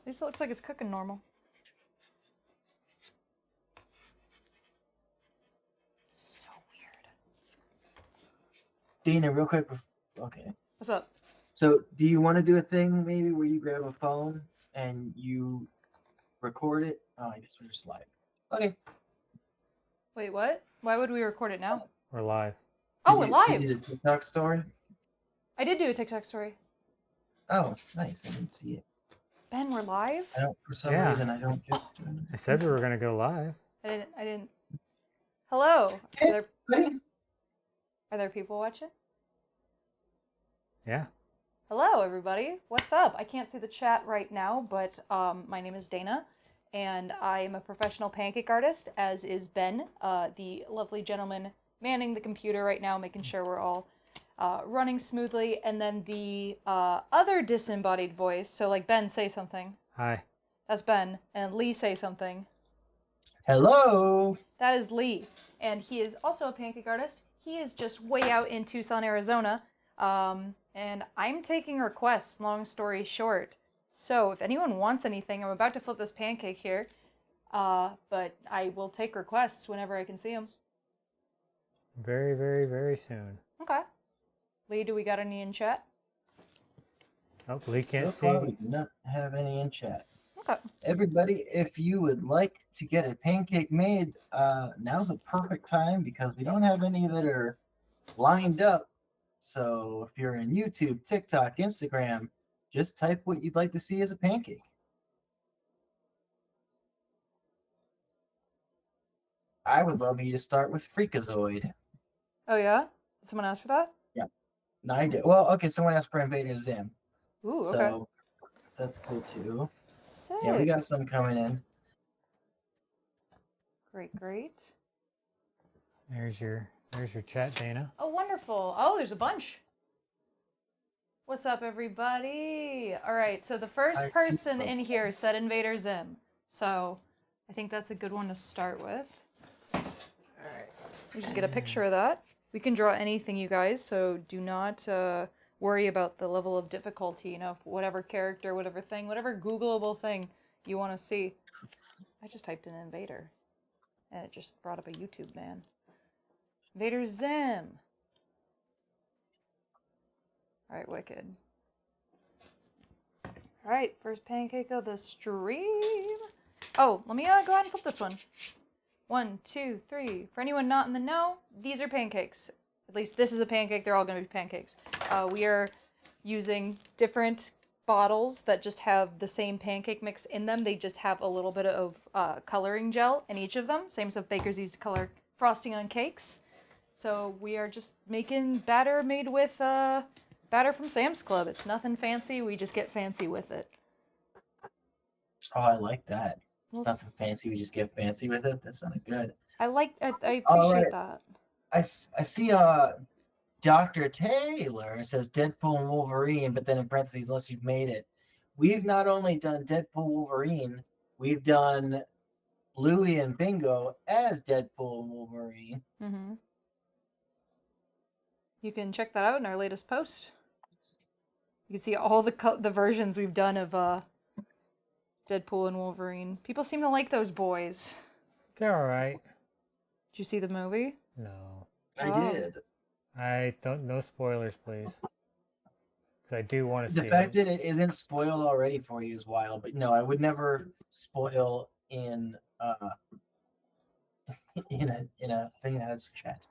least it looks like it's cooking normal. So weird. Dana, real quick. Okay. What's up? So, do you want to do a thing maybe where you grab a phone and you record it? Oh, I guess we're just live. Okay. Wait, what? Why would we record it now? We're live. Oh, we're Did you live! do a TikTok story? I did do a TikTok story. Oh, nice. I didn't see it. Ben, we're live? I don't, for some Yeah. reason, I don't get I said we were going to go live. I didn't. Hello! Are there people watching? Yeah. Hello, everybody. What's up? I can't see the chat right now, but my name is Dana, and I am a professional pancake artist, as is Ben, the lovely gentleman manning the computer right now, making sure we're all running smoothly. And then the other disembodied voice, so like Ben, say something. Hi. That's Ben. And Lee, say something. Hello. That is Lee, and he is also a pancake artist. He is just way out in Tucson, Arizona. And I'm taking requests, long story short. So if anyone wants anything, I'm about to flip this pancake here. But I will take requests whenever I can see them. Very, very, very soon. Okay. Lee, do we got any in chat? Oh, Lee can't So far, see. we do not have any in chat. Okay. Everybody, if you would like to get a pancake made, now's a perfect time because we don't have any that are lined up. So if you're in YouTube, TikTok, Instagram, just type what you'd like to see as a pancake. I would love you to start with Freakazoid. Oh yeah? Did someone ask for that? Yeah. No, I did. Well, okay, someone asked for Invader Zim. Ooh, okay. So that's cool too. Sick. Yeah, we got some coming in. Great, great. There's your chat, Dana. Oh, wonderful. Oh, there's a bunch. What's up, everybody? All right, so the first Hi, person Tucson. in here said Invader Zim. So I think that's a good one to start with. All right. You just get a picture of that. We can draw anything, you guys, so do not worry about the level of difficulty, you know, whatever character, whatever thing, whatever Googleable thing you want to see. I just typed in Invader, and it just brought up a YouTube man. Invader Zim. Alright, wicked. Alright, first pancake of the stream. Oh, let me go ahead and flip this one. 1, 2, 3. For anyone not in the know, these are pancakes. At least this is a pancake, they're all going to be pancakes. We are using different bottles that just have the same pancake mix in them. They just have a little bit of coloring gel in each of them. Same stuff bakers use to color frosting on cakes. So we are just making batter made with batter from Sam's Club. It's nothing fancy, we just get fancy with it. Oh, I like that. Well, It's nothing fancy. We just get fancy with it. That sounded good. I appreciate Alright. that. I see Dr. Taylor says Deadpool and Wolverine, but then in parentheses, unless you've made it. We've not only done Deadpool Wolverine, we've done Louie and Bingo as Deadpool and Wolverine. Mm-hmm. You can check that out in our latest post. You can see all the versions we've done of Deadpool and Wolverine. People seem to like those boys. They're all right. Did you see the movie? No. I Oh. did. I don't. No spoilers, please. Because I do want to see The fact it. that it isn't spoiled already for you is wild, but no, I would never spoil in in a thing that has chat.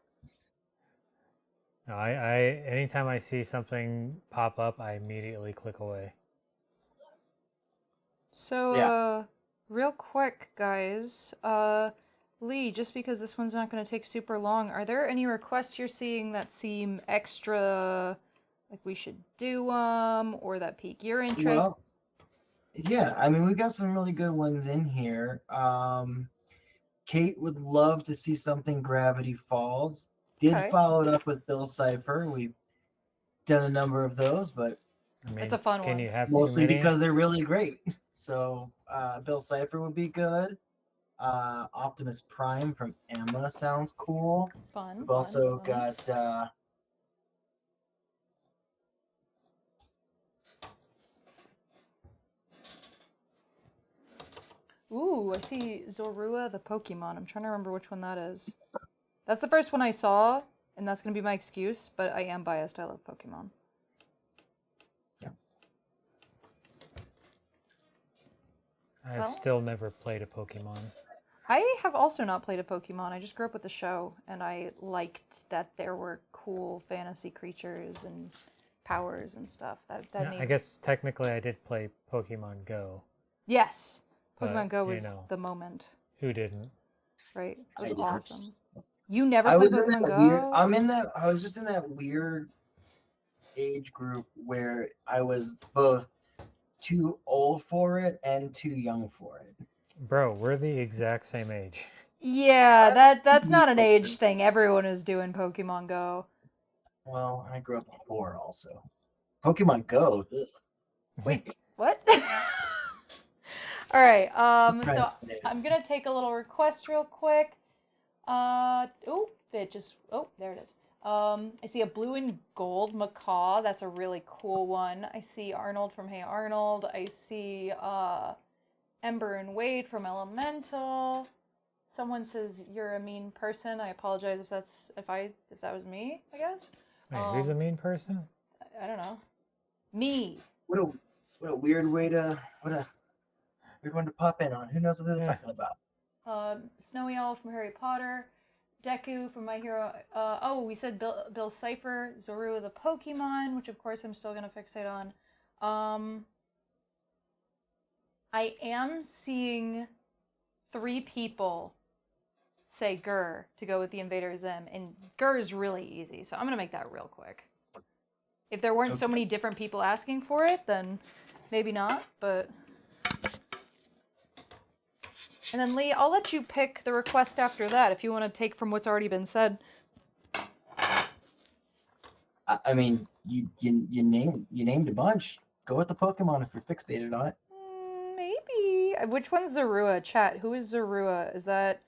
No, I anytime I see something pop up, I immediately click away. So, Yeah. real quick, guys, Lee, just because this one's not going to take super long, are there any requests you're seeing that seem extra, like we should do or that pique your interest? Well, yeah, I mean, we've got some really good ones in here. Kate would love to see something Gravity Falls. Did Okay. follow it up with Bill Cipher. We've done a number of those, but I mean, It's a fun can one. you have mostly too many? because they're really great. So Bill Cipher would be good. Optimus Prime from Emma sounds cool. Fun. We've also fun. got Ooh, I see Zorua the Pokemon. I'm trying to remember which one that is. That's the first one I saw, and that's gonna be my excuse, but I am biased. I love Pokemon. I've Well- still never played a Pokemon. I have also not played a Pokemon. I just grew up with the show, and I liked that there were cool fantasy creatures and powers and stuff. That Yeah, made I guess technically I did play Pokemon Go. yes, But, Pokemon Go you was know. the moment, Who didn't? right? It I was didn't. awesome. You never I played was in Pokemon that Go? weird. I was just in that weird age group where I was both too old for it and too young for it. Bro, we're the exact same age. Yeah, that's not an age thing. Everyone is doing Pokemon Go. Well, I grew up before also. Pokemon Go. Ugh. Wait, what? All right. Try So it. I'm gonna take a little request real quick. Oh, it just. Oh, there it is. I see a blue and gold macaw. That's a really cool one. I see Arnold from Hey Arnold. I see Ember and Wade from Elemental. Someone says you're a mean person. I apologize if that was me, I guess. Wait, who's a mean person? I don't know. Me. What a weird way to weird one to pop in on. Who knows what they're Yeah. talking about? Snowy Owl from Harry Potter. Deku from My Hero. We said Bill Cipher, Zorua the Pokemon, which of course I'm still gonna fixate on. I am seeing 3 people say Gur to go with the Invader Zim, and Gur is really easy, so I'm gonna make that real quick. If there weren't so many different people asking for it, then maybe not, but... And then Lee, I'll let you pick the request after that if you want to take from what's already been said. I mean, you named a bunch. Go with the Pokemon if you're fixated on it. Maybe. Which one's Zorua? Chat. Who is Zorua? Is that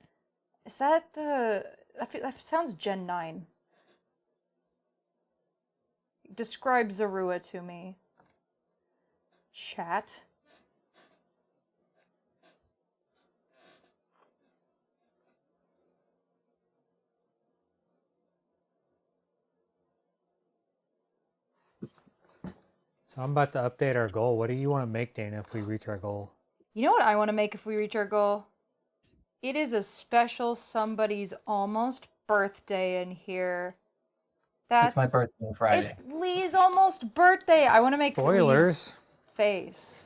the? That sounds Gen 9. Describe Zorua to me. Chat. So I'm about to update our goal. What do you want to make, Dana, if we reach our goal? You know what I want to make if we reach our goal? It is a special somebody's almost birthday in here. It's my birthday on Friday. It's Lee's almost birthday. I want to make Spoilers. Lee's face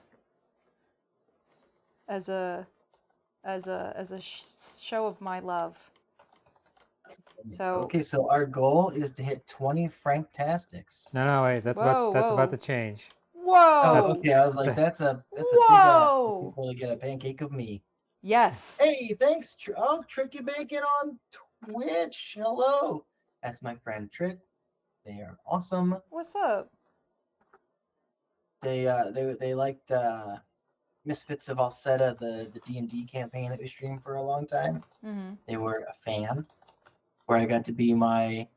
as a show of my love. So Okay, so our goal is to hit 20 Franktastics. No, wait. That's about to change. Whoa! Oh, okay. I was like, that's a big ask for people to get a pancake of me. Yes. Hey, thanks. Tricky Bacon on Twitch. Hello. That's my friend Trick. They are awesome. What's up? They liked Misfits of Alceta, the D&D campaign that we streamed for a long time. Mm-hmm. They were a fan. Where I got to be my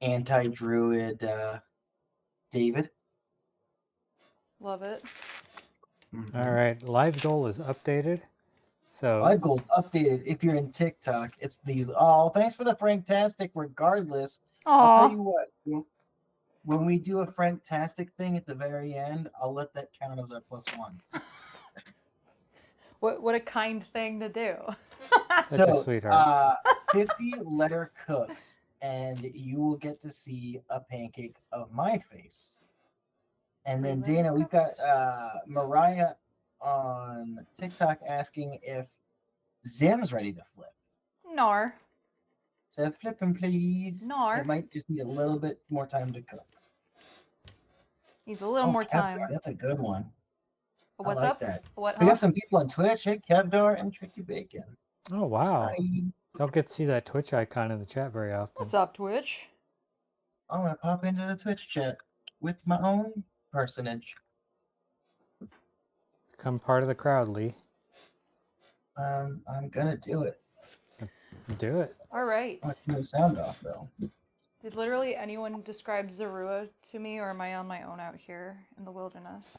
anti-druid David. Love it. Mm-hmm. All right, live goal is updated. So Live goals updated. If you're in TikTok, it's the thanks for the Franktastic. Regardless, I'll tell you what. When we do a Franktastic thing at the very end, I'll let that count as our +1. What a kind thing to do. such a sweetheart. 50 letter cooks, and you will get to see a pancake of my face. And then Dana, we've got Mariah on TikTok asking if Zim's ready to flip. Nar. So flip him, please. Nar. It might just need a little bit more time to cook. Needs a little more time. Kevdar, that's a good one. What's I like up? that. What? We got some people on Twitch. Hey, Kevdar and Tricky Bacon. Oh wow! Hi. Don't get to see that Twitch icon in the chat very often. What's up, Twitch? I'm gonna pop into the Twitch chat with my own personage. Become part of the crowd, Lee. I'm gonna do it. Do it. All right. I'm gonna turn the sound off though. Did literally anyone describe Zorua to me, or am I on my own out here in the wilderness?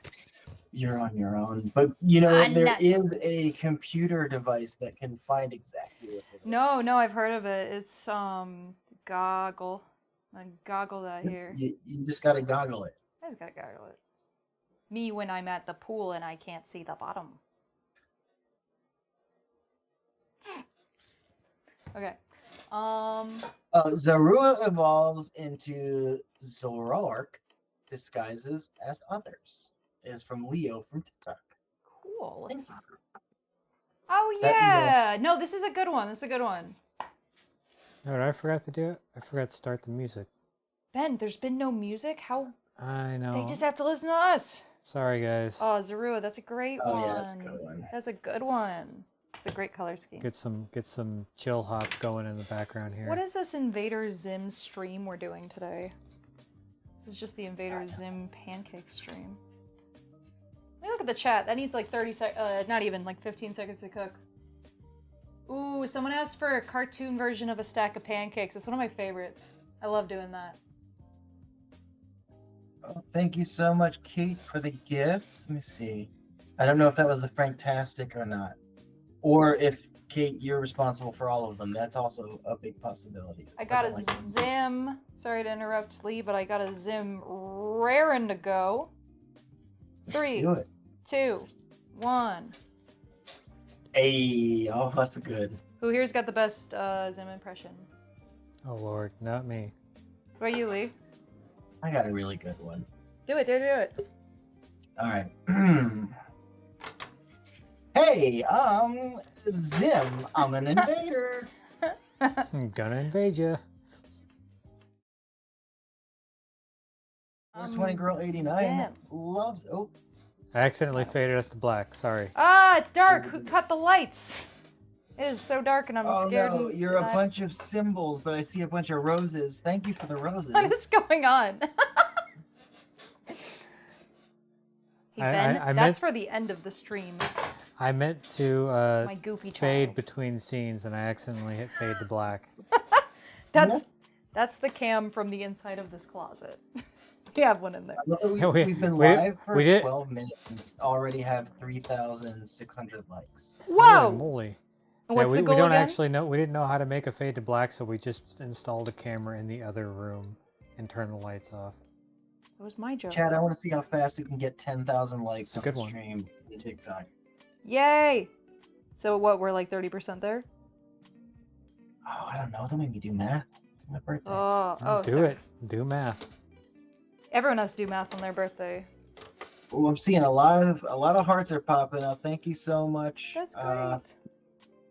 You're on your own. But you know, there Nuts. is a computer device that can find exactly what it is. No, I've heard of it. It's goggle. I goggle that here. You just gotta goggle it. I just gotta goggle it. Me when I'm at the pool and I can't see the bottom. Okay. Zorua evolves into Zoroark, disguises as others. Is from Leo from TikTok. Cool. Thank you. Oh That yeah. No, this is a good one. This is a good one. No, I forgot to do it. I forgot to start the music. Ben, there's been no music. How? I know. They just have to listen to us. Sorry, guys. Oh, Zorua, that's a great one. Oh yeah, that's a good one. That's a good one. It's a great color scheme. Get some chill hop going in the background here. What is this Invader Zim stream we're doing today? This is just the Invader Zim pancake stream. Let me look at the chat. That needs like 30 seconds, not even, like 15 seconds to cook. Ooh, someone asked for a cartoon version of a stack of pancakes. It's one of my favorites. I love doing that. Oh, thank you so much, Kate, for the gifts. Let me see. I don't know if that was the Franktastic or not. Or if, Kate, you're responsible for all of them. That's also a big possibility. I got a Zim. Sorry to interrupt, Lee, but I got a Zim raring to go. 3, Do it. 2, 1. Hey, oh, that's good. Who here's got the best Zim impression? Oh Lord, not me. What about you, Lee? I got a really good one. Do it, do it. All right. Hey, Zim, I'm an invader. I'm gonna invade you. 20 Girl 89 Zim. loves. Oh, I accidentally faded us to black. Sorry. Ah, it's dark. Who cut the lights? It is so dark and I'm oh scared. no, you're a and bunch of symbols, but I see a bunch of roses. Thank you for the roses. What is going on? Hey, Ben, I that's meant- for the end of the stream. I meant to My goofy fade child. between scenes, and I accidentally hit fade to black. That's the cam from the inside of this closet. We have one in there. Yeah, We've been we- live for we did- 12 minutes and already have 3,600 likes. Whoa! Holy moly. And what's we the goal don't again? actually know. We didn't know how to make a fade to black, so we just installed a camera in the other room and turned the lights off. That was my joke. Chad, I want to see how fast you can get 10,000 likes It's a on good the one. stream in TikTok. Yay! So what? We're like 30% there. Oh, I don't know. Don't make me do math. It's my birthday. Oh, do sorry. it. Do math. Everyone has to do math on their birthday. Oh, I'm seeing a lot of hearts are popping up. Thank you so much. That's great.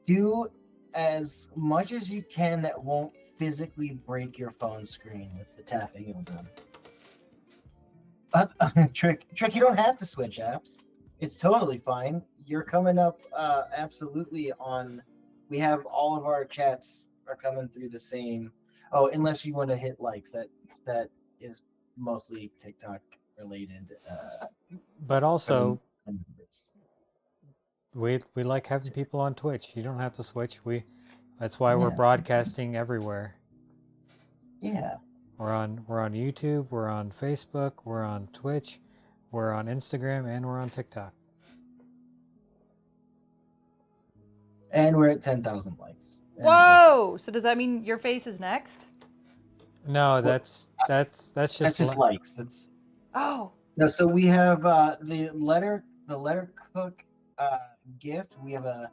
Do as much as you can that won't physically break your phone screen with the tapping you'll do. Trick, you don't have to switch apps. It's totally fine. You're coming up absolutely on. We have all of our chats are coming through the same. Oh, unless you want to hit likes. That is mostly TikTok related. But also, numbers. we like having people on Twitch. You don't have to switch. That's why we're Yeah. broadcasting everywhere. Yeah. We're on YouTube, we're on Facebook, we're on Twitch, we're on Instagram, and we're on TikTok. And we're at 10,000 likes. And Whoa! So does that mean your face is next? No, that's just that's just li- likes. That's Oh, no. So we have the letter cook gift. We have a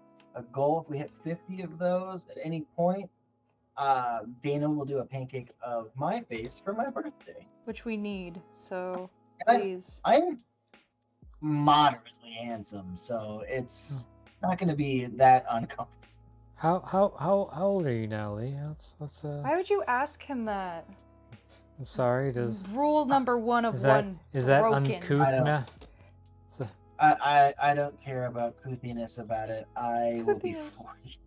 goal. If we hit 50 of those at any point, Dana will do a pancake of my face for my birthday. which we need. So And please. I'm moderately handsome, so it's not going to be that uncomfortable. How old are you now, Lee? What's Why would you ask him that? I'm sorry, Rule number one of is that one. is that broken. uncouth I don't- now? So, I don't care about couthiness about it. I will be Couthiness. 40.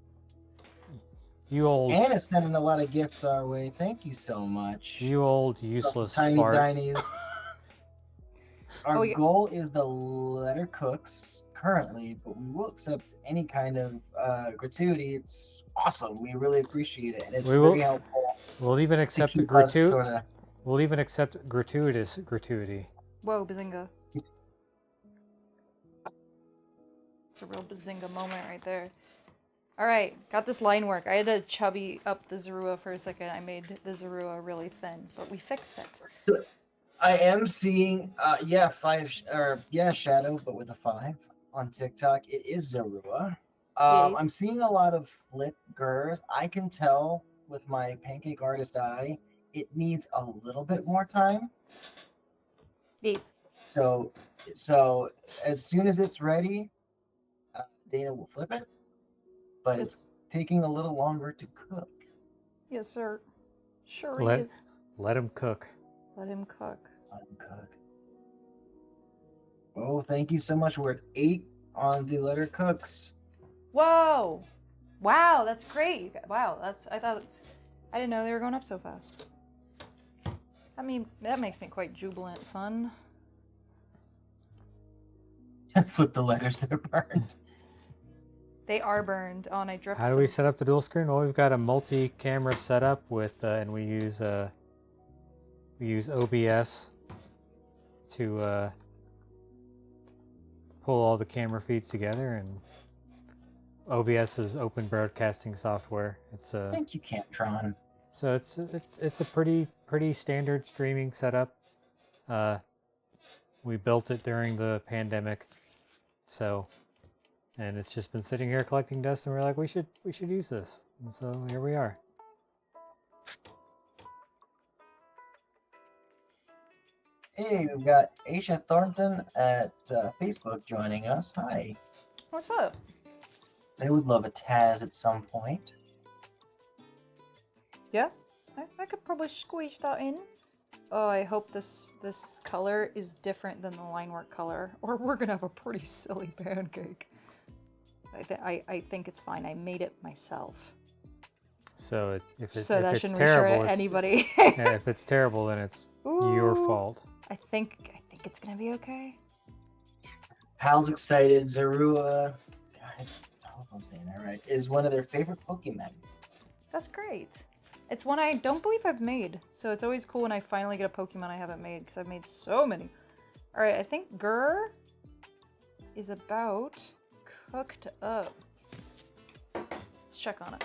you old Anna's sending a lot of gifts our way. Thank you so much. you old Some useless tiny fart. dinies. Our Oh, yeah. goal is the letter cooks currently, but we will accept any kind of gratuity. It's awesome. We really appreciate it, and it's We will- very helpful. We'll even to accept the keep us gratuity. sorta. We'll even accept gratuitous gratuity. Whoa, Bazinga. It's a real bazinga moment right there. All right, got this line work. I had to chubby up the Zorua for a second. I made the Zorua really thin, but we fixed it. So I am seeing, Shadow, but with a 5 on TikTok. It is Zorua. Yes. I'm seeing a lot of flip Gurs. I can tell with my Pancake artist eye, it needs a little bit more time. Yes. So as soon as it's ready, Dana will flip it. But it's taking a little longer to cook. Yes, sir. Sure Let is. him cook. Let him cook. Let him cook. Oh, thank you so much. We're at 8 on the letter cooks. Whoa! Wow, that's great. Wow, I didn't know they were going up so fast. I mean, that makes me quite jubilant, son. Flip the letters, they're burned. They are burned. Oh, and I dripped How do we set up the dual screen? Well, we've got a multi-camera setup with, and we use OBS to pull all the camera feeds together, and OBS is open broadcasting software. It's Thank you, Camtron. So it's a pretty standard streaming setup. We built it during the pandemic, and it's just been sitting here collecting dust, and we're like, we should use this, and so here we are. Hey, we've got Aisha Thornton at Facebook joining us. Hi. What's up? They would love a Taz at some point. Yeah, I could probably squeeze that in. Oh, I hope this color is different than the line work color, or we're gonna have a pretty silly pancake. I think it's fine. I made it myself. So if it's shouldn't terrible, reassure anybody. Yeah, if it's terrible, then it's your fault. I think it's gonna be okay. Hal's excited. Zorua, God, I hope I'm saying that right, is one of their favorite Pokemon. That's great. It's one I don't believe I've made, so it's always cool when I finally get a Pokemon I haven't made, because I've made so many. Alright, I think Gur is about cooked up. Let's check on it.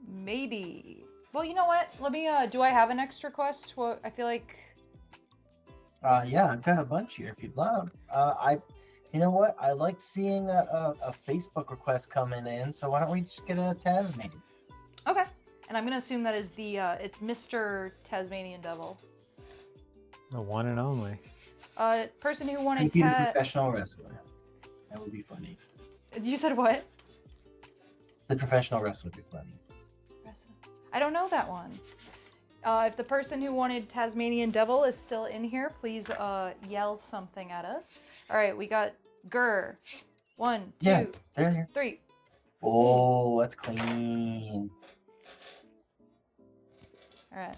Maybe. Well, you know what? Let me, do I have an extra quest? Well, I feel like... Yeah, I've got a bunch here if you'd love. You know what? I liked seeing a Facebook request coming in, so why don't we just get a Tasmanian? Okay. And I'm gonna assume that is the, it's Mr. Tasmanian Devil. The one and only. Person who wanted He'd be the professional wrestler. That would be funny. You said what? The professional wrestler would be funny. I don't know that one. If the person who wanted Tasmanian Devil is still in here, please yell something at us. All right, we got Gur. 1, 2, Yeah, they're here. 3. Oh, that's clean. All right.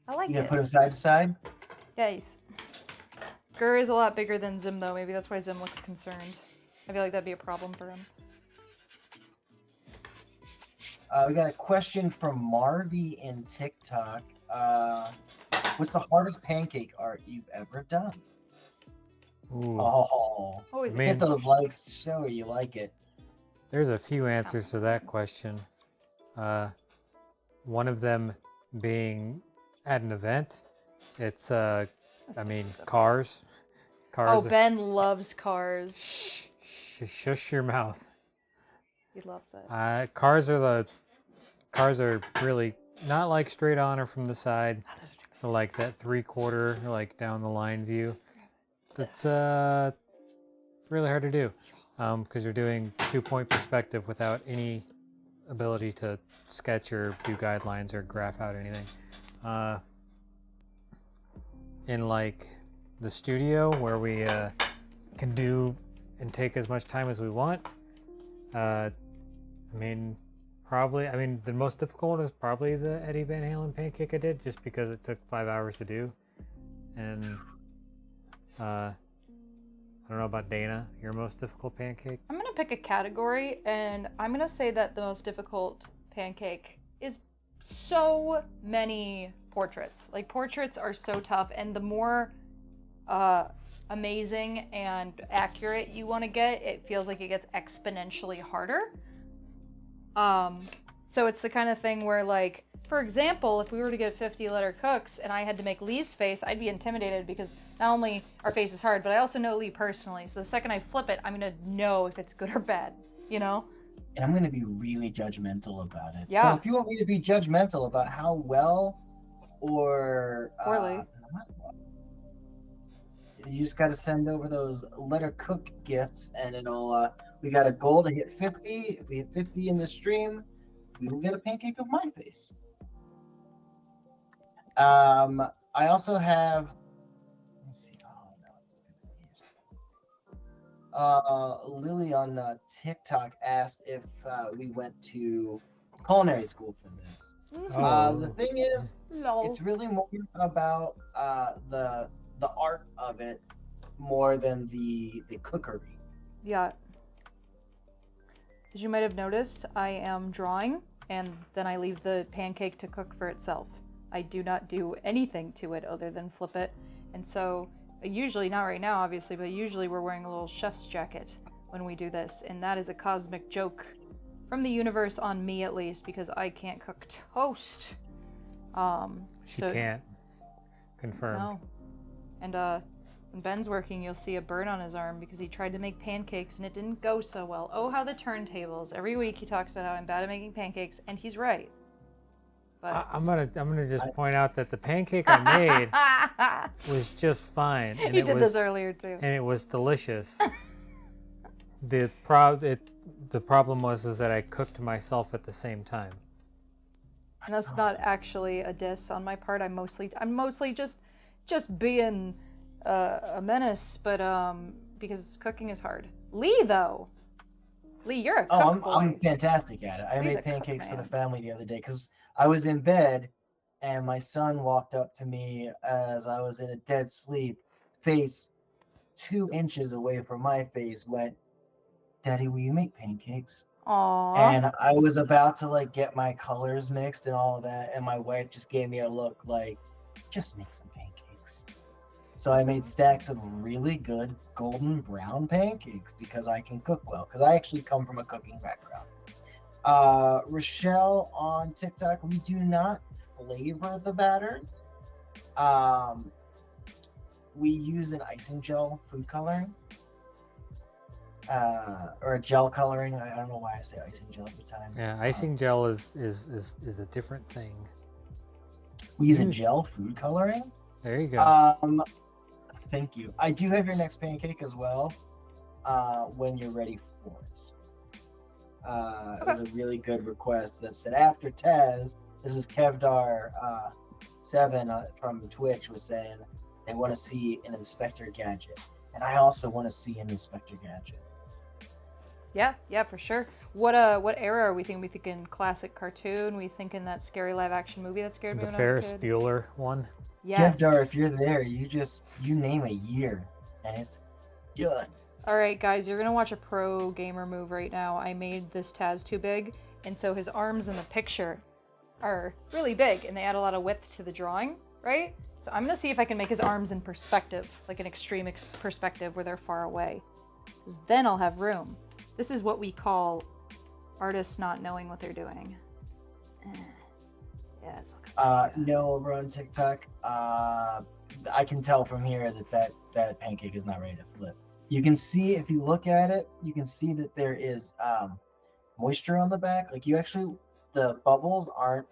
I like You gonna it. put them side to side? Yes. Gur is a lot bigger than Zim, though. Maybe that's why Zim looks concerned. I feel like that'd be a problem for him. We got a question from Marvy in TikTok. What's the hardest pancake art you've ever done? Ooh. Oh, Always hit those likes to show you like it. There's a few answers to that question. One of them being at an event. It's cars. Oh, Ben loves cars. Shush your mouth. He loves it. Cars are really not like straight on or from the side, but like that 3/4 like down the line view. That's really hard to do because you're doing 2-point perspective without any ability to sketch or do guidelines or graph out anything. In like the studio where we can do and take as much time as we want. The most difficult is probably the Eddie Van Halen pancake I did, just because it took 5 hours to do. And I don't know about Dana, your most difficult pancake? I'm gonna pick a category, and I'm gonna say that the most difficult pancake is so many portraits. Like, portraits are so tough, and the more amazing and accurate you want to get, it feels like it gets exponentially harder. So it's the kind of thing where, like, for example, if we were to get 50-letter cooks and I had to make Lee's face, I'd be intimidated because not only our face is hard, but I also know Lee personally. So the second I flip it, I'm gonna know if it's good or bad, you know? And I'm going to be really judgmental about it. Yeah. So if you want me to be judgmental about how well or Poorly. not well, you just got to send over those letter cook gifts, and it'll. We got a goal to hit 50. If we hit 50 in the stream, we will get a pancake of my face. I also have. Let me see. Oh no, Lily on TikTok asked if we went to culinary school for this. Oh. The thing is, Lol. it's really more about the art of it more than the cookery. Yeah. As you might have noticed, I am drawing, and then I leave the pancake to cook for itself. I do not do anything to it other than flip it. And so, usually, not right now obviously, but usually we're wearing a little chef's jacket when we do this, and that is a cosmic joke from the universe on me, at least, because I can't cook toast. She can't. Confirmed. No. And when Ben's working, you'll see a burn on his arm because he tried to make pancakes and it didn't go so well. Oh, how the turntables. Every week he talks about how I'm bad at making pancakes, and he's right. But I'm gonna just point out that the pancake I made was just fine. And he it did was, this earlier too. and it was delicious. The problem was that I cooked myself at the same time. And that's not actually a diss on my part. I'm mostly just being a menace, but because cooking is hard. Lee, though. Lee, you're a cook boy. I'm fantastic at it. I Lee's a made cook pancakes for the man. family the other day because I was in bed and my son walked up to me as I was in a dead sleep, face 2 inches away from my face, went, "Daddy, will you make pancakes?" Aww. And I was about to like get my colors mixed and all of that, and my wife just gave me a look like, "Just make some pancakes." So I made stacks of really good golden brown pancakes because I can cook well, because I actually come from a cooking background. Rochelle on TikTok, we do not flavor the batters. We use an icing gel food coloring. Or a gel coloring. I don't know why I say icing gel every time. Yeah, icing gel is a different thing. We use a gel food coloring. There you go. Thank you. I do have your next pancake as well. When you're ready for it. It was a really good request that said after Taz. This is Kevdar 7 from Twitch was saying they want to see an Inspector Gadget, and I also want to see an Inspector Gadget. Yeah, for sure. What era are we thinking? We thinking classic cartoon? We thinking that scary live action movie that scared me The when I was a Ferris kid? Bueller one. Yes. Kevdar, if you're there, you name a year, and it's done. All right, guys, you're gonna watch a pro gamer move right now. I made this Taz too big, and so his arms in the picture are really big, and they add a lot of width to the drawing, right? So I'm gonna see if I can make his arms in perspective, like an extreme perspective where they're far away. 'Cause then I'll have room. This is what we call artists not knowing what they're doing. Yeah, it's looking No, over on TikTok, I can tell from here that pancake is not ready to flip. You can see, if you look at it, you can see that there is moisture on the back. Like the bubbles aren't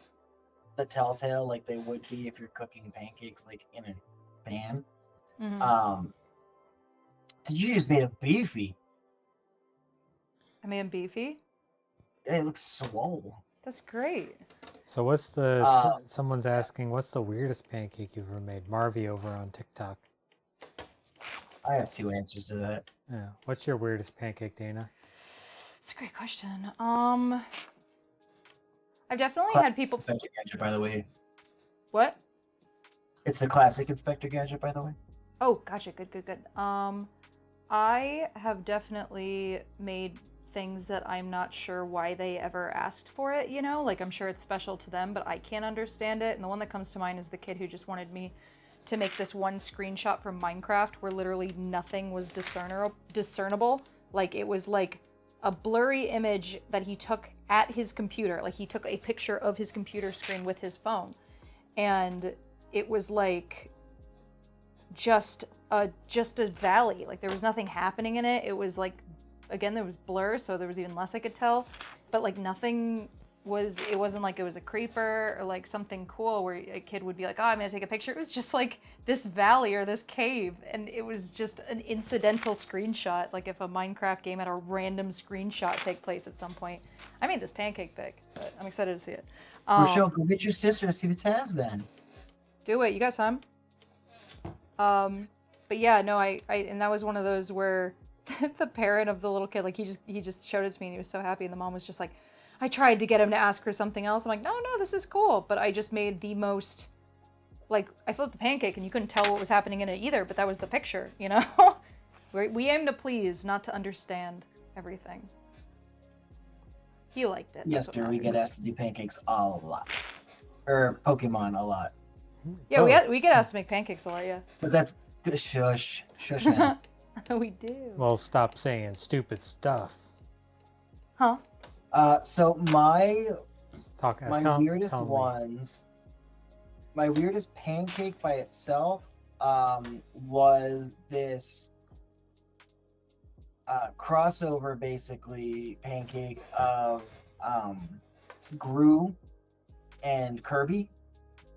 the telltale like they would be if you're cooking pancakes like in a pan. Mm-hmm. You just made it beefy. I made him beefy. It looks swole. That's great. So what's someone's asking, what's the weirdest pancake you've ever made? Marvy over on TikTok. I have 2 answers to that. Yeah. What's your weirdest pancake, Dana? It's a great question. I've definitely had people. Inspector Gadget, by the way. What? It's the classic Inspector Gadget, by the way. Oh, gotcha. Good. I have definitely made things that I'm not sure why they ever asked for it, you know? Like, I'm sure it's special to them, but I can't understand it. And the one that comes to mind is the kid who just wanted me to make this one screenshot from Minecraft where literally nothing was discernible. Like, it was like a blurry image that he took at his computer. Like, he took a picture of his computer screen with his phone. And it was like just a valley. Like, there was nothing happening in it. It was like, again, there was blur, so there was even less I could tell. But like nothing was, it wasn't like it was a creeper or like something cool where a kid would be like, oh, I'm gonna take a picture. It was just like this valley or this cave, and it was just an incidental screenshot. Like if a Minecraft game had a random screenshot take place at some point. I made this pancake pic, but I'm excited to see it. Rochelle, go get your sister to see the tabs then. Do it, you got time. But yeah, no, I and that was one of those where the parent of the little kid, like he just showed it to me and he was so happy, and the mom was just like, I tried to get him to ask for something else. I'm like, no, this is cool. But I just made the most, like, I flipped the pancake and you couldn't tell what was happening in it either, but that was the picture, you know? We aim to please, not to understand everything. He liked it. Yes, dear, we get asked to do pancakes a lot. Or Pokemon a lot. Yeah, Oh. we get asked to make pancakes a lot, yeah. But that's good. Shush now. We do. Well, stop saying stupid stuff. Huh? So my Tell weirdest me. ones, my weirdest pancake by itself, was this crossover basically pancake of Gru and Kirby.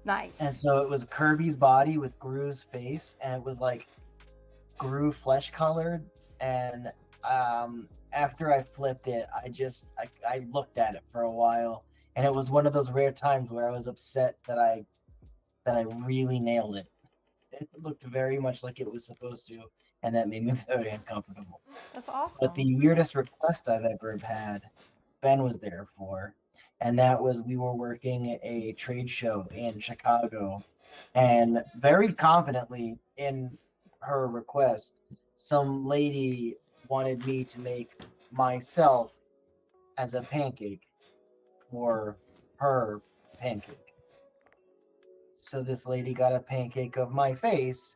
Nice. And so it was Kirby's body with Gru's face, and it was like Gru flesh colored. And after I flipped it, I looked at it for a while, and it was one of those rare times where I was upset that I really nailed it. It looked very much like it was supposed to, and that made me very uncomfortable. That's awesome. But the weirdest request I've ever had, Ben was there for, and that was we were working a trade show in Chicago, and very confidently in her request, some lady wanted me to make myself as a pancake for her pancake. So this lady got a pancake of my face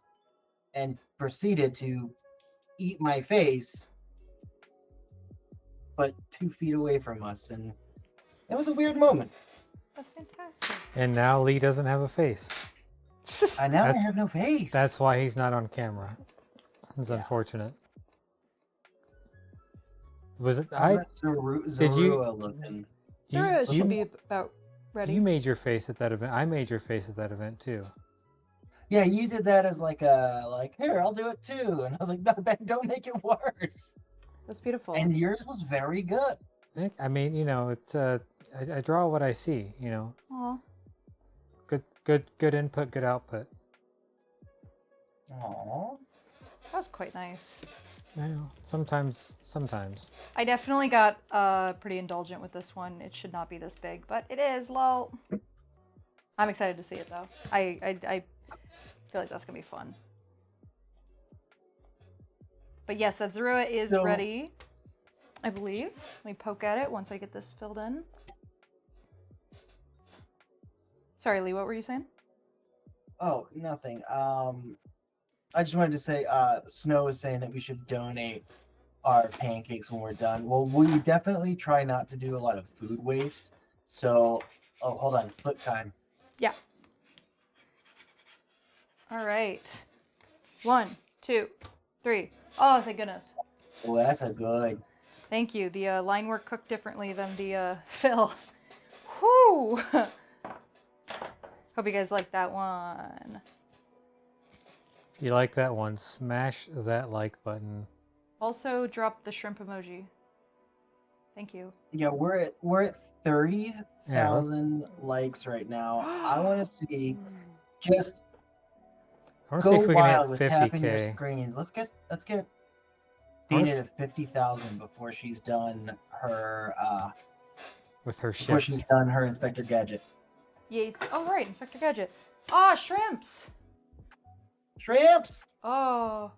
and proceeded to eat my face, but 2 feet away from us, and it was a weird moment. That's fantastic. And now Lee doesn't have a face. I have no face. That's why he's not on camera. It's Yeah. unfortunate. Was it? Did you- looking. Zura you- should be about ready. You made your face at that event. I made your face at that event too. Yeah, you did that as like here, I'll do it too, and I was like, no, Ben, don't make it worse. That's beautiful. And yours was very good. I mean, you know, it's I draw what I see. You know, Aw. good input, good output. Aww. That was quite nice. I know. Sometimes. I definitely got pretty indulgent with this one. It should not be this big, but it is, lol. I'm excited to see it though. I feel like that's gonna be fun. But yes, that Zorua is ready, I believe. Let me poke at it once I get this filled in. Sorry, Lee, what were you saying? Oh, nothing. I just wanted to say, Snow is saying that we should donate our pancakes when we're done. Well, we definitely try not to do a lot of food waste. So, oh, hold on, flip time. Yeah. All right. 1, 2, 3. Oh, thank goodness. Oh, that's a good. Thank you. The line work cooked differently than the fill. Whoo! Hope you guys like that one. You like that one? Smash that like button. Also, drop the shrimp emoji. Thank you. Yeah, we're at 30,000 likes right now. I want to see just I want to go see if we can wild hit with tapping your 50K. screens. Let's get Let's- Dana to 50,000 before she's done her with her before shift. she's done her Inspector Gadget. Yes. Oh, right. Inspector Gadget. Ah, shrimps. Shrimps. Oh.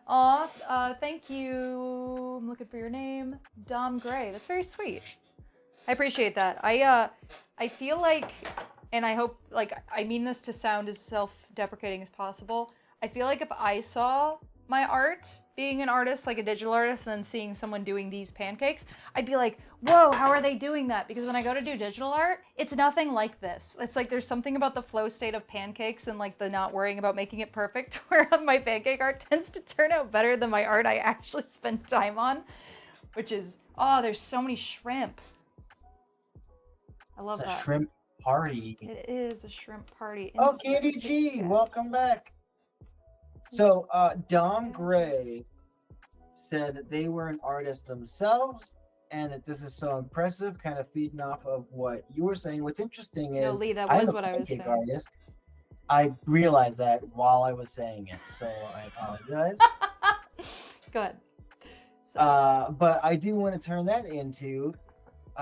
Aw, thank you. I'm looking for your name. Dom Gray. That's very sweet. I appreciate that. I feel like, and I hope, like, I mean this to sound as self-deprecating as possible. I feel like if I saw my art being an artist, like a digital artist, and then seeing someone doing these pancakes, I'd be like, whoa, how are they doing that? Because when I go to do digital art, it's nothing like this. It's like there's something about the flow state of pancakes and like the not worrying about making it perfect, where my pancake art tends to turn out better than my art I actually spend time on, which is, oh, there's so many shrimp. I love It's a that. shrimp party. It is a shrimp party. Oh, Candy Inspector G, Gadget. welcome back. So, Dom Gray said that they were an artist themselves and that this is so impressive, kind of feeding off of what you were saying. What's interesting is No, Lee, that I'm was a what I was pancake saying. artist. I realized that while I was saying it, so I apologize. Go ahead. So, But I do want to turn that into.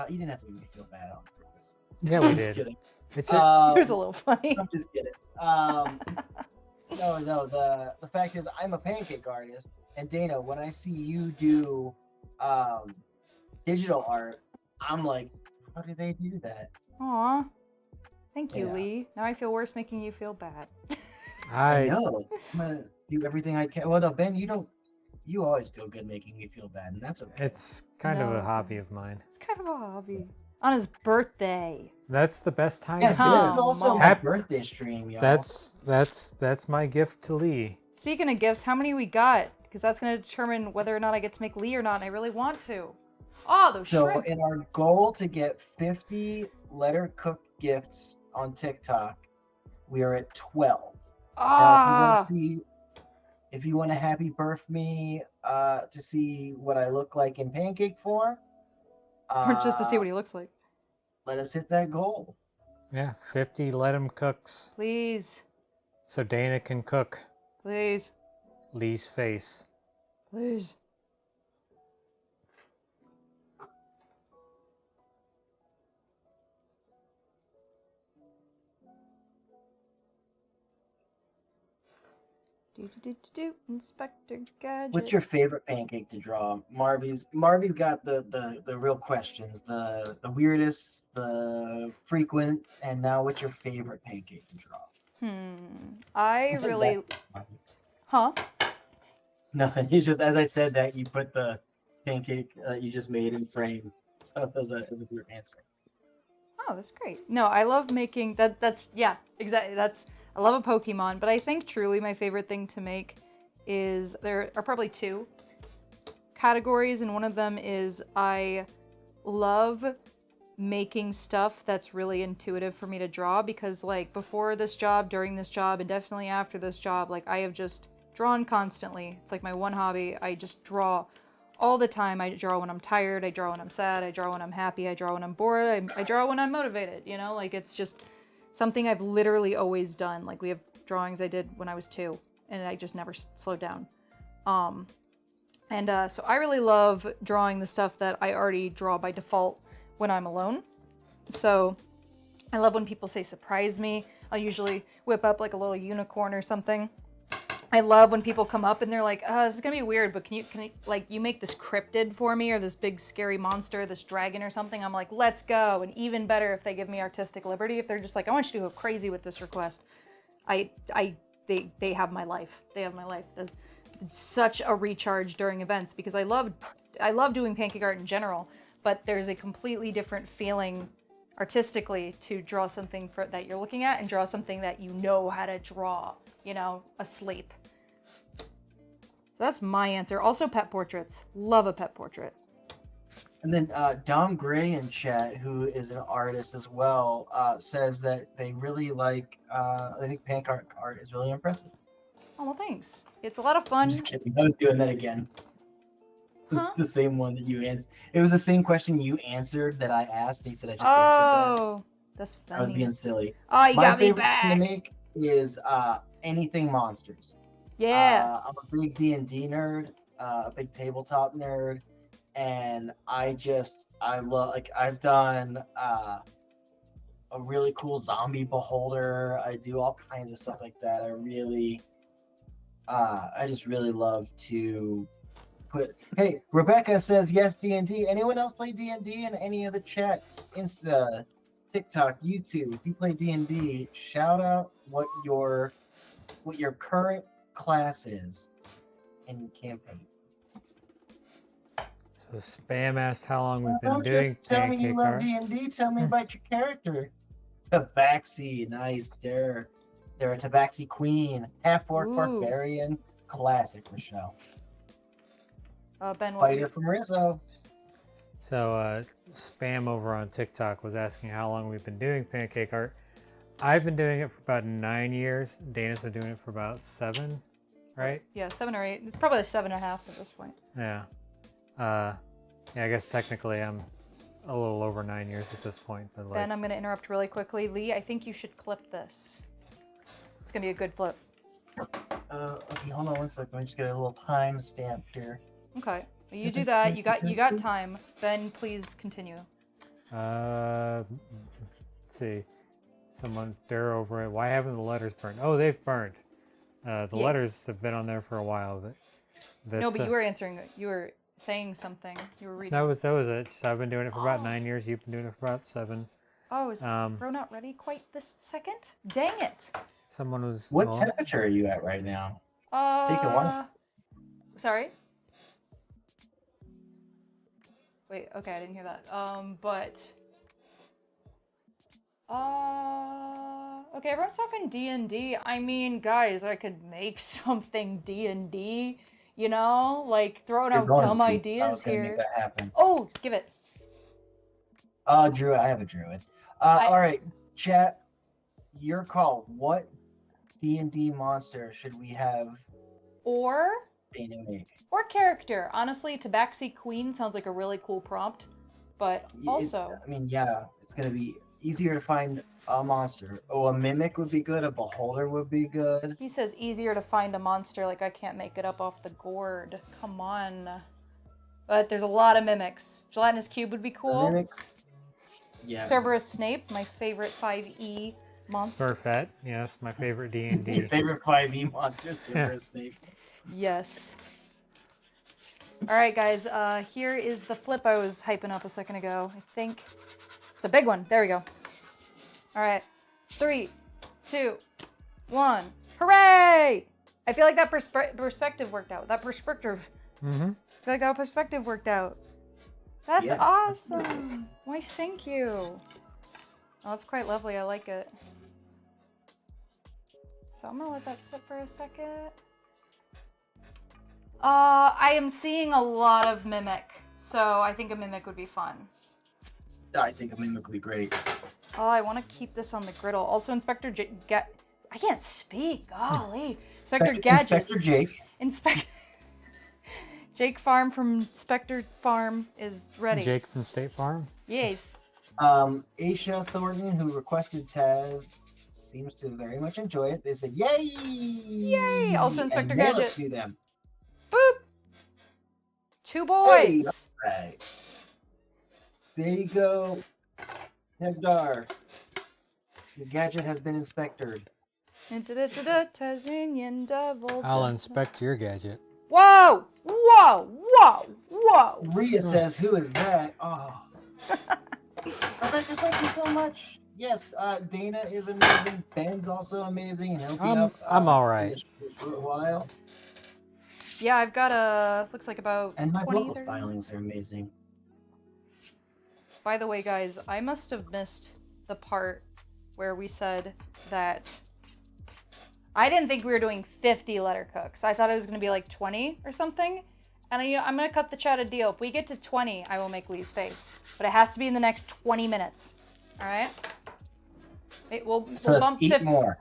You didn't have to make me feel bad on purpose. Yeah, we I'm just did. kidding. It's it was a little funny. I'm just kidding. No. The fact is, I'm a pancake artist, and Dana, when I see you do digital art, I'm like, how do they do that? Aw. Thank you, Yeah. Lee. Now I feel worse making you feel bad. I I know. I'm gonna do everything I can. Well, no, Ben, you don't. You always feel good making me feel bad, and that's okay. it's kind of No. a hobby of mine. It's kind of a hobby. On his birthday. That's the best time Yes, to do this it. is also Mom. my Hap- birthday stream, y'all. That's my gift to Lee. Speaking of gifts, how many we got? Because that's going to determine whether or not I get to make Lee or not, and I really want to. Oh, those So, shrimp. in our goal to get 50 letter cooked gifts on TikTok, we are at 12. Ah. Now, if you want to happy birth me to see what I look like in pancake form, Or just to see what he looks like. let us hit that goal. Yeah, 50 let 'em cooks Please. so Dana can cook Please. Lee's face. Please. Inspector Gadget. What's your favorite pancake to draw? Marvy's got the real questions, the weirdest, the frequent, and now what's your favorite pancake to draw? I really. Huh? Nothing. It's just as I said that you put the pancake you just made in frame. So that was a weird answer. Oh, that's great. No, I love making that. That's yeah, exactly. I love a Pokemon, but I think truly my favorite thing to make is there are probably two categories, and one of them is I love making stuff that's really intuitive for me to draw, because like before this job, during this job, and definitely after this job, like I have just drawn constantly. It's like my one hobby. I just draw all the time. I draw when I'm tired, I draw when I'm sad, I draw when I'm happy, I draw when I'm bored, I draw when I'm motivated, you know? Like it's just something I've literally always done. Like we have drawings I did when I was 2 and I just never slowed down. So I really love drawing the stuff that I already draw by default when I'm alone. So I love when people say surprise me. I'll usually whip up like a little unicorn or something. I love when people come up and they're like, this is gonna be weird, but can you like you make this cryptid for me, or this big scary monster, this dragon or something? I'm like, let's go. And even better if they give me artistic liberty, if they're just like, I want you to go crazy with this request. They have my life. They have my life. It's such a recharge during events, because I love doing pancake art in general, but there's a completely different feeling artistically to draw something that you're looking at and draw something that you know how to draw, you know, asleep. So that's my answer. Also pet portraits. Love a pet portrait. And then Dom Gray in chat, who is an artist as well, says that they really like, I think pancake art is really impressive. Oh, well, thanks. It's a lot of fun. I'm just kidding. I was doing that again. Huh? It's the same one that you answered. It was the same question you answered that I asked. He said I just answered Oh, that's that. funny. I was being silly. Oh, you My got me favorite thing to back. make is anything monsters. Yeah. I'm a big D&D nerd, a big tabletop nerd, and I love, like, I've done a really cool zombie beholder. I do all kinds of stuff like that. I really I just really love to put. Hey, Rebecca says yes, D&D. Anyone else play D&D in any of the chats? Insta, TikTok, YouTube. If you play D&D, shout out what your current class is in campaign. So Spam asked how long we've been Don't doing just tell me you Pancake love Art. D&D. Tell me about your character. Tabaxi, nice. They're a Tabaxi queen, half-orc Ooh. barbarian, classic Rochelle. Ben, what? Fighter from Rizzo. So Spam over on TikTok was asking how long we've been doing Pancake Art. I've been doing it for about 9 years. Dana's been doing it for about 7, right? Yeah, 7 or 8. It's probably 7.5 at this point. Yeah. Yeah, I guess technically I'm a little over 9 years at this point. But like, Ben, I'm going to interrupt really quickly. Lee, I think you should clip this. It's going to be a good flip. Okay, hold on one second. Let me just get a little time stamp here. Okay. Well, you do that. You got time. Ben, please continue. let's see. They're over it. Why haven't the letters burned? Oh, they've burned. The Yes. letters have been on there for a while, but that's, No, but you were answering. You were saying something. You were reading. that was it. So I've been doing it for about 9 years. You've been doing it for about 7. Oh, is Bro not ready quite this second? Dang it. Someone was. What well, temperature are you at right now? Take a while. Sorry. Wait. Okay, I didn't hear that. Okay, everyone's talking D&D. I mean, guys, I could make something D&D. You know, like throwing You're out going dumb to. I ideas was gonna here. make that happen. Oh, give it. Druid. I have a druid. All right, chat. Your call. What D&D monster should we have Or Dana make? character. Honestly, Tabaxi Queen sounds like a really cool prompt. But also, I mean, yeah, it's gonna be easier to find a monster. Oh, a mimic would be good. A beholder would be good. he says easier to find a monster. Like I can't make it up off the gourd. Come on. But there's a lot of mimics. Gelatinous Cube would be cool. Mimics. Yeah. Cerberus Snape, my favorite 5e monster. Smurfette, yes, my favorite D&D. Your favorite 5e monster, Cerberus Snape. Yes. All right, guys. Here is the flip I was hyping up a second ago. I think it's a big one. There we go. All right. 3, 2, 1. Hooray! I feel like that perspective worked out. That perspective. Mm-hmm. I feel like that perspective worked out. That's Yeah. awesome. Why, thank you. Oh, it's quite lovely. I like it. So I'm gonna let that sit for a second. I am seeing a lot of mimic, so I think a mimic would be fun. I think a mimic would be great. Oh, I want to keep this on the griddle. Also, Inspector I can't speak. Golly. Inspector Gadget. Inspector Jake. Jake Farm from Spectre Farm is ready. Jake from State Farm. Yes. Aisha Thornton, who requested Taz, seems to very much enjoy it. They said, "Yay! Yay!" Also, Inspector and mail it Gadget. to them. Boop. 2 boys. Hey, right. There you go, Nebdar. The gadget has been inspected. Tasmanian devil. I'll inspect your gadget. Whoa! Whoa! Whoa! Whoa! Rhea says, "Who is that?" Oh. Rebecca, thank you so much. Yes, Dana is amazing. Ben's also amazing, and he'll be up. I'm all right. For a while. Yeah, I've got looks like about And my 20, vocal 30. stylings are amazing. By the way, guys, I must have missed the part where we said that I didn't think we were doing 50 letter cooks. I thought it was going to be like 20 or something. And I'm going to cut the chat a deal. If we get to 20, I will make Lee's face. But it has to be in the next 20 minutes. All right? Wait, we'll bump eat 50. more.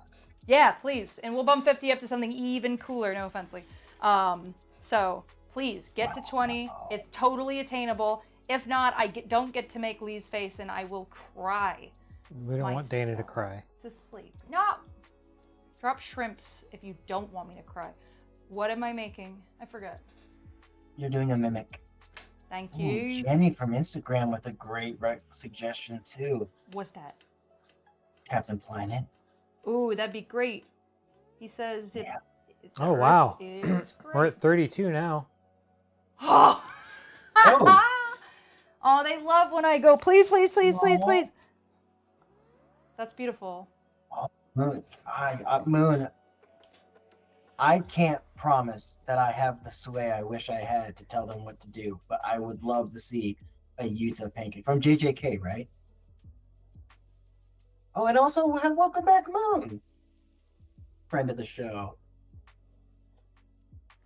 Yeah, please. And we'll bump 50 up to something even cooler. No offense, Lee. So please get to 20. It's totally attainable. If not, don't get to make Lee's face and I will cry We don't want Dana to myself cry. to sleep. No! Drop shrimps if you don't want me to cry. What am I making? I forgot. You're doing a mimic. Thank Ooh, you. Jenny from Instagram with a great suggestion too. What's that? Captain Planet. Ooh, that'd be great. He says Yeah. The Oh, earth wow. is We're great. at 32 now. Oh. Oh. Oh, they love when I go, please, please, please, please, Aw. please. That's beautiful. Moon, Moon, I can't promise that I have the sway I wish I had to tell them what to do, but I would love to see a Utah pancake from JJK, right? Oh, and also welcome back, Moon, friend of the show.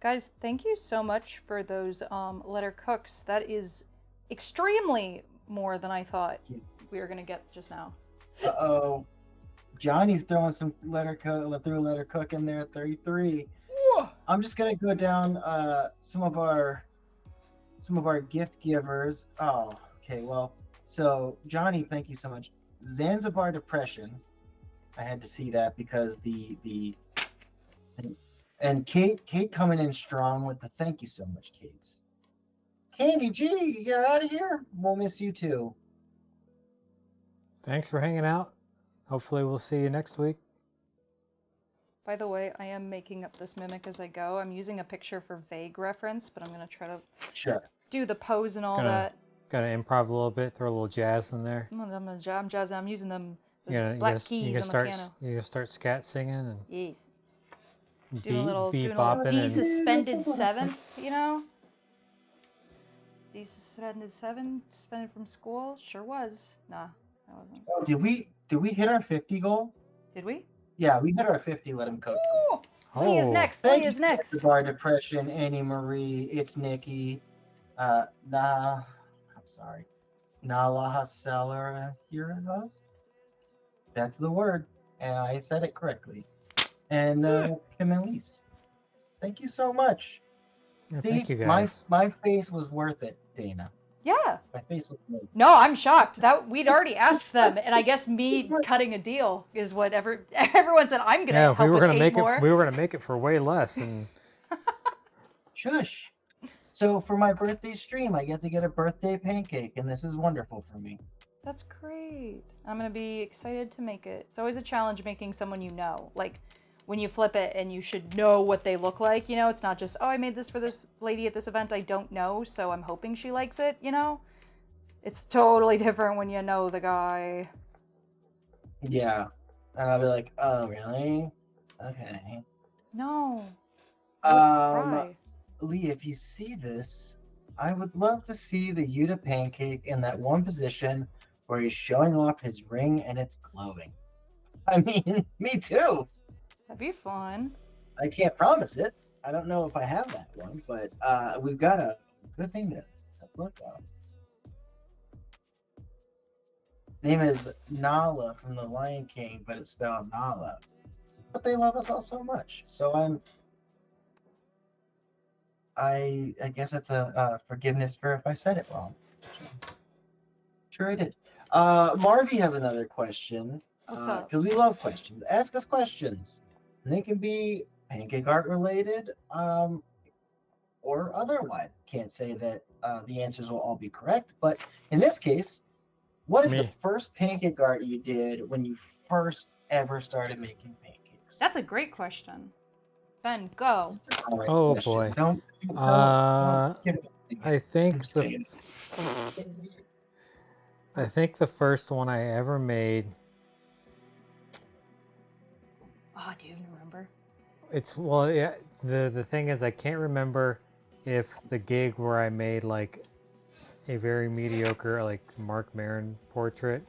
Guys, thank you so much for those letter cooks. That is extremely more than I thought we were gonna get just now. Uh-oh. Johnny's throwing some threw a letter cook in there at 33. I'm just gonna go down some of our gift givers. Oh, okay, well, so Johnny, thank you so much. Zanzibar Depression. I had to see that because and Kate coming in strong with the thank you so much, Kate. Candy G, get out of here. We'll miss you too. Thanks for hanging out. Hopefully we'll see you next week. By the way, I am making up this mimic as I go. I'm using a picture for vague reference, but I'm gonna try to do the pose and all that. Gotta improv a little bit, throw a little jazz in there. I'm jazzing. I'm using them You keys gotta on the piano. You gotta start scat singing and Yes. beat Doing a little bopping and de-suspended seventh, you know? De-suspended seventh, suspended from school? Sure was. Nah, that wasn't. Oh, did we hit our 50 goal? Did we? Yeah, we hit our 50. Let him cook. Lee is next. Lee is next. Zanzibar Depression, Annie Marie, it's Nikki. I'm sorry. Nala Seller Heroes. That's the word, and I said it correctly. And Kim Elise. Thank you so much. Yeah, See, thank you guys. my face was worth it, Dana. Yeah. My face was worth it. No, I'm shocked. That we'd already asked them, and I guess me cutting a deal is what everyone said. I'm gonna help with 8 more. We were gonna make it for way less, and Shush. So for my birthday stream, I get to get a birthday pancake, and this is wonderful for me. That's great. I'm gonna be excited to make it. It's always a challenge making someone you know. Like when you flip it and you should know what they look like, you know? It's not just, oh, I made this for this lady at this event I don't know, so I'm hoping she likes it, you know? It's totally different when you know the guy. Yeah. And I'll be like, oh, really? Okay. No. Don't cry. Lee, if you see this, I would love to see the Yuta pancake in that one position where he's showing off his ring and it's glowing. I mean, me too. That'd be fun. I can't promise it. I don't know if I have that one, but we've got a good thing to look at. Name is Nala from The Lion King, but it's spelled Nala. But they love us all so much. So I guess that's a forgiveness for if I said it wrong. Sure I did. Marvy has another question. What's up? Because we love questions. Ask us questions. And they can be pancake art related or otherwise. Can't say that the answers will all be correct, but in this case, what is the first pancake art you did when you first ever started making pancakes? That's a great question. Ben, go. Oh boy. I think the first one I ever made. Oh, do you even remember? Yeah. The thing is, I can't remember if the gig where I made like a very mediocre like Mark Maron portrait,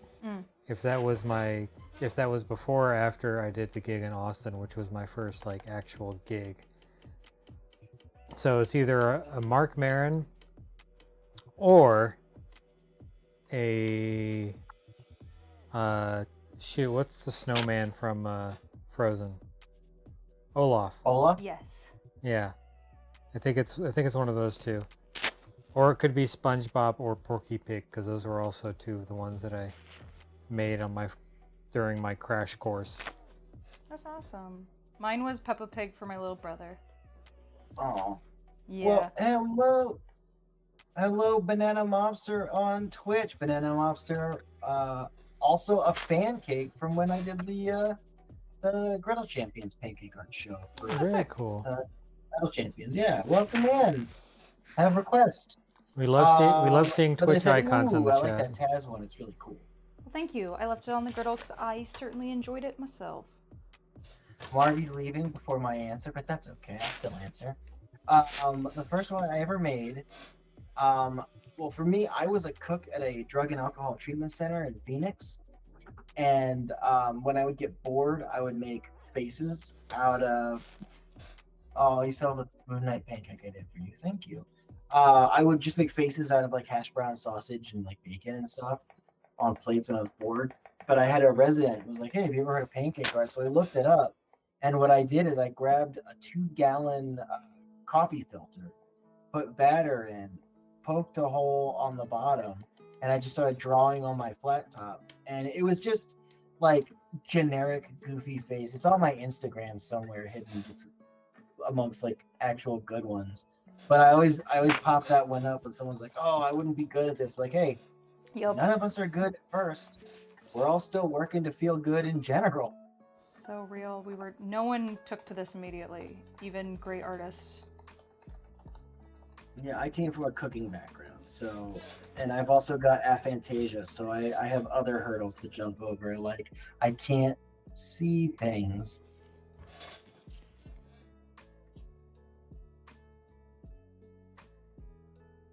if that was before or after I did the gig in Austin, which was my first like actual gig. So it's either a Mark Maron or a what's the snowman from Frozen? Olaf. Olaf? Yes. Yeah. I think it's one of those two. Or it could be SpongeBob or Porky Pig, because those were also two of the ones that I made during my crash course. That's awesome. Mine was Peppa Pig for my little brother. Oh. Yeah. Well, hello, Banana Mobster on Twitch. Banana Mobster, also a fan cake from when I did the the Griddle Champions Pancake Art Show. For Very cool. Griddle Champions, yeah. Welcome in. Have a request. We love seeing So they Twitch said, icons in "Ooh, the I chat. like that Taz one. It's really cool." Well, thank you. I left it on the griddle because I certainly enjoyed it myself. Marvy's leaving before my answer, but that's okay. I'll still answer. The first one I ever made. Well, for me, I was a cook at a drug and alcohol treatment center in Phoenix, and when I would get bored, I would make faces out of. Oh, you saw the Moon Night pancake I did for you. Thank you. I would just make faces out of like hash brown sausage and like bacon and stuff on plates when I was bored. But I had a resident who was like, "Hey, have you ever heard of pancake art?" So I looked it up, and what I did is I grabbed a 2-gallon coffee filter, put batter in, poked a hole on the bottom, and I just started drawing on my flat top. And it was just like generic goofy face. It's on my Instagram somewhere hidden amongst like actual good ones. But I always pop that one up when someone's like, "Oh, I wouldn't be good at this." Like, hey, Yup. none of us are good at first. We're all still working to feel good in general. So real. No one took to this immediately, even great artists. Yeah, I came from a cooking background, so, and I've also got aphantasia, so I have other hurdles to jump over. Like, I can't see things.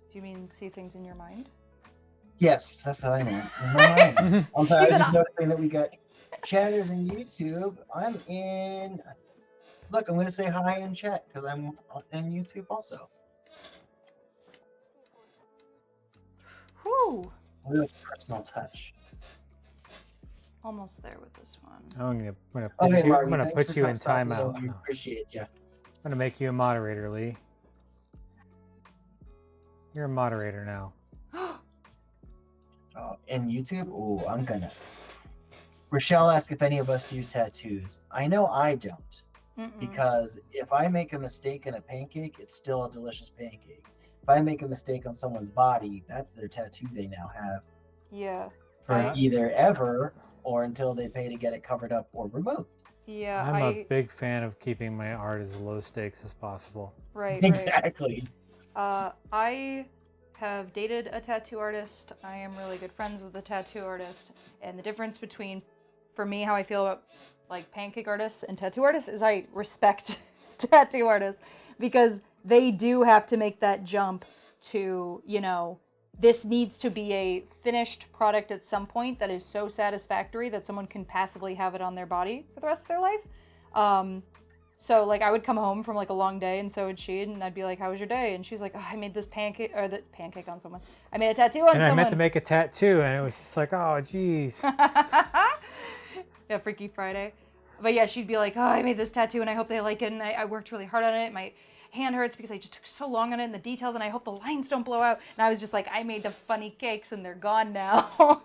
Do you mean see things in your mind? Yes, that's what I meant. In my mind. I'm sorry, I He was said, just noticing that we got chatters in YouTube. I'm in. Look, I'm going to say hi in chat because I'm in YouTube also. Whew. Real personal touch. Almost there with this one. I'm gonna Okay, put Margie, thanks put for you in stopping in. timeout. We No. appreciate you. I'm gonna make you a moderator, Lee. You're a moderator now. Oh, in YouTube? Ooh, I'm gonna. Rochelle asked if any of us do tattoos. I know I don't, because if I make a mistake in a pancake, it's still a delicious pancake. If I make a mistake on someone's body, that's their tattoo they now have. Yeah. For either ever or until they pay to get it covered up or removed. Yeah, I'm a big fan of keeping my art as low stakes as possible. Right, Exactly. I have dated a tattoo artist. I am really good friends with a tattoo artist. And the difference between, for me, how I feel about like pancake artists and tattoo artists is I respect tattoo artists because they do have to make that jump to, you know, this needs to be a finished product at some point that is so satisfactory that someone can passively have it on their body for the rest of their life. So like I would come home from like a long day and so would she, and I'd be like, "How was your day?" And she's like, "Oh, I made this pancake or the pancake on someone. I made a tattoo on someone." And I meant to make a tattoo, and it was just like, oh, jeez. Yeah, Freaky Friday. But yeah, she'd be like, "Oh, I made this tattoo and I hope they like it, and I worked really hard on it. My hand hurts because I just took so long on it and the details, and I hope the lines don't blow out." And I was just like, I made the funny cakes and they're gone now.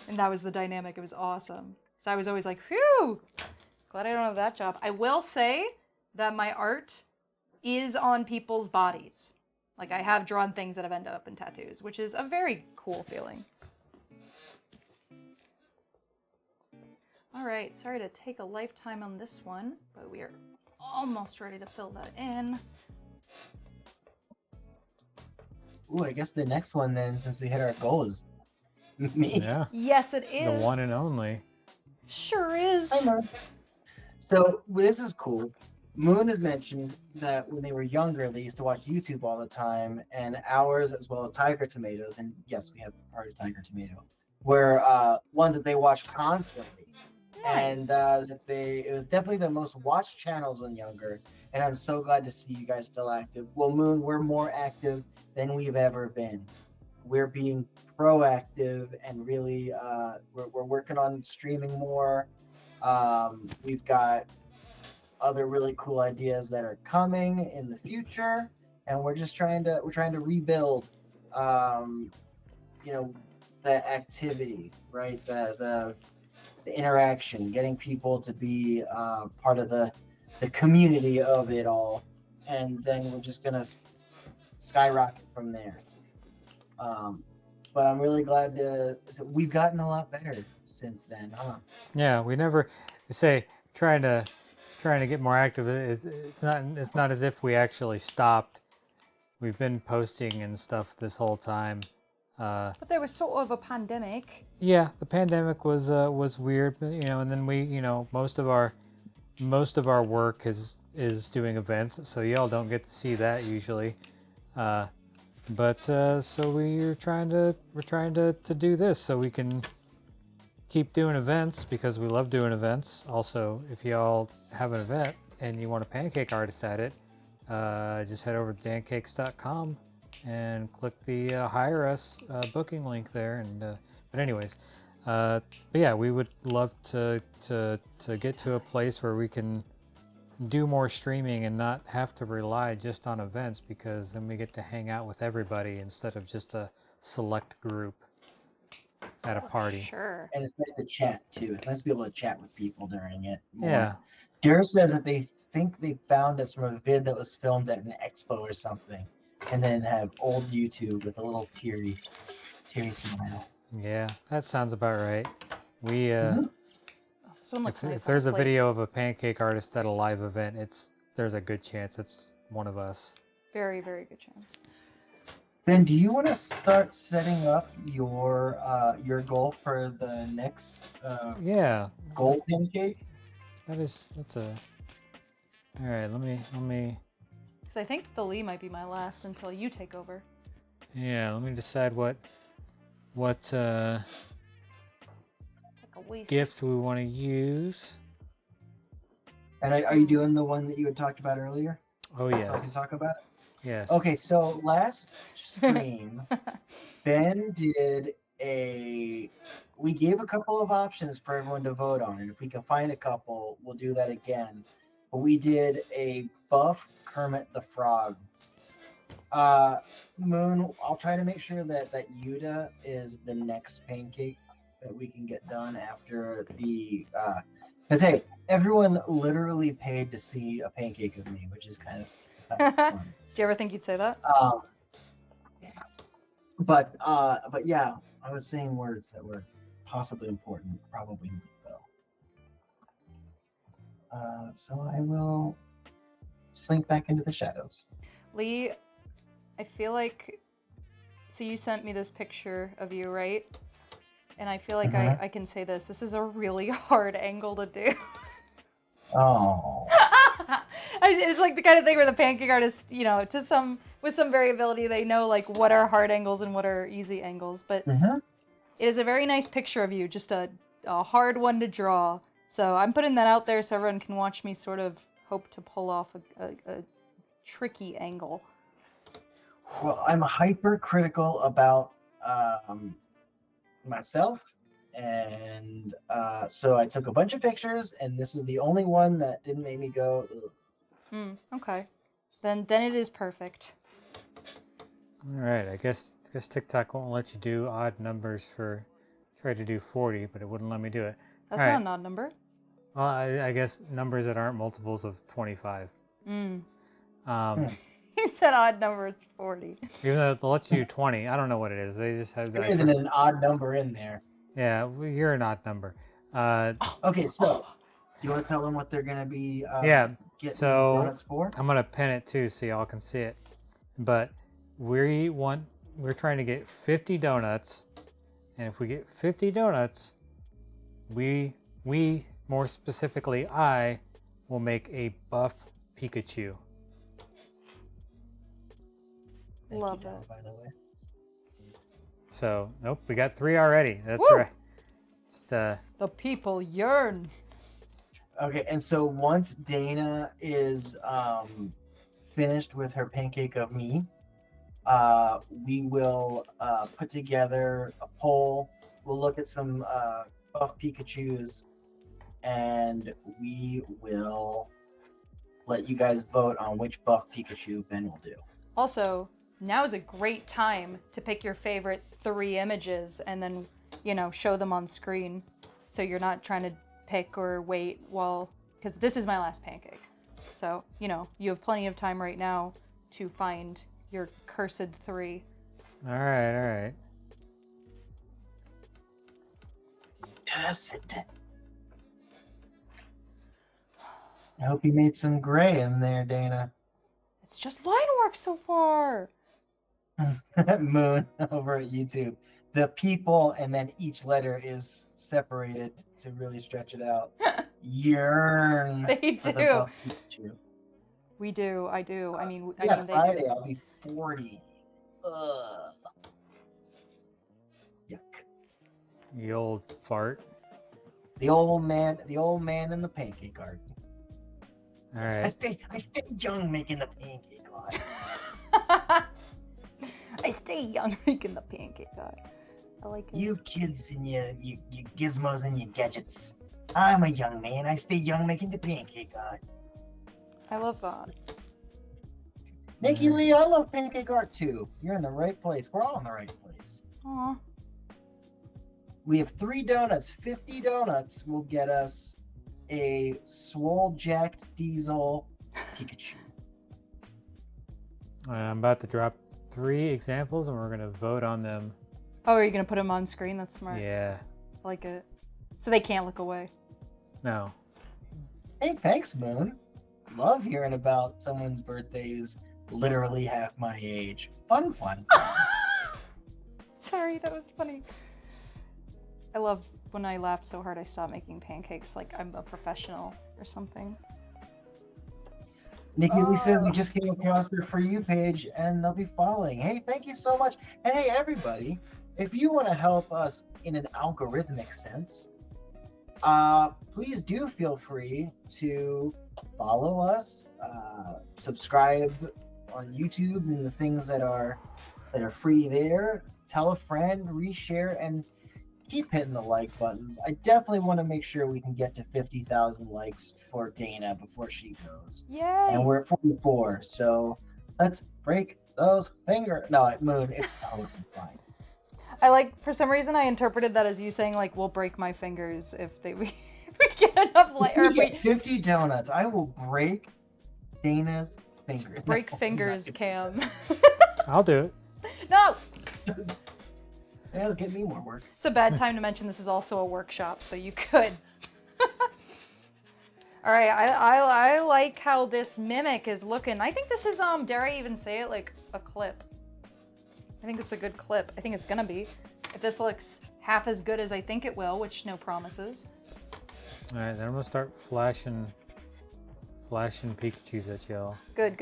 And that was the dynamic. It was awesome. So I was always like, whew, glad I don't have that job. I will say that my art is on people's bodies. Like I have drawn things that have ended up in tattoos, which is a very cool feeling. All right, sorry to take a lifetime on this one, but we are almost ready to fill that in. Ooh, I guess the next one then, since we hit our goal, is me. Yeah. Yes, it is. The one and only. Sure is. I know. So this is cool. Moon has mentioned that when they were younger, they used to watch YouTube all the time, and ours, as well as Tiger Tomatoes, and yes, we have part of Tiger Tomato, were ones that they watched constantly. Nice. And that it was definitely the most watched channels when younger, and I'm so glad to see you guys still active. Well, Moon, we're more active than we've ever been. We're being proactive and really we're working on streaming more. We've got other really cool ideas that are coming in the future, and we're trying to rebuild you know, the activity, right? The interaction, getting people to be part of the community of it all, and then we're just gonna skyrocket from there. but I'm really glad so we've gotten a lot better since then, huh? Yeah, we never say trying to get more active. It's not as if we actually stopped. We've been posting and stuff this whole time. But there was sort of a pandemic. Yeah, the pandemic was weird, but, and then we, most of our work is doing events, so y'all don't get to see that usually. But so we're trying to do this so we can keep doing events because we love doing events. Also, if y'all have an event and you want a pancake artist at it, just head over to dancakes.com and click the hire us booking link there. And but anyways, but yeah, we would love to get to a place where we can do more streaming and not have to rely just on events, because then we get to hang out with everybody instead of just a select group at a party. Sure. And it's nice to chat too. It's nice to be able to chat with people during it. more. Yeah. Dare says that they think they found us from a vid that was filmed at an expo or something, and then have old YouTube with a little teary smile. Yeah, that sounds about right. We Mhm. Oh, this one looks nice. if there's on a plate. video of a pancake artist at a live event, there's a good chance it's one of us. Very, very good chance. Ben, do you want to start setting up your goal for the next Yeah, goal pancake? that's a. All right, let me. Because I think the Lee might be my last until you take over. Yeah, let me decide what Like a waste. gift we want to use. And are you doing the one that you had talked about earlier? Oh So I can yes, talk about it. yes. Okay, so last stream, Ben did we gave a couple of options for everyone to vote on, and if we can find a couple, we'll do that again. But we did a buff Kermit the Frog. Moon, I'll try to make sure that Yuta is the next pancake that we can get done after the because hey, everyone literally paid to see a pancake of me, which is kind of fun. Do you ever think you'd say that? But yeah, I was saying words that were possibly important, probably not though. So I will slink back into the shadows. Lee, I feel like. So you sent me this picture of you, right? And I feel like I can say this. This is a really hard angle to do. Oh. It's like the kind of thing where the pancake artist, with some variability, they know like what are hard angles and what are easy angles. But it is a very nice picture of you, just a hard one to draw. So I'm putting that out there so everyone can watch me sort of hope to pull off a tricky angle. Well, I'm hypercritical about myself, and so I took a bunch of pictures, and this is the only one that didn't make me go, ugh. Okay. Then it is perfect. All right, I guess TikTok won't let you do odd numbers tried to do 40, but it wouldn't let me do it. That's All not right. an odd number. Well, I guess numbers that aren't multiples of 25. He said odd number is 40. Even though they'll let you do 20, I don't know what it is. They just have There that. isn't an odd number in there. Yeah, well, you're an odd number. Okay, so do you want to tell them what they're gonna be? Yeah. Getting So these donuts for? I'm gonna pin it too, so y'all can see it. But we're trying to get 50 donuts, and if we get 50 donuts, we more specifically I will make a buff Pikachu. Thank Love you, Donna, it. by the way. So nope, we got 3 already. That's Woo! right. Just The people yearn. Okay, and so once Dana is finished with her pancake of me, we will put together a poll. We'll look at some buff Pikachus, and we will let you guys vote on which buff Pikachu Ben will do. Also, now is a great time to pick your favorite 3 images and then, show them on screen. So you're not trying to pick or wait because this is my last pancake. So, you have plenty of time right now to find your cursed 3. all right. acid. I hope you made some gray in there, Dana. It's just line work so far. Moon over at YouTube. The people and then each letter is separated to really stretch it out. Yearn. They for the do. buff Pikachu. We do. I do. I mean, Yeah, they Friday do. I'll be 40. Ugh. Yuck. You old fart. The old man in the pancake garden. All right. I stay young making the pancake garden. I stay young making the pancake guy. I like it. You kids and your gizmos and your gadgets. I'm a young man. I stay young making the pancake art. I love that. Nikki Lee, I love pancake art too. You're in the right place. We're all in the right place. Aw. We have 3 donuts. 50 donuts will get us a swole jacked diesel Pikachu. I'm about to drop 3 examples, and we're going to vote on them. Oh, are you gonna put them on screen? That's smart. Yeah. I like it. So they can't look away. No. Hey, thanks, Moon. Love hearing about someone's birthday who's literally half my age. Fun. Sorry, that was funny. I love when I laugh so hard I stop making pancakes like I'm a professional or something. Nikki Lee says we just came across their For You page and they'll be following. Hey, thank you so much. And hey, everybody, if you want to help us in an algorithmic sense, please do feel free to follow us, subscribe on YouTube and the things that are free there. Tell a friend, reshare, and keep hitting the like buttons. I definitely want to make sure we can get to 50,000 likes for Dana before she goes. Yay! And we're at 44, so let's break those fingers. No, Moon, it's totally fine. I like, for some reason I interpreted that as you saying like, we'll break my fingers if we get enough like, or If if we we get 50 donuts, I will break Dana's fingers. break No, fingers, not- Cam. I'll do it. No! That'll get me more work. It's a bad time to mention this is also a workshop, so you could. All right, I like how this mimic is looking. I think this is, dare I even say it, like a clip. I think it's a good clip. I think it's gonna be. If this looks half as good as I think it will, which no promises. All right, then I'm gonna start flashing Pikachus at y'all. Good.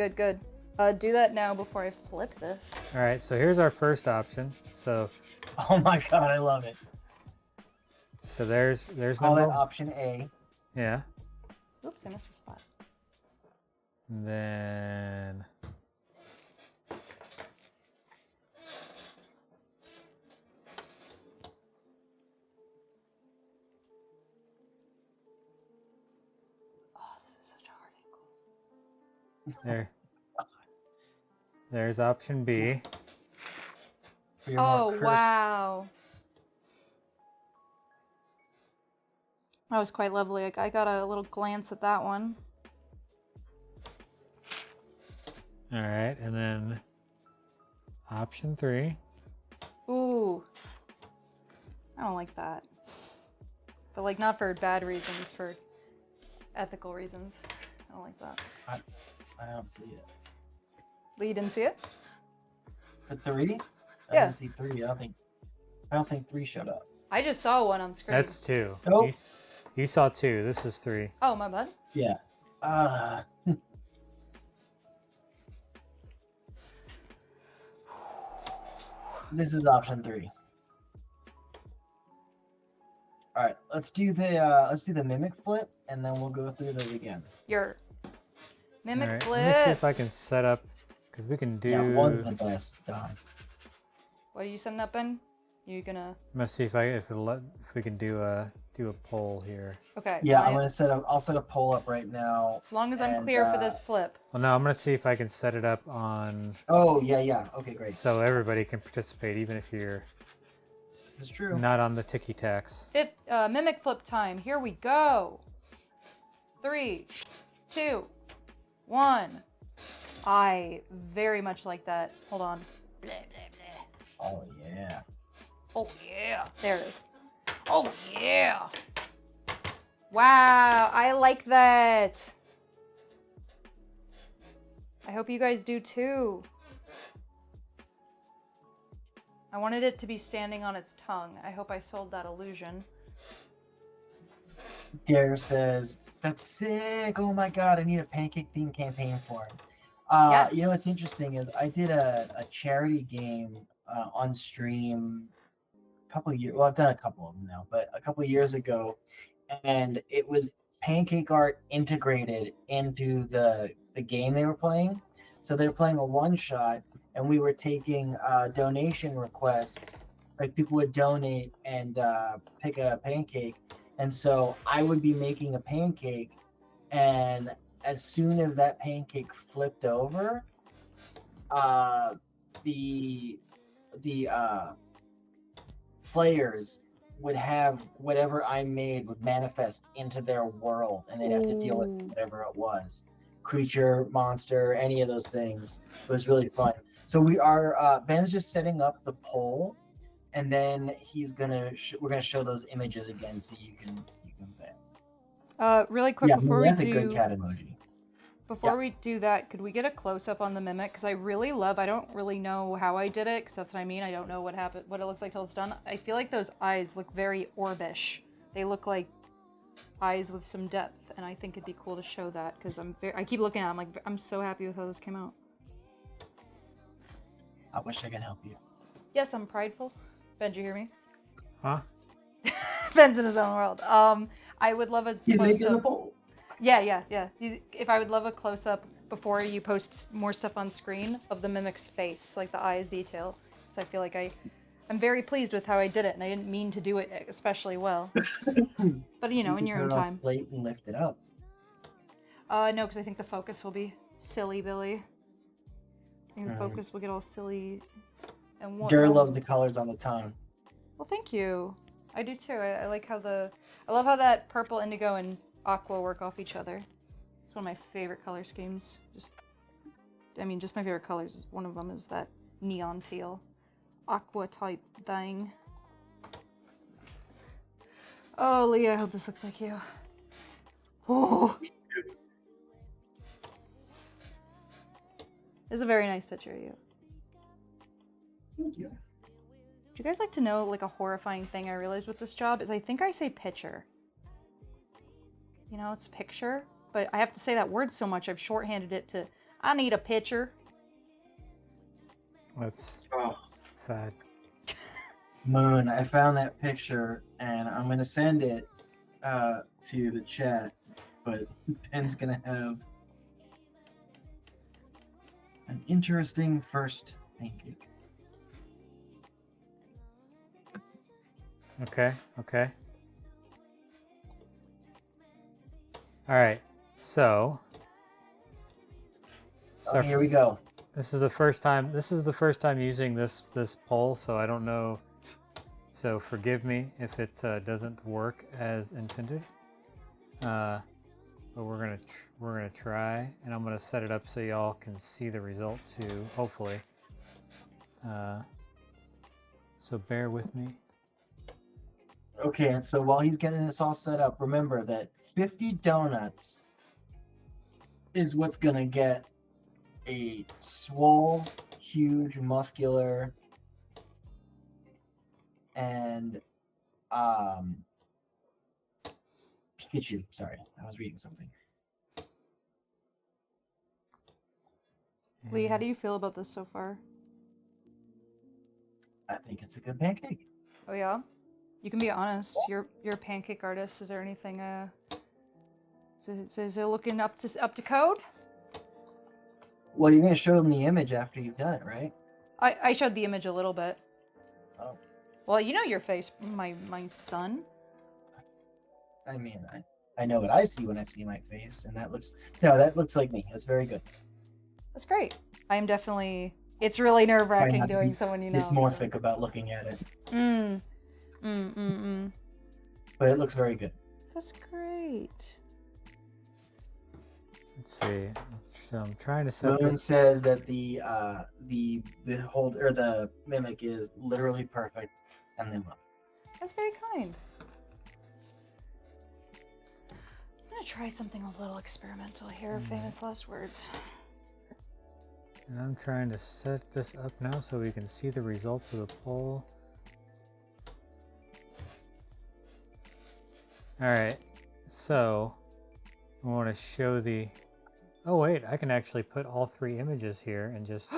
Do that now before I flip this. All right, so here's our first option. So Oh my god, I love it. there's Call that number. option A. Yeah. Oops, I missed a spot. And then Oh, this is such a hard angle. there's option B. For your more Oh, cursed- wow. That was quite lovely. I got a little glance at that one. All right, and then option 3. Ooh. I don't like that. But like not for bad reasons, for ethical reasons. I don't like that. I don't see it. Lee, you didn't see it? The 3? I Yeah. didn't see 3. I don't think 3 showed up. I just saw one on screen. That's 2. Nope. You saw 2. This is 3. Oh, my bad. Yeah. This is option 3. All right, let's do the mimic flip, and then we'll go through those again. Your mimic All right, flip. let me see if I can set up, because we can do. Yeah, one's the best. Done. What are you setting up in? You gonna? I'm gonna see if we can do a poll here. Okay. Yeah, fine. I'm gonna set up. I'll set a poll up right now. As long as I'm and, clear for this flip. Well, no, I'm gonna see if I can set it up on Oh yeah. Okay, great. so everybody can participate, even if you're This is true. not on the ticky tacks. Mimic flip time. Here we go. 3, 2, 1. I very much like that. Hold on. Blah, blah, blah. Oh yeah. Oh yeah. There it is. Oh, yeah. Wow, I like that. I hope you guys do too. I wanted it to be standing on its tongue. I hope I sold that illusion. Dare says, that's sick. Oh my god, I need a pancake theme campaign for it. Yes. You know what's interesting is I did a charity game on stream a couple of years. Well, I've done a couple of them now, but a couple of years ago, and it was pancake art integrated into the game they were playing. So they were playing a one shot, and we were taking donation requests. Like people would donate and pick a pancake, and so I would be making a pancake, and as soon as that pancake flipped over, the players would have whatever I made would manifest into their world, and they'd have to deal with Ooh. whatever it was, creature, monster, any of those things. It was really fun. So we are Ben's just setting up the poll, and then he's gonna we're gonna show those images again so you can bet. Really quick Yeah, before we that's a good do cat emoji. before we do that, could we get a close up on the mimic? Because I don't really know how I did it, because that's what I mean. I don't know what happened, what it looks like till it's done. I feel like those eyes look very orbish. They look like eyes with some depth, and I think it'd be cool to show that because I keep looking at them like I'm so happy with how this came out. I wish I could help you. Yes, I'm prideful. Ben, did you hear me? Huh? Ben's in his own world. I would love a He's close making the up. poll. Yeah. If I would love a close up before you post more stuff on screen of the mimic's face, like the eyes detail. So I feel like I'm very pleased with how I did it, and I didn't mean to do it especially well. But you know, in your own time. Plate and lift it up. No, because I think the focus will be silly, Billy. I think the focus will get all silly. And what? Dur loves the colors on the tongue. Well, thank you. I do too. I like how I love how that purple, indigo, and aqua work off each other. It's one of my favorite color schemes. Just my favorite colors. One of them is that neon teal, aqua type thing. Oh, Leah, I hope this looks like you. Oh. This is a very nice picture of you. Thank you. Would you guys like to know, like, a horrifying thing I realized with this job is I think I say picture. You know, it's picture, but I have to say that word so much I've shorthanded it to, I need a picture. That's sad. Moon, I found that picture, and I'm going to send it to the chat, but Ben's going to have an interesting first pancake. Okay. All right. So Here we go. This is the first time. This is the first time using this poll, so I don't know. So forgive me if it doesn't work as intended. But we're gonna try, and I'm gonna set it up so y'all can see the result too. Hopefully. So bear with me. Okay, and so while he's getting this all set up, remember that 50 donuts is what's gonna get a swole, huge, muscular, and Pikachu. Sorry, I was reading something. Lee, how do you feel about this so far? I think it's a good pancake. Oh yeah? You can be honest. You're a pancake artist. Is there anything is it looking up to code? Well, you're gonna show them the image after you've done it, right? I showed the image a little bit. Oh. Well, you know your face, my son. I mean, I know what I see when I see my face, and that looks like me. That's very good. That's great. I am definitely. It's really nerve-wracking doing someone you know. Dysmorphic about looking at it. But it looks very good. That's great. Let's see. So I'm trying to set Moon this. says that the mimic is literally perfect, and they love it. That's very kind. I'm gonna try something a little experimental here. Famous last words. And I'm trying to set this up now so we can see the results of the poll. Alright, so I want to show the... Oh wait, I can actually put all 3 images here and just...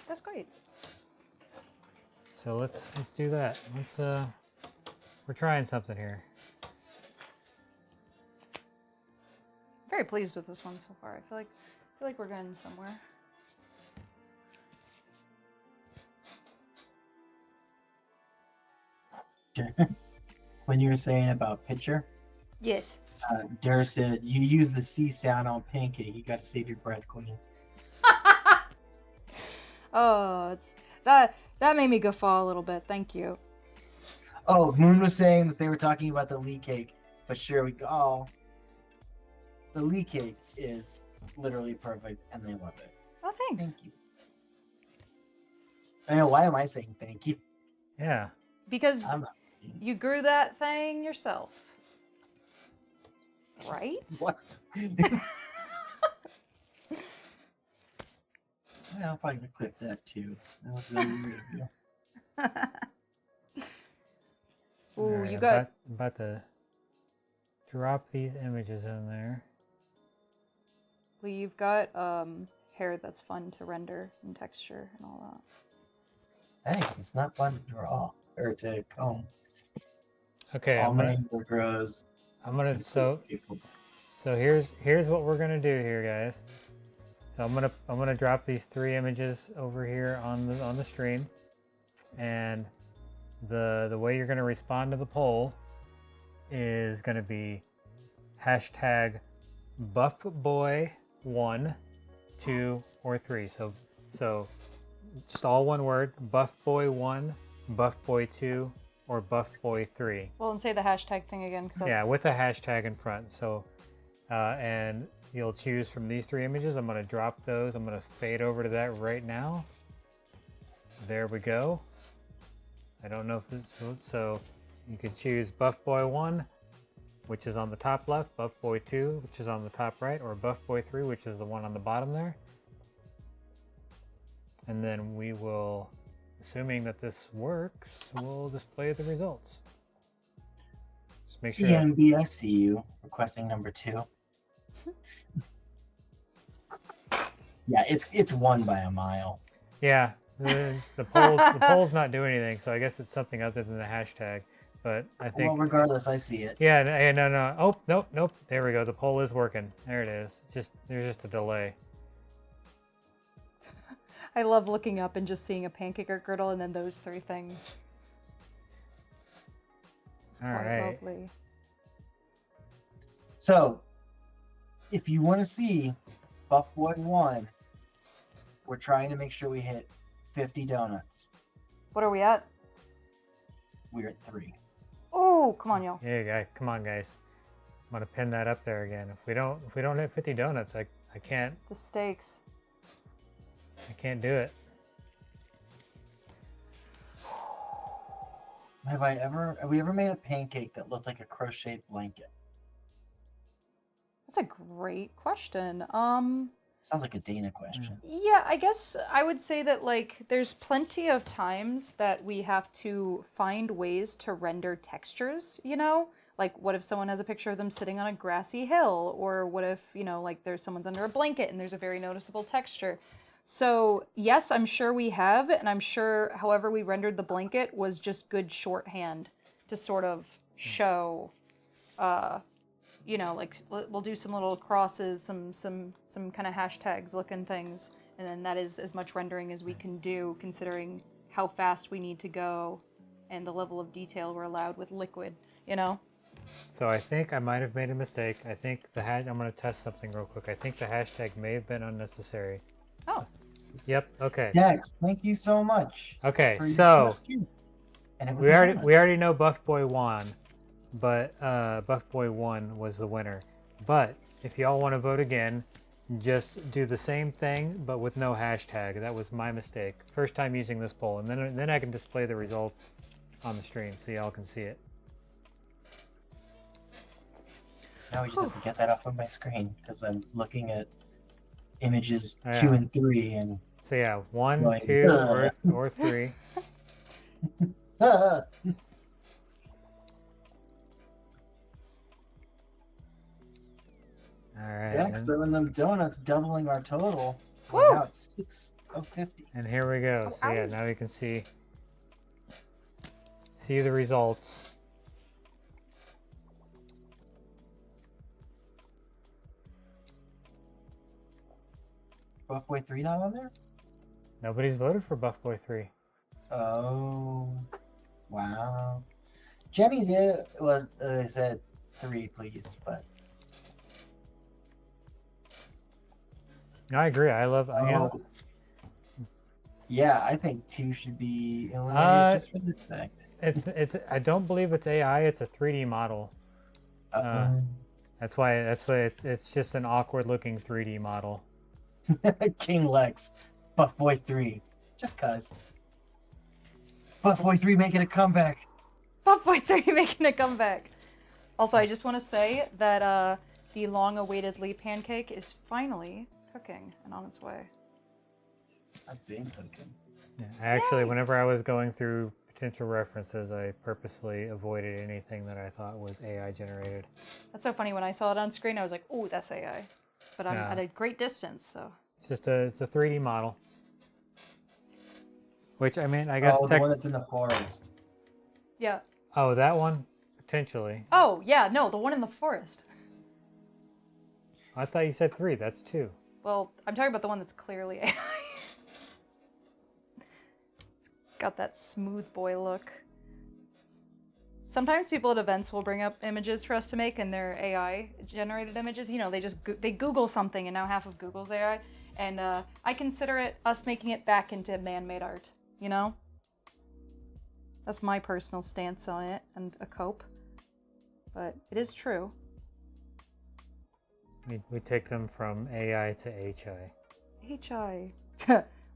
That's great. So let's do that. We're trying something here. Very pleased with this one so far. I feel like we're getting somewhere. When you were saying about picture, Yes. Dare said you use the C sound on Pancake. You got to save your breath, Queen. Oh, it's that made me guffaw a little bit. Thank you. Oh, Moon was saying that they were talking about the Lee cake, but sure we go. Oh, the Lee cake is literally perfect, and they love it. Oh, thanks. Thank you. I know. Why am I saying thank you? Yeah. Because I'm not. you grew that thing yourself, right? What? Well, I'll probably clip that too. That was really weird of you. Ooh, Alright, you I'm got. about to drop these images in there. Well, you've got hair that's fun to render and texture and all that. Hey, it's not fun to draw or to comb. Okay, All my hair grows. so here's what we're gonna do here, guys. So I'm gonna drop these 3 images over here on the stream, and the way you're gonna respond to the poll is gonna be hashtag buffboy1, 2, or 3. So just all one word: buffboy1, buffboy2, or buffboy3. Well, and say the hashtag thing again, because that's... Yeah, with a hashtag in front. So, and you'll choose from these 3 images. I'm going to drop those. I'm going to fade over to that right now. There we go. I don't know if it's... So you could choose buffboy1, which is on the top left, buffboy2, which is on the top right, or buffboy3, which is the one on the bottom there. And then we will... Assuming that this works, we'll display the results. Just make sure. EMB, I see you requesting number 2. Yeah, it's won by a mile. Yeah, the poll's not doing anything, so I guess it's something other than the hashtag. But I think. Well, regardless, I see it. Yeah, no. Oh, nope. There we go. The poll is working. There it is. There's just a delay. I love looking up and just seeing a pancake or girdle and then those 3 things. It's All quite right. lovely. So, if you want to see Buff Boy 1, we're trying to make sure we hit 50 donuts. What are we at? We're at 3. Oh, come on, y'all. Yeah, come on, guys. I'm gonna pin that up there again. If we don't hit 50 donuts, I can't. The stakes. I can't do it. Have we ever made a pancake that looked like a crocheted blanket? That's a great question. Sounds like a Dana question. Yeah, I guess I would say that, like, there's plenty of times that we have to find ways to render textures, you know? Like, what if someone has a picture of them sitting on a grassy hill? Or what if, you know, like, someone's under a blanket and there's a very noticeable texture? So, yes, I'm sure we have, and I'm sure however we rendered the blanket was just good shorthand to sort of show, you know, like, we'll do some little crosses, some kind of hashtags looking things, and then that is as much rendering as we can do, considering how fast we need to go and the level of detail we're allowed with liquid, you know? So I think I might have made a mistake. I think I'm going to test something real quick. I think the hashtag may have been unnecessary. Oh. Yep. Okay. Dex, thank you so much. Okay. for your So question. And it was we anonymous. already know Buff Boy won, but Buff Boy 1 was the winner. But if y'all want to vote again, just do the same thing but with no hashtag. That was my mistake. First time using this poll, and then I can display the results on the stream so y'all can see it. Now we just have to get that off of my screen because I'm looking at images Oh, 2 yeah. and 3 and So yeah, 1, Going, 2, "Ugh." or 3. ah, All right. yeah, throwing them donuts, doubling our total. Woo! Well, now it's 6 of 50. And here we go. Oh, So yeah, ow. now you can see the results. Buff Boy 3 not on there? Nobody's voted for Buff Boy 3. Oh, wow. Jenny did. Well, they said 3, please, but I agree. I love. You know, oh, yeah, I think 2 should be eliminated just for the fact. it's. I don't believe it's AI. It's a 3D model. That's why it's just an awkward looking 3D model. King Lex, Buff Boy 3, just cause. Buff Boy 3 making a comeback. Buff Boy 3 making a comeback. Also, I just want to say that the long-awaited Lee pancake is finally cooking and on its way. I've been cooking. Yeah, actually, whenever I was going through potential references, I purposely avoided anything that I thought was AI generated. That's so funny. When I saw it on screen, I was like, "Ooh, that's AI," but I'm Yeah. at a great distance, so. It's a 3D model. Which I mean, I guess Oh, the one that's in the forest. Yeah. Oh, that one potentially. Oh, yeah. No, the one in the forest. I thought you said 3. That's 2. Well, I'm talking about the one that's clearly AI. It's got that smooth boy look. Sometimes people at events will bring up images for us to make, and they're AI generated images. You know, they just they Google something, and now half of Google's AI. And I consider it us making it back into man-made art. You know, that's my personal stance on it, and a cope. But it is true. We take them from AI to HI. HI.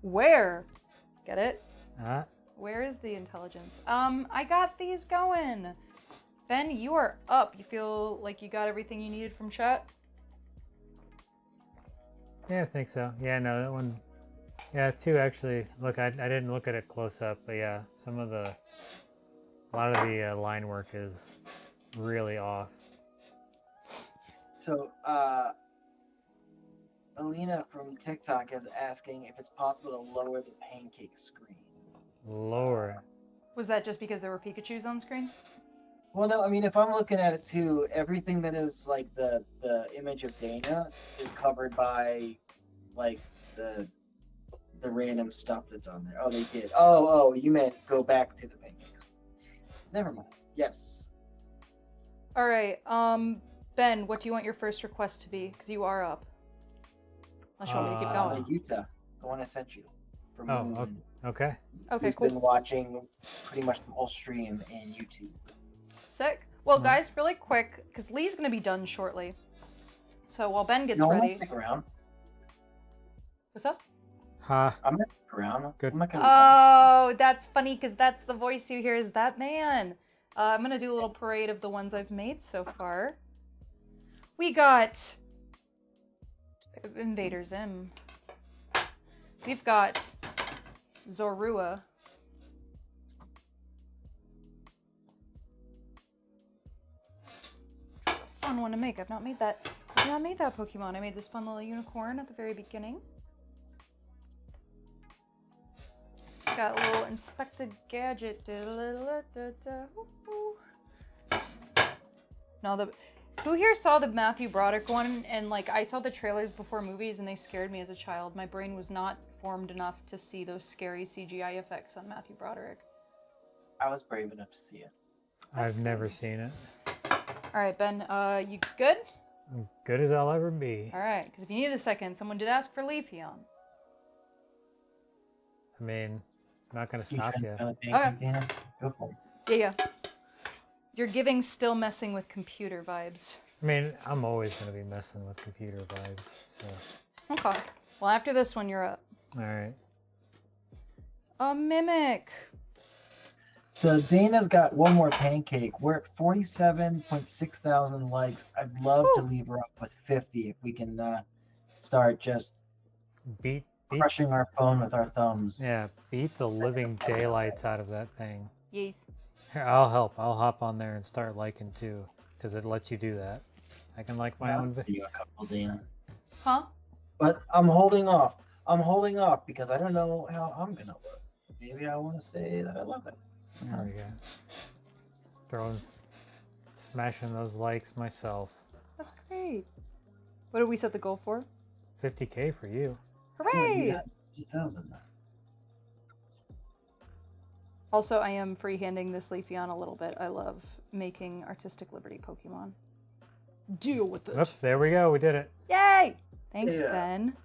Where? Get it? Where is the intelligence? I got these going. Ben, you are up. You feel like you got everything you needed from chat? Yeah, I think so. Yeah, no, that one. Yeah, 2 actually. Look, I didn't look at it close up, but yeah, a lot of the line work is really off. So, Alina from TikTok is asking if it's possible to lower the pancake screen. Lower it. Was that just because there were Pikachus on screen? Well, no, I mean, if I'm looking at it too, everything that is like the image of Dana is covered by like the random stuff that's on there. Oh, they did. Oh, you meant go back to the pancakes. Never mind. Yes. All right. Ben, what do you want your first request to be? Because you are up. Unless you want me to keep The going. Utah, the one I sent you. From Oh, Moon, okay. Okay, who's cool. been watching pretty much the whole stream in YouTube. Sick. Well, Mhm. guys, really quick, because Lee's going to be done shortly. So while Ben gets No, I'm gonna ready. stick around. What's up? Ha. I'm gonna stick around. Good. I'm not gonna. Oh, that's funny because that's the voice you hear is that man. I'm going to do a little parade of the ones I've made so far. We got Invader Zim. We've got Zorua. It's a fun one to make. I've not made that Pokemon. I made this fun little unicorn at the very beginning. Got a little Inspector Gadget. No, who here saw the Matthew Broderick one? And like, I saw the trailers before movies, and they scared me as a child. My brain was not formed enough to see those scary CGI effects on Matthew Broderick. I was brave enough to see it. I've never seen it. All right, Ben. You good? I'm good as I'll ever be. All right. Because if you need a second, someone did ask for Leafeon. I mean, I'm not gonna You stop trying you. to fill it, Okay. Dana? Go for it. Yeah. You're giving still messing with computer vibes. I mean, I'm always gonna be messing with computer vibes. So, Okay. Well, after this one, you're up. all right. A Mimic. So Dana's got one more pancake. We're at 47.6 thousand likes. I'd love to Woo. leave her up with 50 if we can start just Beat crushing our phone with our thumbs. yeah, beat the living daylights out of that thing. Yes. Here, I'll help. I'll hop on there and start liking too, because it lets you do that. I can like my I'll own. give you a couple, Dana. Huh? But I'm holding off. I'm holding off because I don't know how I'm gonna look. Maybe I want to say that I love it. There we go. Throwing, smashing those likes myself. That's great. What did we set the goal for? 50K for you. Hooray! Oh, 50,000. Also, I am freehanding this Leafeon a little bit. I love making Artistic Liberty Pokemon. Deal with it. Oop, there we go. We did it. Yay! Thanks, Yeah. Ben.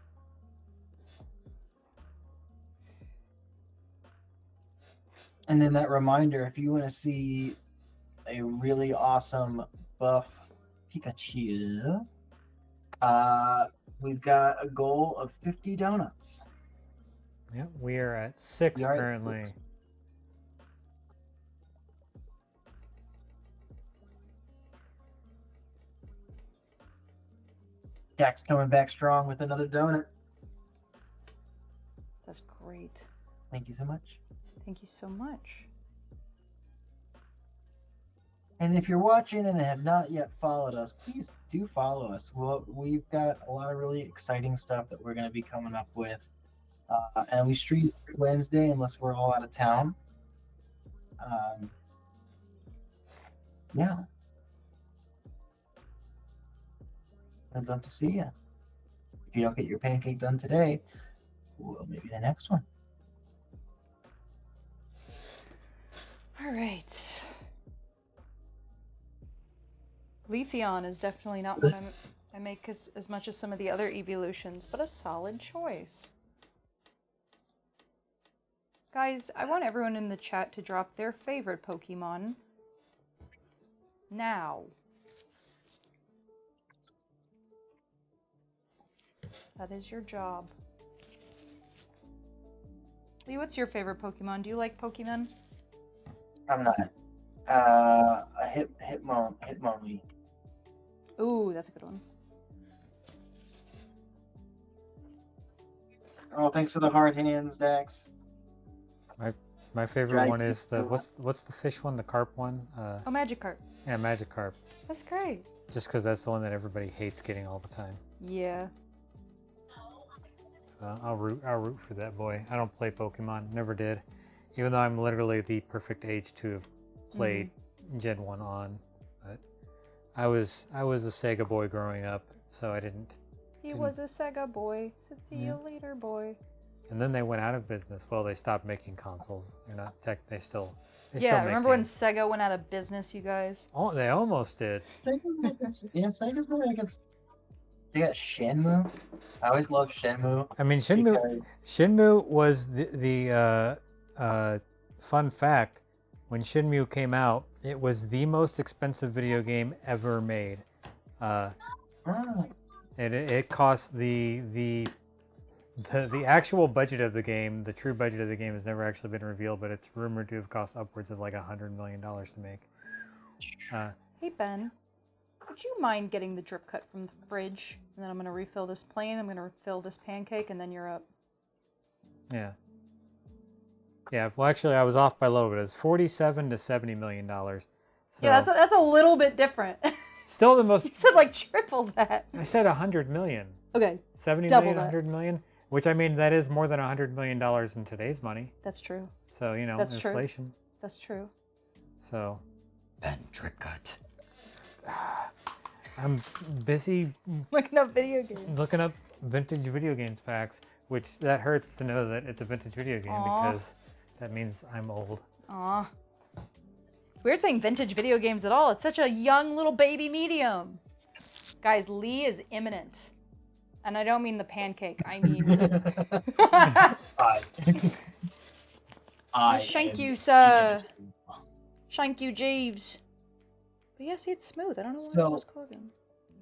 And then that reminder, if you want to see a really awesome buff Pikachu, we've got a goal of 50 donuts. Yep, we are at 6 We are at currently. 6. Jack's coming back strong with another donut. That's great. Thank you so much. Thank you so much. And if you're watching and have not yet followed us, please do follow us. We've got a lot of really exciting stuff that we're going to be coming up with. And we stream every Wednesday unless we're all out of town. Yeah. I'd love to see you. If you don't get your pancake done today, well, maybe the next one. All right. Leafeon is definitely not one I make as much as some of the other evolutions, but a solid choice. Guys, I want everyone in the chat to drop their favorite Pokemon now. That is your job. Lee, what's your favorite Pokemon? Do you like Pokemon? I'm not. A Hitmonlee. Ooh, that's a good one. Oh, thanks for the hard hands, Dax. My favorite Right. one is the what's the fish one? The carp one? Oh, Magikarp. Yeah, Magikarp. That's great. Just because that's the one that everybody hates getting all the time. Yeah. So I'll root for that boy. I don't play Pokemon, never did. Even though I'm literally the perfect age to have played Gen 1 on. But I was a Sega boy growing up, so I didn't. He was a Sega boy. Said, see you later, boy. And then they went out of business. Well, they stopped making consoles. They're not tech. They still make Remember when games. Sega went out of business, you guys? Oh, they almost did. Sega's been like they got Shenmue. I always loved Shenmue. I mean, Shenmue was the fun fact. When Shenmue came out, it was the most expensive video game ever made. It cost the actual budget of the game, the true budget of the game has never actually been revealed, but it's rumored to have cost upwards of like $100 million to make. Hey, Ben. Would you mind getting the drip cut from the fridge? And then I'm going to refill this plane, I'm going to refill this pancake, and then you're up. Yeah. Yeah, well, actually, I was off by a little bit. It's $47 to $70 million. So Yeah, that's a little bit different. still the most. You said like triple that. I said 100 million. Okay. 70 Double million, that. 100 million, which I mean, that is more than $100 million in today's money. That's true. So, you know, That's inflation. True. That's true. So. Ben drip cut. I'm busy Looking up video games. looking up vintage video games facts, which that hurts to know that it's a vintage video game because that means I'm old. Aw. It's weird saying vintage video games at all. It's such a young little baby medium. Guys, Lee is imminent. And I don't mean the pancake. I mean... Thank you, sir. Thank you, Jeeves. But yeah, see, it's smooth. I don't know why it was clogging.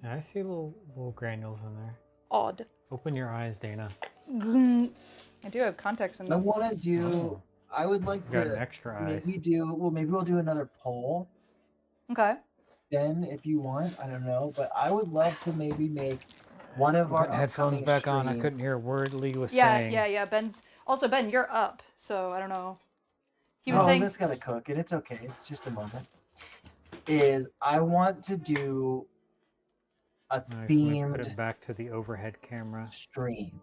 Yeah, I see little granules in there. Odd. Open your eyes, Dana. I do have contacts in I them. want to do I would like Got an to extra eyes. maybe we'll do another poll Okay. then if you want. I don't know, but I would love to maybe make one of I'm our putting headphones upcoming back on. I streams. couldn't hear a word Lee was Yeah, saying. yeah. Ben, you're up, so I don't know. He was Oh, saying. that's gotta cook, and it's okay. It's just a moment. Is I want to do a Nice. Let me put themed it back to the overhead camera. stream.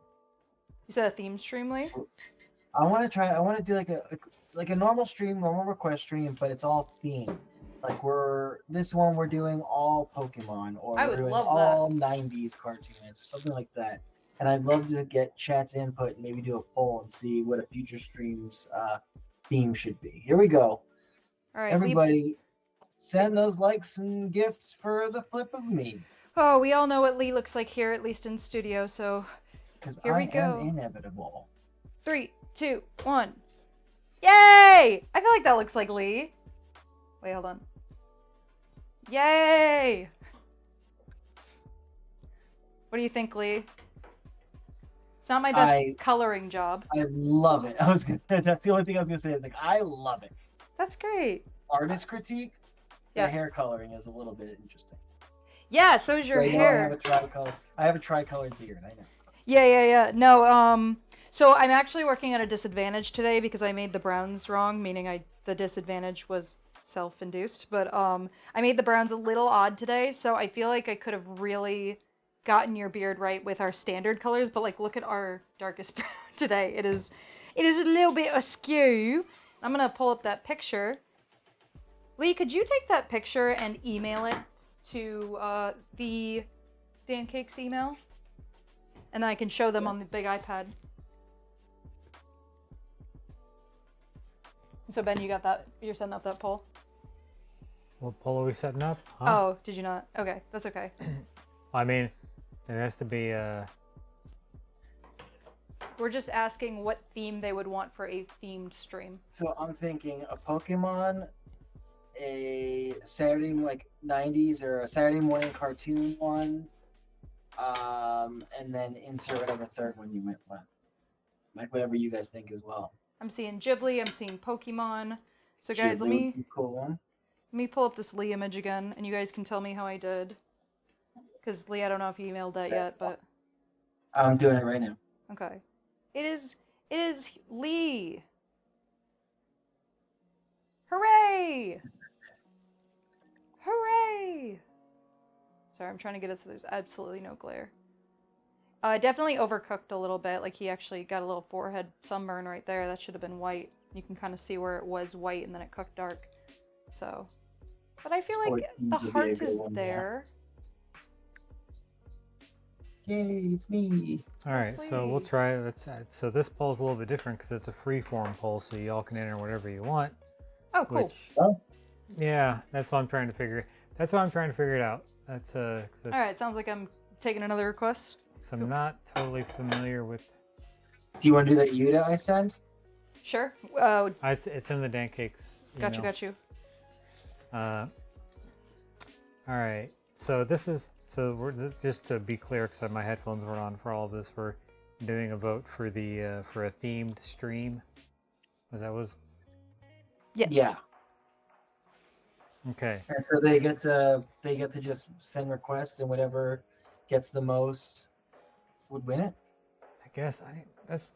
You said a theme stream, Lee? I want to do like a normal stream, normal request stream, but it's all themed. Like this one we're doing all Pokemon, or I we're would doing love all 90s cartoons, or something like that. And I'd love to get chat's input and maybe do a poll and see what a future stream's theme should be. Here we go. All right. Everybody, send those likes and gifts for the flip of me. Oh, we all know what Lee looks like here, at least in studio. So Because here I we go. am inevitable. 3, 2, 1. Yay! I feel like that looks like Lee. Wait, hold on. Yay! What do you think, Lee? It's not my best coloring job. I love it. That's the only thing I was gonna say. Is like I love it. That's great. Artist critique. Yeah. The hair coloring is a little bit interesting. Yeah, so is your Right now hair. I have a tricolored beard. I know. Yeah. No, so I'm actually working at a disadvantage today because I made the browns wrong, meaning the disadvantage was self-induced, but I made the browns a little odd today, so I feel like I could have really gotten your beard right with our standard colors, but like look at our darkest brown today. It is a little bit askew. I'm gonna pull up that picture. Lee, could you take that picture and email it to the Dan Cake's email? And then I can show them on the big iPad. So Ben, you got that? You're setting up that poll? What poll are we setting up? Huh? Oh, did you not? Okay, that's okay. I mean, it has to be We're just asking what theme they would want for a themed stream. So I'm thinking a Pokemon, a Saturday like 90s or a Saturday morning cartoon one, and then insert whatever third one you might want, like whatever you guys think as well. I'm seeing Ghibli. I'm seeing Pokemon. So guys, Ghibli let would be a cool one. Let me pull up this Lee image again, and you guys can tell me how I did. Because Lee, I don't know if you emailed that yet, but I'm doing it right now. okay. It is Lee. Hooray! Hooray! Sorry, I'm trying to get it so there's absolutely no glare. Definitely overcooked a little bit. Like he actually got a little forehead sunburn right there. That should have been white. You can kind of see where it was white and then it cooked dark. So, but I feel like the heart is there. Yay, it's me. all right. So we'll try. So this poll's a little bit different because it's a free-form poll, so y'all can enter whatever you want. Oh, cool. Which, yeah, that's what I'm trying to figure. That's why I'm trying to figure it out. That's All right, sounds like I'm taking another request. So I'm not totally familiar with. Do you want to do that Yuta I sent? Sure. It's in the Dan Cakes. Got email. you. All right. So this is we're just to be clear, because my headphones were on for all of this. We're doing a vote for the for a themed stream. Was Yeah. okay. And so they get to just send requests, and whatever gets the most would win it. I guess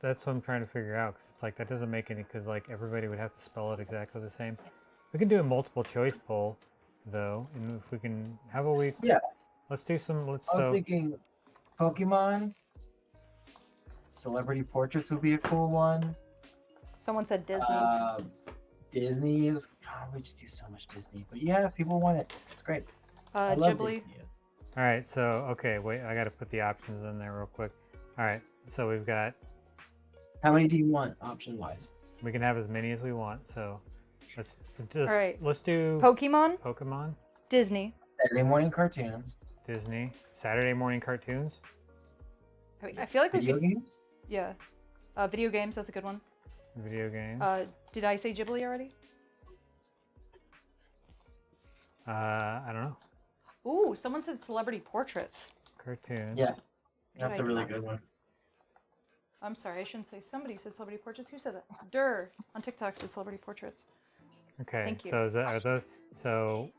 that's what I'm trying to figure out, because it's like that doesn't make any, because like everybody would have to spell it exactly the same. We can do a multiple choice poll though, and if we can, how about we? Yeah. Let's do some. I was thinking Pokemon, celebrity portraits would be a cool one. Someone said Disney. Disney is. God, we just do so much Disney, but yeah, if people want it, it's great. I love Ghibli. Disney. All right. So okay, wait. I got to put the options in there real quick. All right. So we've got. How many do you want, option wise? We can have as many as we want. So let's just. All right. Let's do Pokemon. Disney. Saturday morning cartoons. Disney. Saturday morning cartoons. I feel like Video games. Yeah. Video games. That's a good one. Video games. Did I say Ghibli already? I don't know. Ooh, someone said celebrity portraits. Cartoons. Yeah, that's a really good one. I'm sorry, I shouldn't say somebody said celebrity portraits. Who said that? Durr on TikTok said celebrity portraits. Okay, Thank you. so is that are those so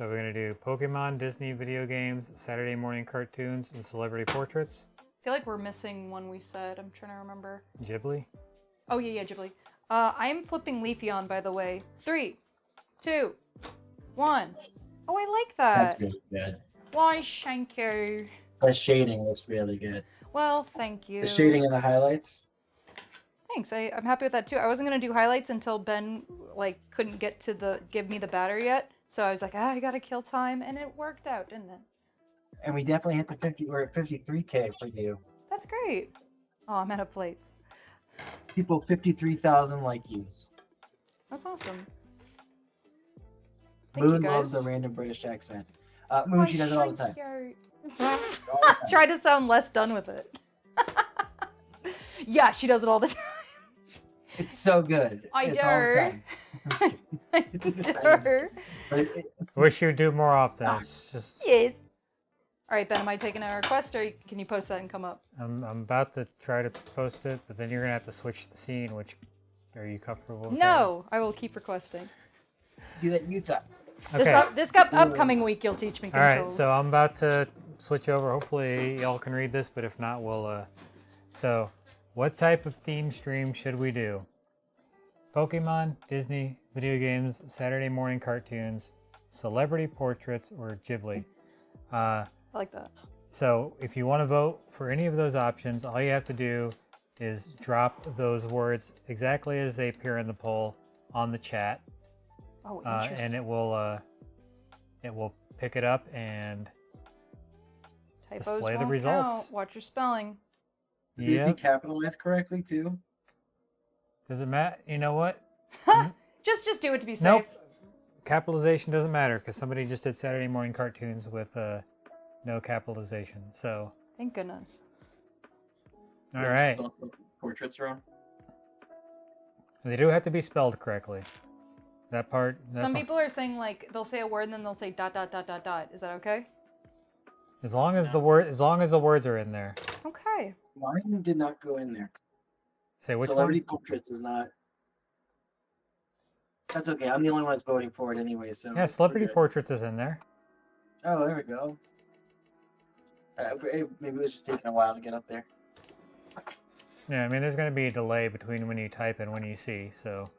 we're gonna do Pokemon, Disney video games, Saturday morning cartoons, and celebrity portraits? I feel like we're missing one we said. I'm trying to remember. Ghibli? Oh yeah, Ghibli. I am flipping Leafy on, by the way. 3, 2, 1. Oh, I like That's that. really good. Why, thank you. The shading looks really good. Well, thank you. The shading and the highlights. Thanks. I'm happy with that too. I wasn't gonna do highlights until Ben like couldn't get to give me the battery yet. So I was like, I gotta kill time, and it worked out, didn't it? And we definitely hit the 50. We're at 53K for you. That's great. Oh, I'm out of plates. People 53,000 like yous. That's awesome. Thank Moon you loves guys. the random British accent. Moon, she does it all the time. time. All the time. Try to sound less done with it. Yeah, she does it all the time. It's so good. I It's all the dare. time. I dare. But Wish you would do more often. It's just Yes. All right, Ben, am I taking a request, or can you post that and come up? I'm about to try to post it, but then you're gonna have to switch the scene. Which are you comfortable with? No, I will keep requesting. do that Utah. That? Okay. This upcoming week, you'll teach me All right. controls. So I'm about to switch over. Hopefully y'all can read this, but if not, we'll. So, what type of theme stream should we do? Pokemon, Disney, video games, Saturday morning cartoons, celebrity portraits, or Ghibli? I like that. So if you want to vote for any of those options, all you have to do is drop those words exactly as they appear in the poll on the chat, Oh, interesting. and it will pick it up and Typos display the won't results. count. Watch your spelling. Did you Yep. capitalize correctly too? Does it matter? You know what? Just do it to be safe. Nope. Capitalization doesn't matter because somebody just did Saturday morning cartoons with no capitalization. So Thank goodness. all right, Spelled the portraits wrong. they do have to be spelled correctly. That part. Some people are saying like they'll say a word and then they'll say dot dot dot dot dot. Is that okay? As long as the words are in there. Okay. Mine did not go in there. Say which Celebrity one? portraits is not. That's okay. I'm the only one that's voting for it anyway. So Yeah, we're celebrity good. portraits is in there. Oh, there we go. Maybe it was just taking a while to get up there. Yeah, I mean, there's going to be a delay between when you type and when you see, so.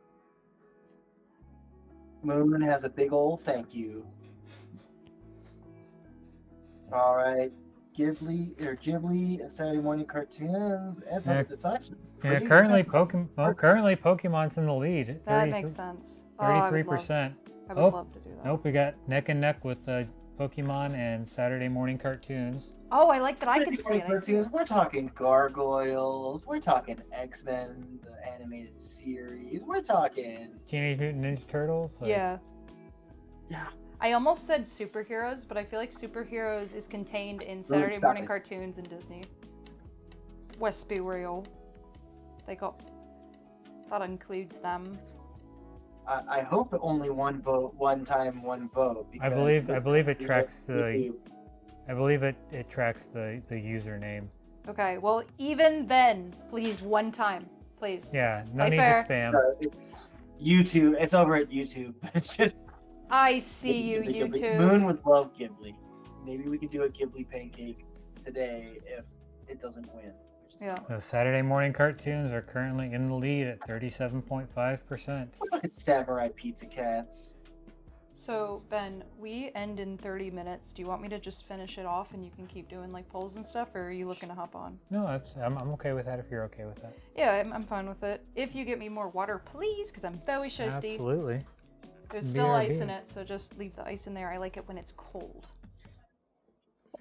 Moon has a big old thank you. All right, Ghibli and Saturday morning cartoons. And Yeah. it's actually Yeah, pretty currently good. currently Pokemon's in the lead. That makes sense. Oh, I would love- 33%. I would Oh, love to do that. Nope, we got neck and neck with Pokemon and Saturday morning cartoons. Oh, I like that I Saturday can see morning it. I see cartoons. it. We're talking Gargoyles. We're talking X-Men, the animated series. We're talking. Teenage Mutant Ninja Turtles. like- Yeah. Yeah. I almost said superheroes, but I feel like superheroes is contained in Saturday stop morning it. cartoons and Disney. West be real. That includes them. I hope only one vote, one time, one vote. I because believe it you tracks know, the I believe it tracks the username. Okay, well, even then, please, one time. Please. Yeah, no Play need fair. to spam. YouTube. It's over at YouTube. It's just I see you, Ghibli. YouTube. Moon would love Ghibli. Maybe we could do a Ghibli pancake today if it doesn't win. Yeah. The Saturday morning cartoons are currently in the lead at 37.5%. Look at Samurai Pizza Cats. So, Ben, we end in 30 minutes. Do you want me to just finish it off and you can keep doing like polls and stuff, or are you looking to hop on? No, I'm okay with that if you're okay with that. Yeah, I'm fine with it. If you get me more water, please, because I'm very thirsty. Absolutely. There's still ice BRB. in it, so just leave the ice in there. I like it when it's cold.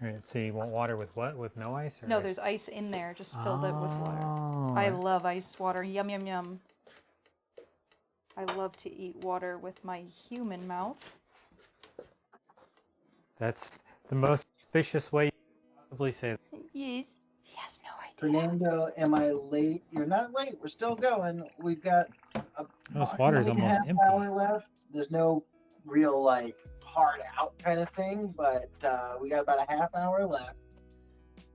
All right, so you want water with what? With no ice? Or No, there's ice in there. Just filled it with water. Oh, I love ice water. Yum, yum, yum. I love to eat water with my human mouth. That's the most suspicious way you could possibly say that. Yes. He has no idea. Fernando, am I late? You're not late. We're still going. We've got This water's approximately almost half empty. hour left. There's no real like hard out kind of thing, but we got about a half hour left.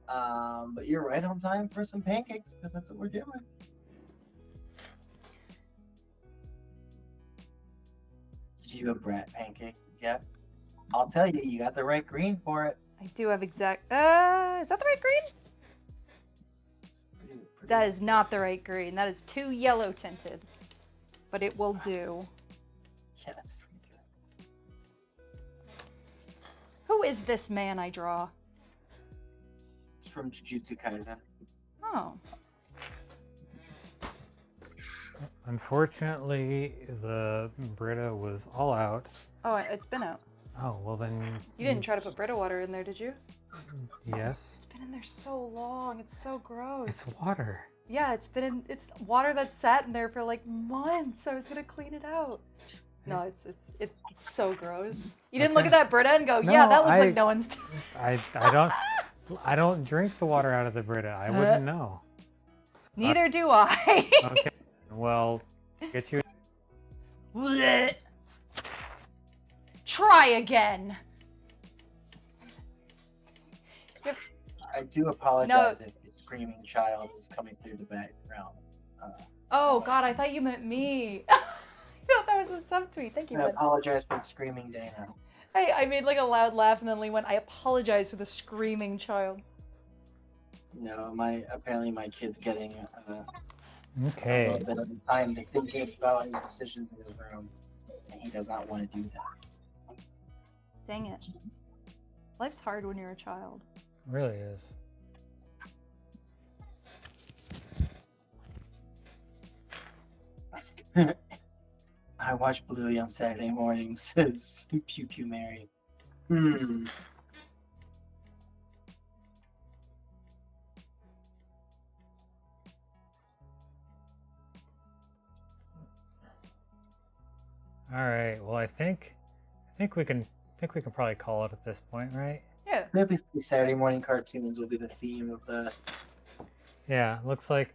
But you're right on time for some pancakes because that's what we're doing. Did you do a brat pancake? Yep. I'll tell you, you got the right green for it. I do have exact. Is that the right green? Pretty That is not the right green. That is too yellow tinted. But it will do. Yeah, that's pretty good. Who is this man I draw? It's from Jujutsu Kaisen. Oh. Unfortunately, the Brita was all out. Oh, it's been out. Oh, well then... You didn't try to put Brita water in there, did you? Yes. It's been in there so long. It's so gross. It's water. Yeah, it's water that's sat in there for like months. I was gonna clean it out. No, it's so gross. You didn't look at that Brita and go, yeah, No, that looks like no one's. I don't drink the water out of the Brita. I wouldn't know. Neither do I. Okay. Well, get you. Blech. Try again. I do apologize if the screaming child is coming through the background. Oh God, I thought you meant me. I thought that was a subtweet. Thank you. I Ben. apologize for screaming Dana. Hey, I made like a loud laugh and then Lee went, I apologize for the screaming child. No, apparently my kid's getting a Okay. little bit of time to think about his decisions in his room, and he does not want to do that. Dang it. Life's hard when you're a child. It really is. I watch Bluey on Saturday mornings, says Pew Pew Mary. All right. Well, I think we can probably call it at this point, right? Yeah. Typically, Saturday morning cartoons will be the theme of the. Yeah. Looks like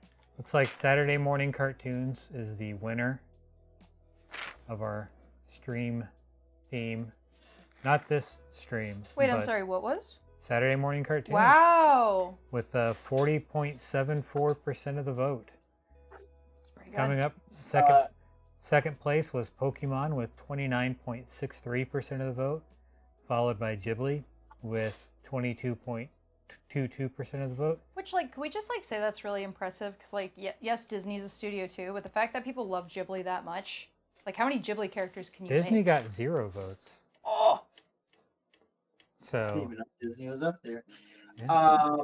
Saturday morning cartoons is the winner of our stream theme. Not this stream. Wait, I'm but sorry, what was? Saturday morning cartoons. Wow. With 40.74% of the vote. That's pretty good. Coming up, second place was Pokemon with 29.63% of the vote, followed by Ghibli with 22.22% of the vote. Which, like, can we just, like, say that's really impressive? Because, like, yes, Disney's a studio, too, but the fact that people love Ghibli that much, like, how many Ghibli characters can you Disney make? got 0 votes. Oh! I didn't So, even know Disney was up there. yeah.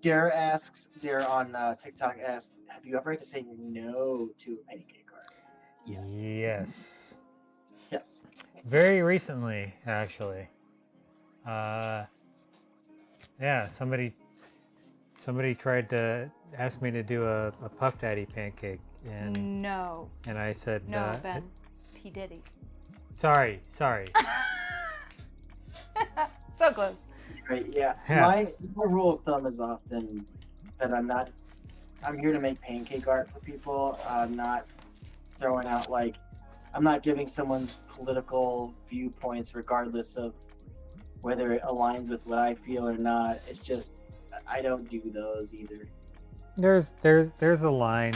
Dare on TikTok asked, have you ever had to say no to a pancake cart? Yes. Yes. Yes. Very recently, actually. Yeah, somebody tried to ask me to do a Puff Daddy pancake, and No. I said No, Ben. P. Diddy. sorry. So close. Right, yeah. Yeah. My rule of thumb is often that I'm here to make pancake art for people. I'm not throwing out, like, I'm not giving someone's political viewpoints regardless of whether it aligns with what I feel or not. It's just, I don't do those either. There's a line,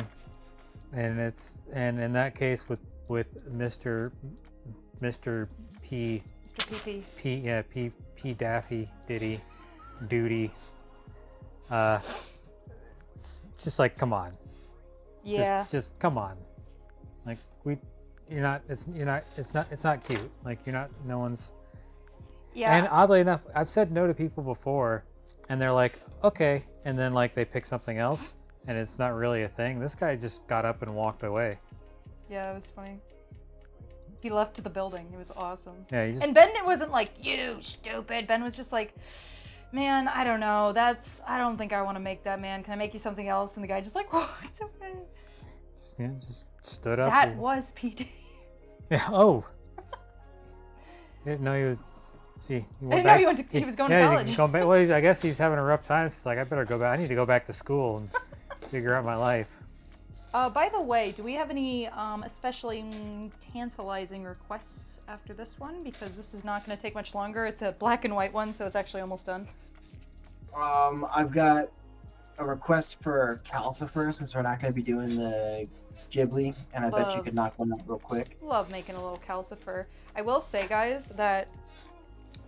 and in that case with Mr. P. Mr. PP. P Daffy Diddy Duty. It's just like, come on. Yeah. Just come on. Like, it's not cute. Like, no one's. Yeah. And oddly enough, I've said no to people before, and they're like, okay, and then like they pick something else, and it's not really a thing. This guy just got up and walked away. Yeah, it was funny. He left the building. It was awesome. Yeah, he just. And Ben wasn't like, you stupid. Ben was just like, man, I don't know. I don't think I want to make that, man. Can I make you something else? And the guy just like, walked away. Just stood up. That was PD. Yeah. Oh. Didn't know he was. See. I didn't know he was going to college. He's going back. Well, I guess he's having a rough time. So he's like, I better go back. I need to go back to school and figure out my life. By the way, do we have any especially tantalizing requests after this one? Because this is not going to take much longer. It's a black and white one, so it's actually almost done. I've got a request for Calcifer since we're not going to be doing the Ghibli, and I bet you Love. could knock one out real quick. Love making a little calcifer. I will say, guys, that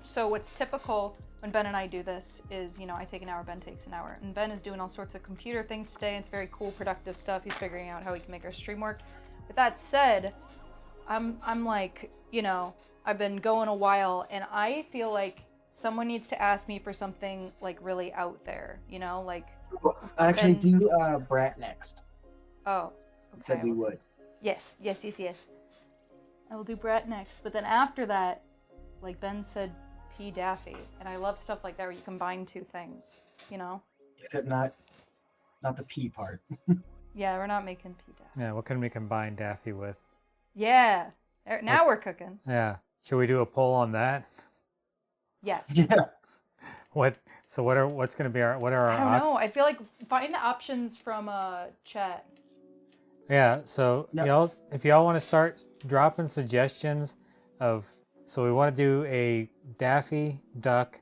so what's typical when Ben and I do this is, you know, I take an hour, Ben takes an hour, and Ben is doing all sorts of computer things today. It's very cool, productive stuff. He's figuring out how he can make our stream work. With that said, I'm like, you know, I've been going a while, and I feel like someone needs to ask me for something like really out there, you know, like. I actually Ben- do Brat next. Oh. We said we well, would. Yes. I will do Brat next, but then after that, like Ben said, P. Daffy, and I love stuff like that where you combine two things, you know? Except not the P part. Yeah, we're not making P. Daffy. Yeah, what can we combine Daffy with? Yeah, now Let's- we're cooking. Yeah. Should we do a poll on that? Yes. Yeah. What's going to be what are our I don't op- know. I feel like find options from chat. Yeah, so No. if y'all want to start dropping suggestions of, so we want to do a Daffy Duck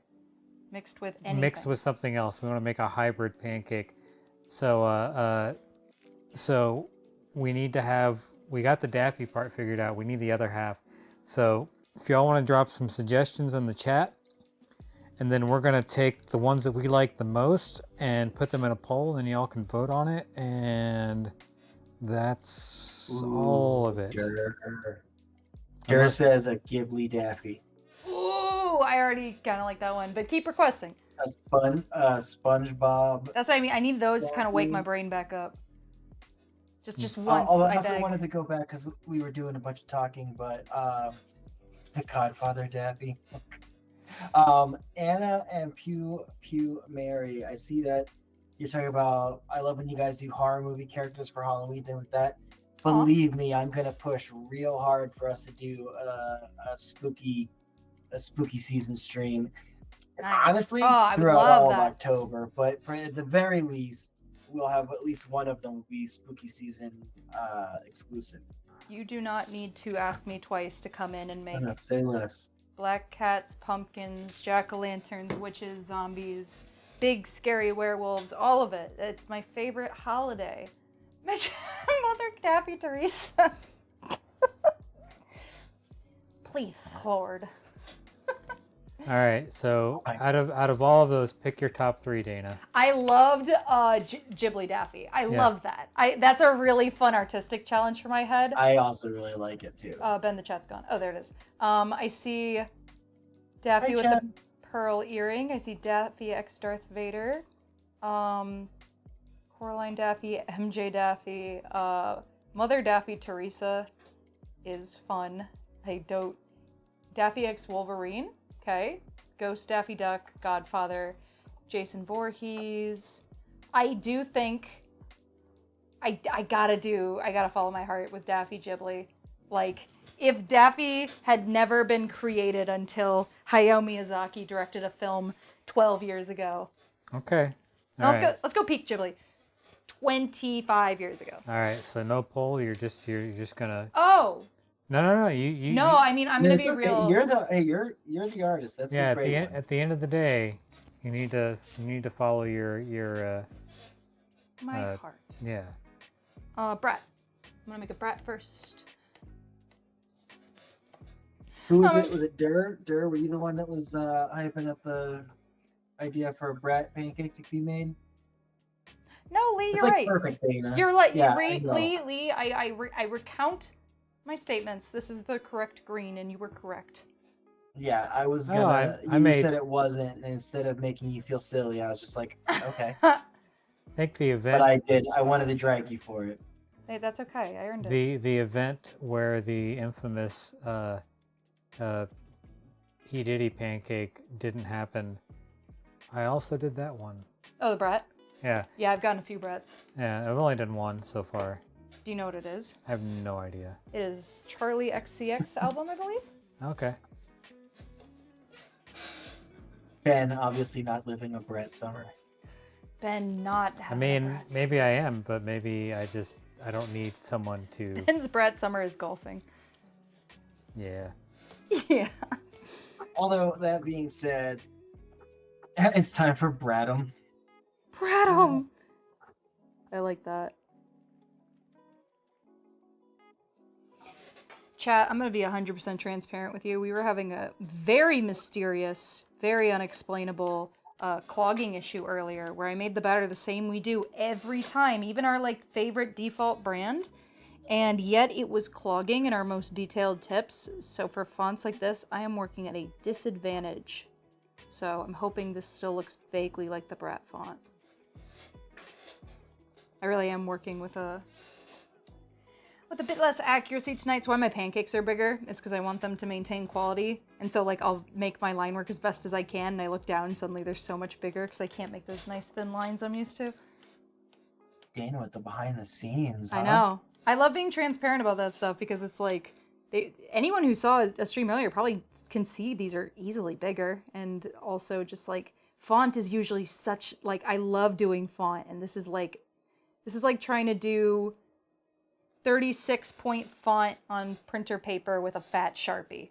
Mixed with anything. mixed with something else. We want to make a hybrid pancake. So so we need to have, we got the Daffy part figured out. We need the other half. So if y'all want to drop some suggestions in the chat, and then we're gonna take the ones that we like the most and put them in a poll, and y'all can vote on it. And that's all of it. Jer Unless- says a Ghibli Daffy. Ooh, I already kind of like that one, but keep requesting. A SpongeBob. That's what I mean. I need those to kind of wake my Daffy. brain back up. Just once, Although I I also beg. wanted to go back because we were doing a bunch of talking, but the Godfather Daffy. Anna and Pew Mary, I see that you're talking about. I love when you guys do horror movie characters for Halloween, things like that. Aw. Believe me, I'm gonna push real hard for us to do a spooky season stream. Nice. Honestly, Oh, I would throughout love all that. of October, but for at the very least, we'll have at least one of them will be spooky season exclusive. You do not need to ask me twice to come in and make Enough, say less. black cats, pumpkins, jack-o'-lanterns, witches, zombies, big scary werewolves, all of it. It's my favorite holiday. Mother Daffy Teresa. Please, Lord. All right, so Okay. out of all of those, pick your top 3, Dana. I loved Ghibli Daffy. I Yeah. love that. That's a really fun artistic challenge for my head. I also really like it too. Ben, the chat's gone. Oh, there it is. I see Daffy Hi, with chat. the pearl earring. I see Daffy x Darth Vader. Coraline Daffy, MJ Daffy. Mother Daffy Teresa is fun. I don't. Daffy x Wolverine. Okay. Ghost Daffy Duck. Godfather. Jason Voorhees. I do think I gotta follow my heart with Daffy Ghibli. Like, if Daffy had never been created until Hayao Miyazaki directed a film 12 years ago. Okay. Now All right. let's go peak Ghibli. 25 years ago. All right. So no poll. You're just gonna. Oh, No. You. no, I mean, I'm No, gonna it's be okay. real. You're the artist. That's Yeah. a At great the one. at the end of the day, you need to follow your My heart. yeah. Brat. I'm gonna make a Brat first. Who was Um, it? Was it Dur? Were you the one that was hyping up the idea for a brat pancake to be made? No, Lee, It's you're like right. perfect, Dana. You're like, Yeah, I know. Lee, I recount my statements. This is the correct green, and you were correct. Yeah, I was Oh, gonna. I you made- said it wasn't, and instead of making you feel silly, I was just like, okay. I think the event. But I did. I wanted to drag you for it. Hey, that's okay. I earned it. The event where the infamous P. Diddy pancake didn't happen. I also did that one. Oh, the Brat? Yeah, Yeah, I've gotten a few Brats. I've only done one so far. Do you know what it is? I have no idea. It is Charlie XCX album, I believe. Okay. Ben, obviously not living a brat summer. Ben not I having mean, Brats. maybe I am, but maybe I don't need someone to. Ben's Brat summer is golfing. Yeah. Yeah. Although that being said, It's time for Bradham. Bradham! I like that. Chat, I'm going to be 100% transparent with you. We were having a very mysterious, very unexplainable clogging issue earlier where I made the batter the same we do every time, even our like favorite default brand, and yet it was clogging in our most detailed tips. So for fonts like this, I am working at a disadvantage. So I'm hoping this still looks vaguely like the Brat font. I really am working with a bit less accuracy tonight. It's why my pancakes are bigger, is because I want them to maintain quality. And so like I'll make my line work as best as I can, and I look down and suddenly they're so much bigger because I can't make those nice thin lines I'm used to. Dana with the behind the scenes, huh? I know. I love being transparent about that stuff because it's like, anyone who saw a stream earlier probably can see these are easily bigger. And also just like, font is usually such, like, I love doing font, and this is like trying to do 36-point font on printer paper with a fat Sharpie.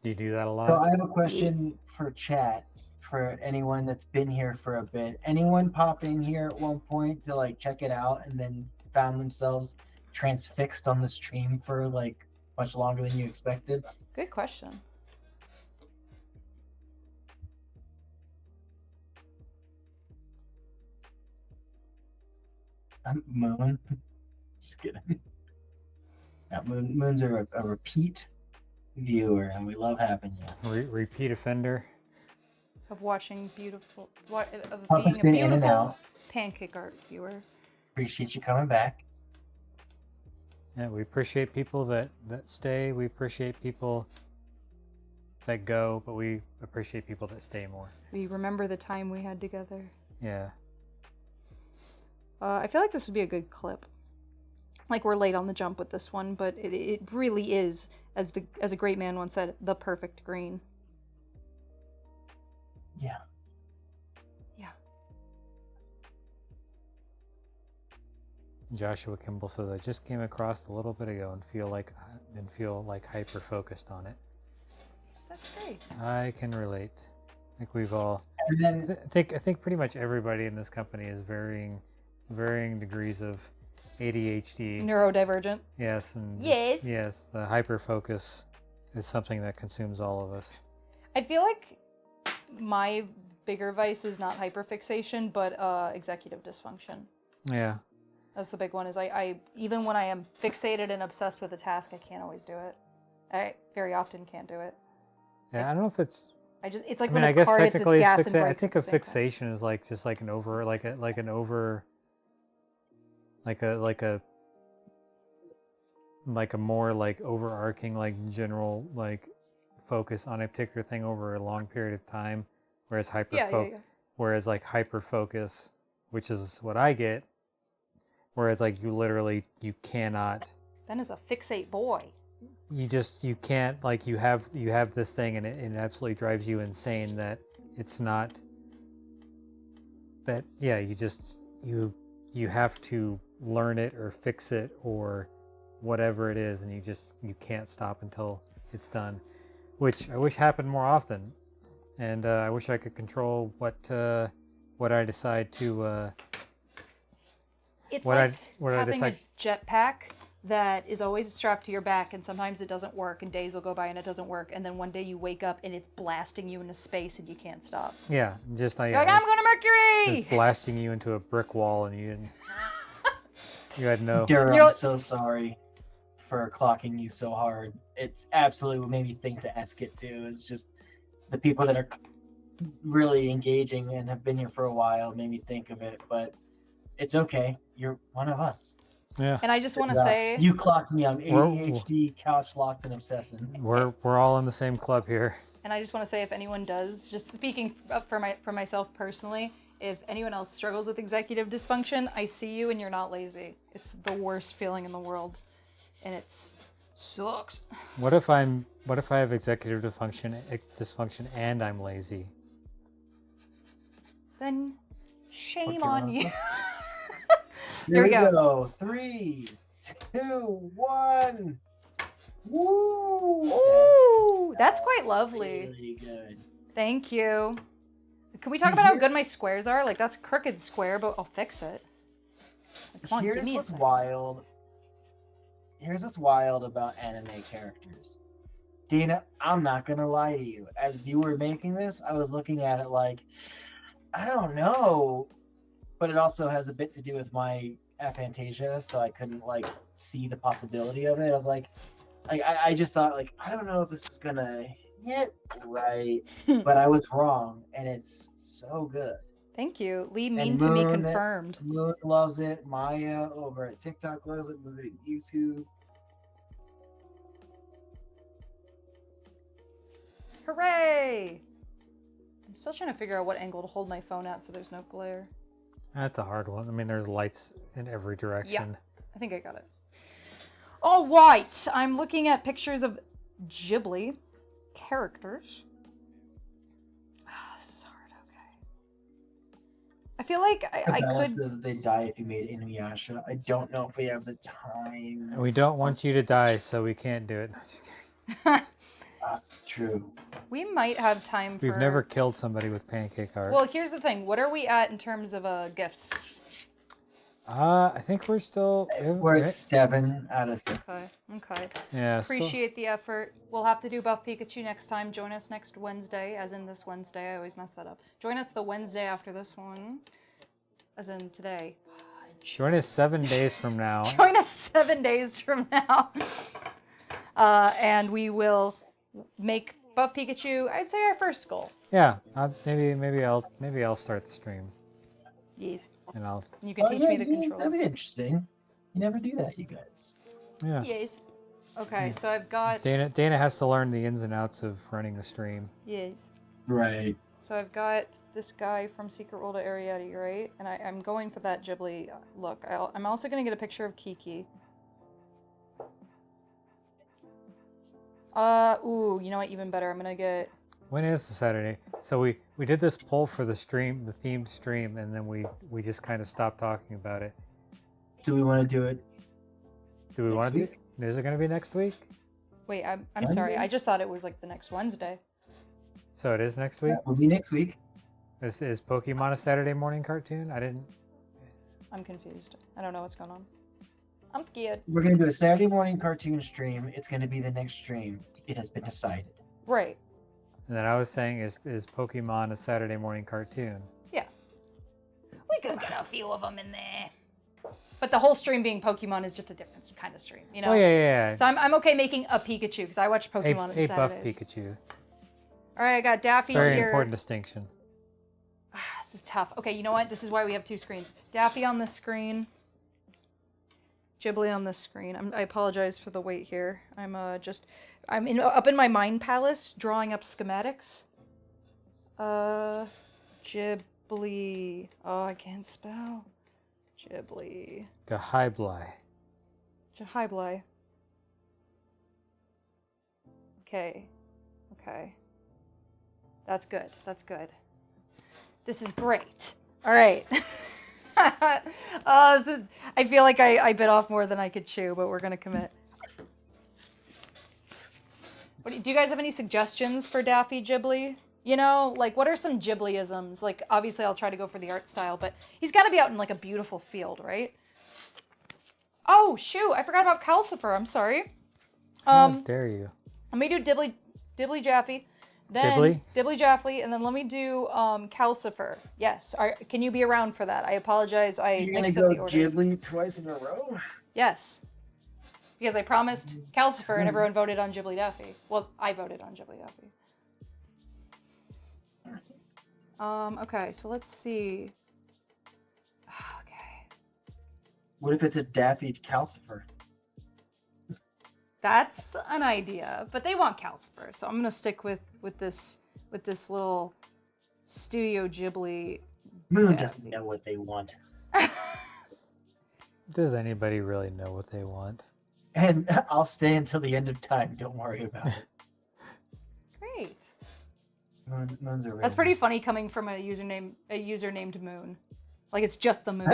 Do you do that a lot? So I have a question for chat, for anyone that's been here for a bit. Anyone pop in here at one point to like check it out and then found themselves transfixed on the stream for like much longer than you expected? Good question. Moon. Just kidding. Yeah, Moon's a repeat viewer, and we love having you. Repeat offender. Of watching beautiful, of Puppet's being been a in and beautiful out. pancake art viewer. Appreciate you coming back. Yeah, we appreciate people that stay. We appreciate people that go, but we appreciate people that stay more. We remember the time we had together. Yeah. I feel like this would be a good clip. Like, we're late on the jump with this one, but it really is, as a great man once said, the perfect green. Yeah. Yeah. Joshua Kimball says, I just came across a little bit ago and feel like hyper focused on it. That's great. I can relate. I think we've all. And then I think pretty much everybody in this company is varying degrees of ADHD. Neurodivergent. Yes, and Yes. yes, the hyper focus is something that consumes all of us. I feel like my bigger vice is not hyperfixation, but executive dysfunction. Yeah. That's the big one. Is I even when I am fixated and obsessed with a task, I can't always do it. I very often can't do it. Yeah, I don't know if it's. It's like I mean, when I a guess car hits its technically gas it's and I brakes. think at a the same time. fixation is like just like an over like a more like overarching like general like focus on a particular thing over a long period of time, whereas whereas like hyper focus, which is what I get, whereas like you cannot. Ben is a fixate boy. You can't, like, you have this thing and it absolutely drives you insane that it's not that, yeah, you have to learn it or fix it or whatever it is, and you can't stop until it's done, which I wish happened more often, and I wish I could control what I decide to It's what like I having decide. a jetpack that is always strapped to your back, and sometimes it doesn't work, and days will go by and it doesn't work, and then one day you wake up and it's blasting you into space and you can't stop. Yeah, just You're like, I'm going to Mercury! just blasting you into a brick wall, and you had no. Daryl, I'm so sorry for clocking you so hard. It's absolutely what made me think to ask it too. It's just the people that are really engaging and have been here for a while made me think of it, but it's okay. You're one of us. Yeah. And I just want to say... You clocked me on ADHD, couch locked, and obsessing. We're all in the same club here. And I just want to say, if anyone does, just speaking for myself personally, if anyone else struggles with executive dysfunction, I see you and you're not lazy. It's the worst feeling in the world. And it sucks. What if I have executive dysfunction and I'm lazy? Then shame Okay, on you. Here we go. go. 3, 2, 1. Woo! Ooh, that's quite lovely. Really good. Thank you. Can we talk about how good my squares are? Like, that's crooked square, but I'll fix it. Like, come on, give Here's me a what's second. wild. Here's what's wild about anime characters. Dana, I'm not gonna lie to you. As you were making this, I was looking at it like, I don't know, but it also has a bit to do with my aphantasia, so I couldn't like see the possibility of it. I was like, I just thought like, I don't know if this is gonna hit right, but I was wrong, and it's so good. Thank you. Lee Mean And to Me confirmed. Moon loves it. Maya over at TikTok loves it. Moon at YouTube. Hooray! I'm still trying to figure out what angle to hold my phone at so there's no glare. That's a hard one. I mean, there's lights in every direction. I think I got it. All right, I'm looking at pictures of Ghibli characters. This is hard, okay. I feel like I Cabela could... says that they die if you made Inuyasha. I don't know if we have the time. And we don't want you to die, so we can't do it. Just kidding. That's true. We might have time for... We've never killed somebody with pancake art. Well, here's the thing. What are we at in terms of gifts? I think we're still... We're at 7 out of 50. Okay. Yeah, still- Appreciate the effort. We'll have to do Buff Pikachu next time. Join us next Wednesday, as in this Wednesday. I always mess that up. Join us the Wednesday after this one, as in today. Join us 7 days from now. Join us 7 days from now. And we will make Buff Pikachu, I'd say, our first goal. Yeah, maybe I'll start the stream. Yes. And I'll... You can teach me the controls. That'd be interesting. You never do that, you guys. Yeah. Yes. Okay, so I've got... Dana has to learn the ins and outs of running the stream. Yes. Right. So I've got this guy from Secret World of Ariete, right? And I'm going for that Ghibli look. I'm also going to get a picture of Kiki. Ooh, you know what? Even better. I'm going to get... When is the Saturday? So we did this poll for the stream, the themed stream, and then we just kind of stopped talking about it. Do we want to do it? Do we Next want to do week? it? Is it going to be next week? Wait, I'm Wednesday? sorry. I just thought it was like the next Wednesday. So it is next week? Yeah, we'll be next week. Is Pokemon a Saturday morning cartoon? I didn't... I'm confused. I don't know what's going on. I'm scared. We're going to do a Saturday morning cartoon stream. It's going to be the next stream. It has been decided. Right. And then I was saying, is Pokemon a Saturday morning cartoon? Yeah. We could get a few of them in there. But the whole stream being Pokemon is just a different kind of stream, you know? Oh, yeah. So I'm okay making a Pikachu because I watch Pokemon on a buff Saturdays. Pikachu. All right, I got Daffy Very here. important distinction. This is tough. Okay, you know what? This is why we have two screens. Daffy on this screen. Ghibli on this screen. I apologize for the wait here. I'm up in my mind palace drawing up schematics. Ghibli. Oh, I can't spell. Ghibli. Gahiblai. Ghibli. Okay. That's good. This is great. All right. I feel like I bit off more than I could chew, but we're gonna commit. Do you guys have any suggestions for Daffy Ghibli? You know, like what are some Ghibli-isms? Like obviously I'll try to go for the art style, but he's got to be out in like a beautiful field, right? Oh shoot! I forgot about Calcifer. I'm sorry. How dare you? Let me do Dibbly Jaffy. Then Dibbly Jaffly, and then let me do Calcifer. Yes. Can you be around for that? I apologize. You're going to mixed up the go order. Ghibli twice in a row? Yes. Because I promised Calcifer and everyone voted on Ghibli Daffy. Well, I voted on Ghibli Daffy. Okay, so let's see. Okay. What if it's a Daffy Calcifer? That's an idea, but they want Calcifer, so I'm gonna stick with this little Studio Ghibli. Moon doesn't know what they want. Does anybody really know what they want? And I'll stay until the end of time. Don't worry about it. Great. Moon's a real That's pretty funny coming from a user named Moon. Like it's just the moon.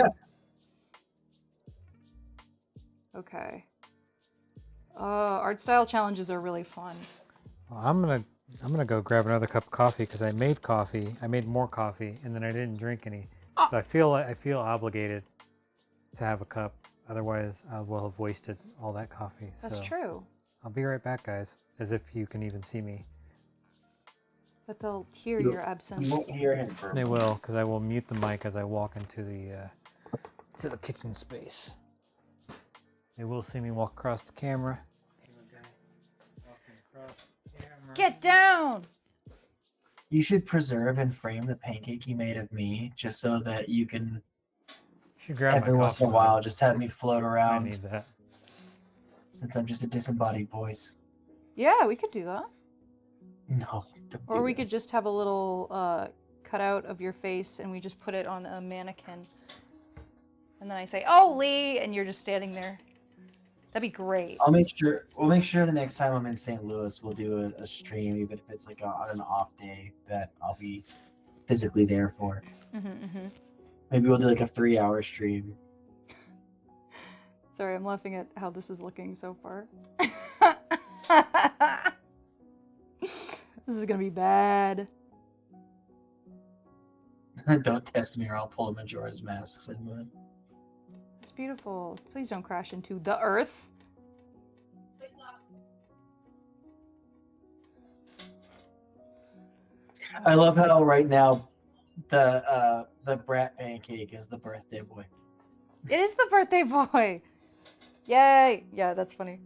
Okay. Art style challenges are really fun. Well, I'm gonna go grab another cup of coffee because I made coffee. I made more coffee, and then I didn't drink any. Oh. So I feel obligated to have a cup. Otherwise, I will have wasted all that coffee. That's so true. I'll be right back, guys. As if you can even see me. But they'll hear You- your You absence. won't hear him for a They moment. will, because I will mute the mic as I walk into the kitchen space. They will see me walk across the camera. Get down! You should preserve and frame the pancake you made of me, just so that you can Should grab every my once in a coffee while mug. just have me float I around, need that. since I'm just a disembodied voice. Yeah, we could do that. No, don't Or do we that. could just have a little cutout of your face and we just put it on a mannequin. And then I say, "Oh, Lee," and you're just standing there. That'd be great. I'll make sure. We'll make sure the next time I'm in St. Louis, we'll do a stream, even if it's like on an off day that I'll be physically there for. Mm-hmm. Maybe we'll do like a 3-hour stream. Sorry, I'm laughing at how this is looking so far. This is gonna be bad. Don't test me, or I'll pull a Majora's Mask. Said Moon. It's beautiful. Please don't crash into the earth. I love how right now the brat pancake is the birthday boy. It is the birthday boy. Yay! Yeah, that's funny.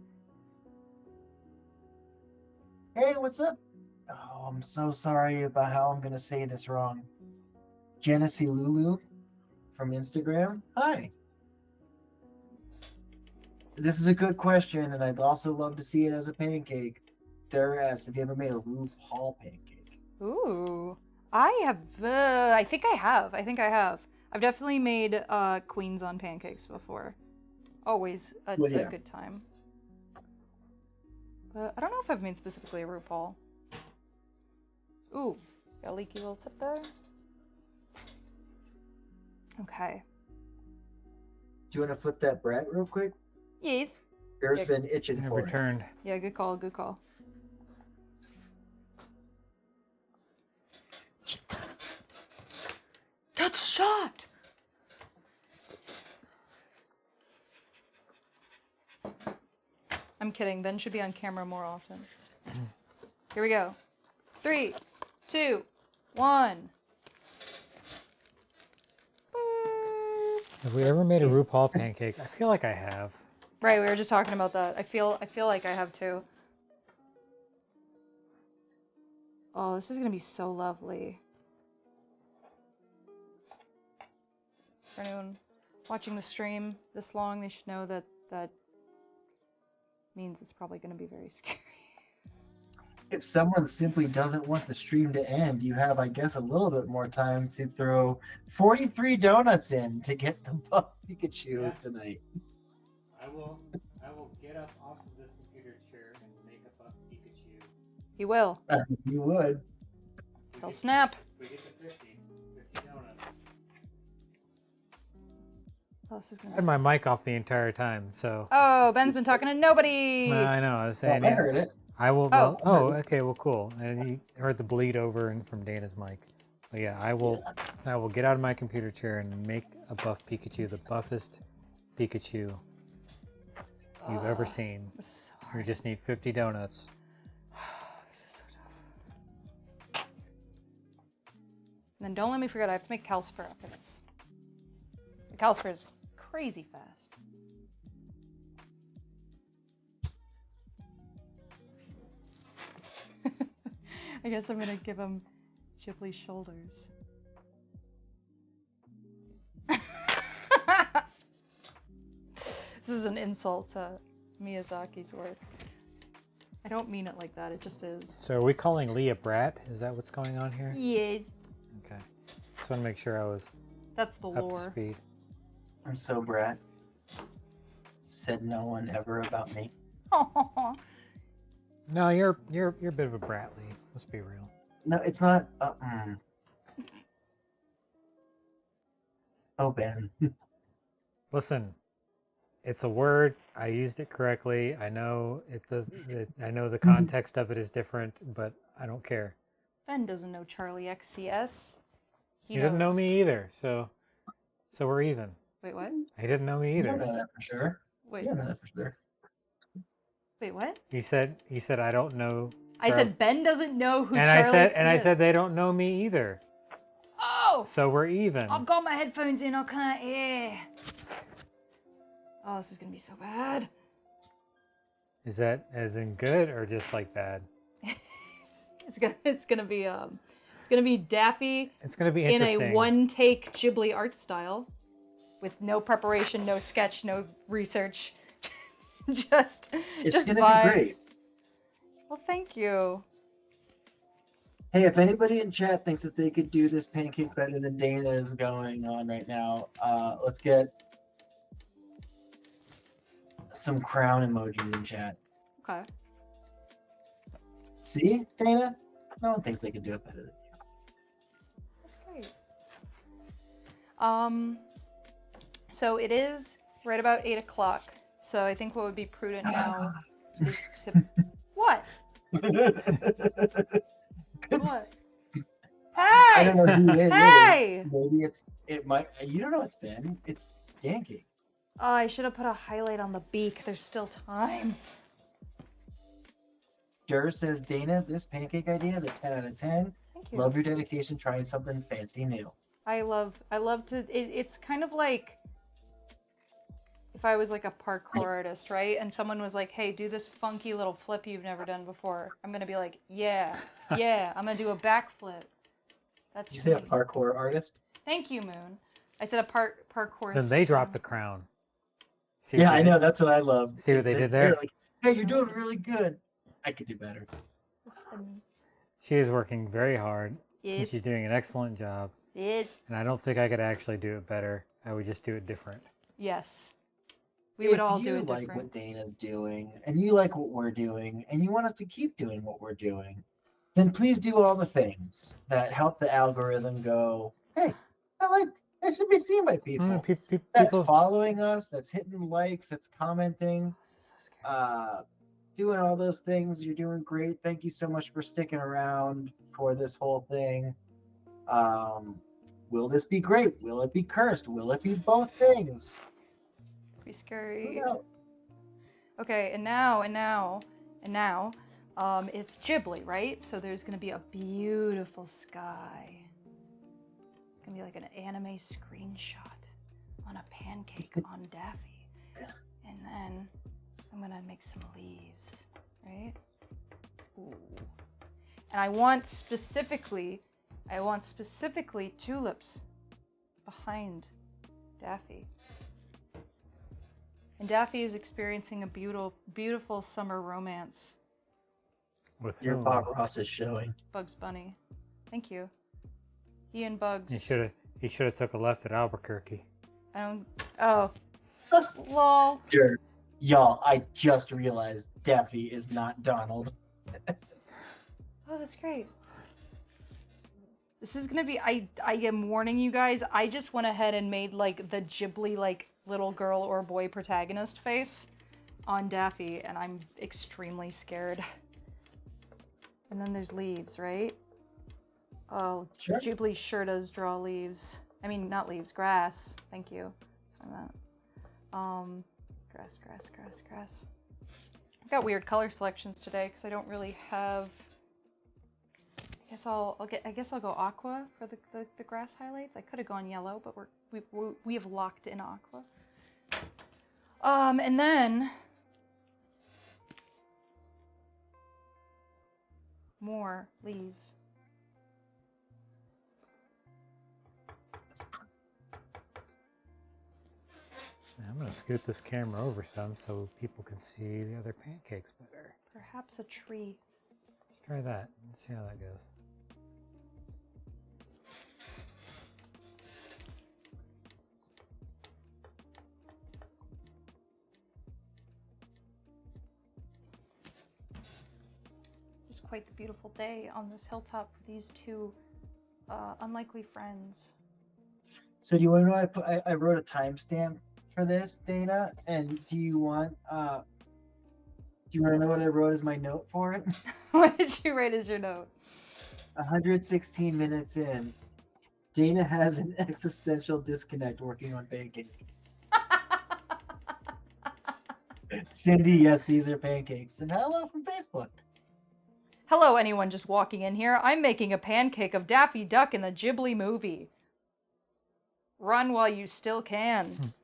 Hey, what's up? Oh, I'm so sorry about how I'm gonna say this wrong. Genesee Lulu from Instagram. Hi. This is a good question, and I'd also love to see it as a pancake. Dare asked, have you ever made a RuPaul pancake? Ooh. I have. I think I have. I've definitely made queens on pancakes before. Always a Well, yeah. good time. But I don't know if I've made specifically a RuPaul. Ooh, got a leaky little tip there. Okay. Do you want to flip that brat real quick? Yes. Bear's Yeah. been itching I for it. returned. Yeah, good call, good call. Get shot! I'm kidding. Ben should be on camera more often. Here we go. 3, 2, 1. Boop. Have we ever made a RuPaul pancake? I feel like I have. Right, we were just talking about that. I feel like I have too. Oh, this is gonna be so lovely. For anyone watching the stream this long, they should know that that means it's probably gonna be very scary. If someone simply doesn't want the stream to end, you have, I guess, a little bit more time to throw 43 donuts in to get the buff Pikachu Yeah. tonight. I will get up off of this computer chair and make a buff Pikachu. He will. You would. He'll snap. We get to 50 donuts. Oh, this is I gonna had be. my mic off the entire time, so. Oh, Ben's been talking to nobody. I know. I was Well, saying. I heard it. I will. Oh. Oh, okay. Well, cool. And you heard the bleed over and from Dana's mic. But yeah, I will get out of my computer chair and make a buff Pikachu, the buffest Pikachu you've ever seen. This is so We hard. just need 50 donuts. This is so tough. And then don't let me forget, I have to make calcifer after this. The calcifer is crazy fast. I guess I'm gonna give him Ghibli shoulders. This is an insult to Miyazaki's work. I don't mean it like that, it just is. So are we calling Lee a brat? Is that what's going on here? Yes. Okay. Just want to make sure I was That's the up to lore. speed. I'm so brat. Said no one ever about me. No, you're a bit of a brat, Lee. Let's be real. No, it's not. Oh, Ben. Listen, It's a word. I used it correctly. I know it does. I know the context of it is different, but I don't care. Ben doesn't know Charlie XCS. He didn't know me either, so we're even. Wait, what? He didn't know me You either. don't know that for sure. Wait, You don't know that for sure. wait, what? He said I don't know. I said Ben doesn't know who and Charlie I is. said they don't know me either. Oh! So we're even. I've got my headphones in, I can't hear. Oh, this is gonna be so bad. Is that as in good or just like bad? It's gonna be Daffy It's gonna be in interesting. a one-take Ghibli art style, with no preparation, no sketch, no research, just gonna vibes. be great. Well, thank you. Hey, if anybody in chat thinks that they could do this pancake better than Dana is going on right now, let's get some crown emojis in chat. Okay. See, Dana? No one thinks they could do it better than you. That's great. So it is right about 8 o'clock. So I think what would be prudent now is to what? What? I Hey! don't know who it Hey! is. Maybe it might. You don't know it's Ben. It's Pancake. Oh, I should have put a highlight on the beak. There's still time. Dur says, Dana, this pancake idea is a 10 out of 10. Thank you. Love your dedication trying something fancy new. I love to. It's kind of like if I was like a parkour artist, right? And someone was like, "Hey, do this funky little flip you've never done before." I'm gonna be like, "Yeah, yeah, I'm gonna do a backflip." That's. Did you say a me. parkour artist? Thank you, Moon. I said a parkour. Then they dropped the star. crown. See Yeah, what I they know. did? That's what I love. See what is they that did they're there? Like, hey, you're doing really good. I could do better. It's been- She is working very hard, and It's she's doing an excellent job. it's And I don't think I could actually do it better. I would just do it different. yes. We would all do If it you like different. what Dana's doing, and you like what we're doing, and you want us to keep doing what we're doing, then please do all the things that help the algorithm go, hey, that should be seen by people. That's People, following us, that's hitting likes, that's commenting, This is so scary. doing all those things. You're doing great. Thank you so much for sticking around for this whole thing. Will this be great? Will it be cursed? Will it be both things? Be scary. Who knows? Okay, and now, it's Ghibli, right? So there's gonna be a beautiful sky. It's gonna be like an anime screenshot on a pancake on Daffy. And then I'm gonna make some leaves, right? Ooh. And I want specifically tulips behind Daffy. And Daffy is experiencing a beautiful summer romance. with Your whom? Bob Ross is showing. Bugs Bunny. Thank you. He and Bugs. He should have took a left at Albuquerque. I don't. Oh. Lol. Sure. Y'all, I just realized Daffy is not Donald. Oh, that's great. This is gonna be. I am warning you guys. I just went ahead and made like the Ghibli like little girl or boy protagonist face on Daffy, and I'm extremely scared. And then there's leaves, right? Oh, Sure. Ghibli sure does draw leaves. I mean, not leaves, grass. Thank you. That's what I meant. Grass. I've got weird color selections today because I don't really have. I guess I'll go aqua for the grass highlights. I could have gone yellow, but we have locked in aqua. And then more leaves. I'm going to scoot this camera over some so people can see the other pancakes better. Perhaps a tree. Let's try that and see how that goes. Just quite the beautiful day on this hilltop for these two unlikely friends. So do you want to know? I wrote a timestamp for this, Dana? And do you want to know what I wrote as my note for it? What did you write as your note? 116 minutes in, Dana has an existential disconnect working on Pancake. Cindy, yes, these are pancakes. And hello from Facebook. Hello, anyone just walking in here. I'm making a pancake of Daffy Duck in the Ghibli movie. Run while you still can.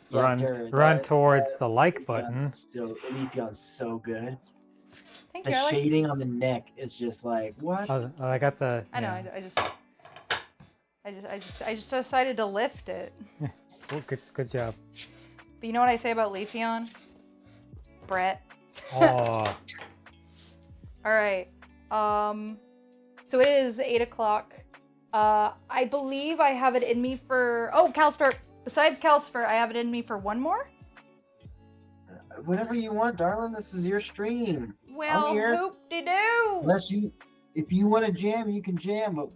Yeah, Run towards the like button. Leafeon's so good. Thank The you. shading on the neck is just like, what? Oh, I got the. I know. I just decided to lift it. Well, good job. But you know what I say about Leafeon? Brett. Oh, All right. So it is 8 o'clock. I believe I have it in me for. Oh, Calcifer. Besides Calcifer, I have it in me for one more. Whatever you want, darling. This is your stream. Well, I'm here. hoop-de-doo. If you want to jam, you can jam. But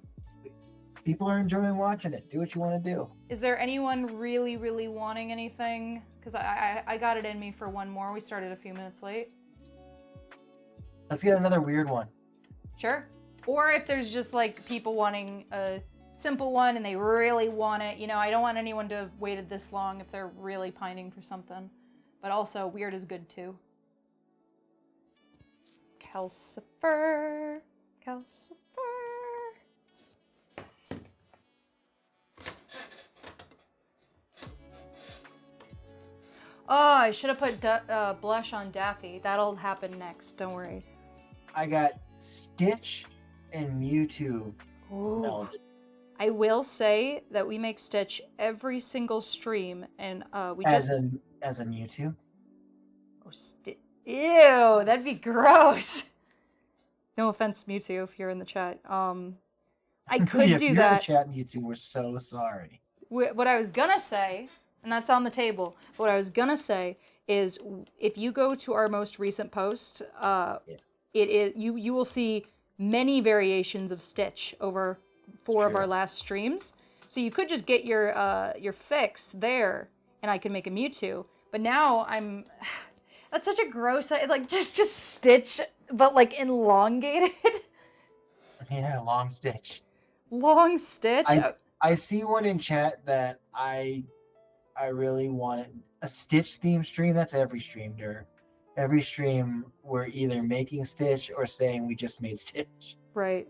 people are enjoying watching it. Do what you want to do. Is there anyone really, really wanting anything? Because I got it in me for one more. We started a few minutes late. Let's get another weird one. Sure. Or if there's just like people wanting a simple one and they really want it. You know, I don't want anyone to have waited this long if they're really pining for something. But also, weird is good too. Calcifer. Oh, I should have put blush on Daffy. That'll happen next. Don't worry. I got Stitch and Mewtwo. Ooh. melded. I will say that we make Stitch every single stream, and we As just a Mewtwo. oh, ew, that'd be gross. No offense, Mewtwo, if you're in the chat. I could Yeah, do if you're that. in the chat, Mewtwo, we're so sorry. What I was gonna say, and that's on the table. What I was gonna say is, if you go to our most recent post, it is you will see many variations of Stitch over 4 of True. our last streams. So you could just get your fix there, and I can make a Mewtwo. But now I'm that's such a gross like just Stitch, but like elongated. Yeah, long Stitch. Long Stitch. I see one in chat that I really wanted a Stitch theme stream. That's every stream, Dur. Every stream we're either making Stitch or saying we just made Stitch. Right.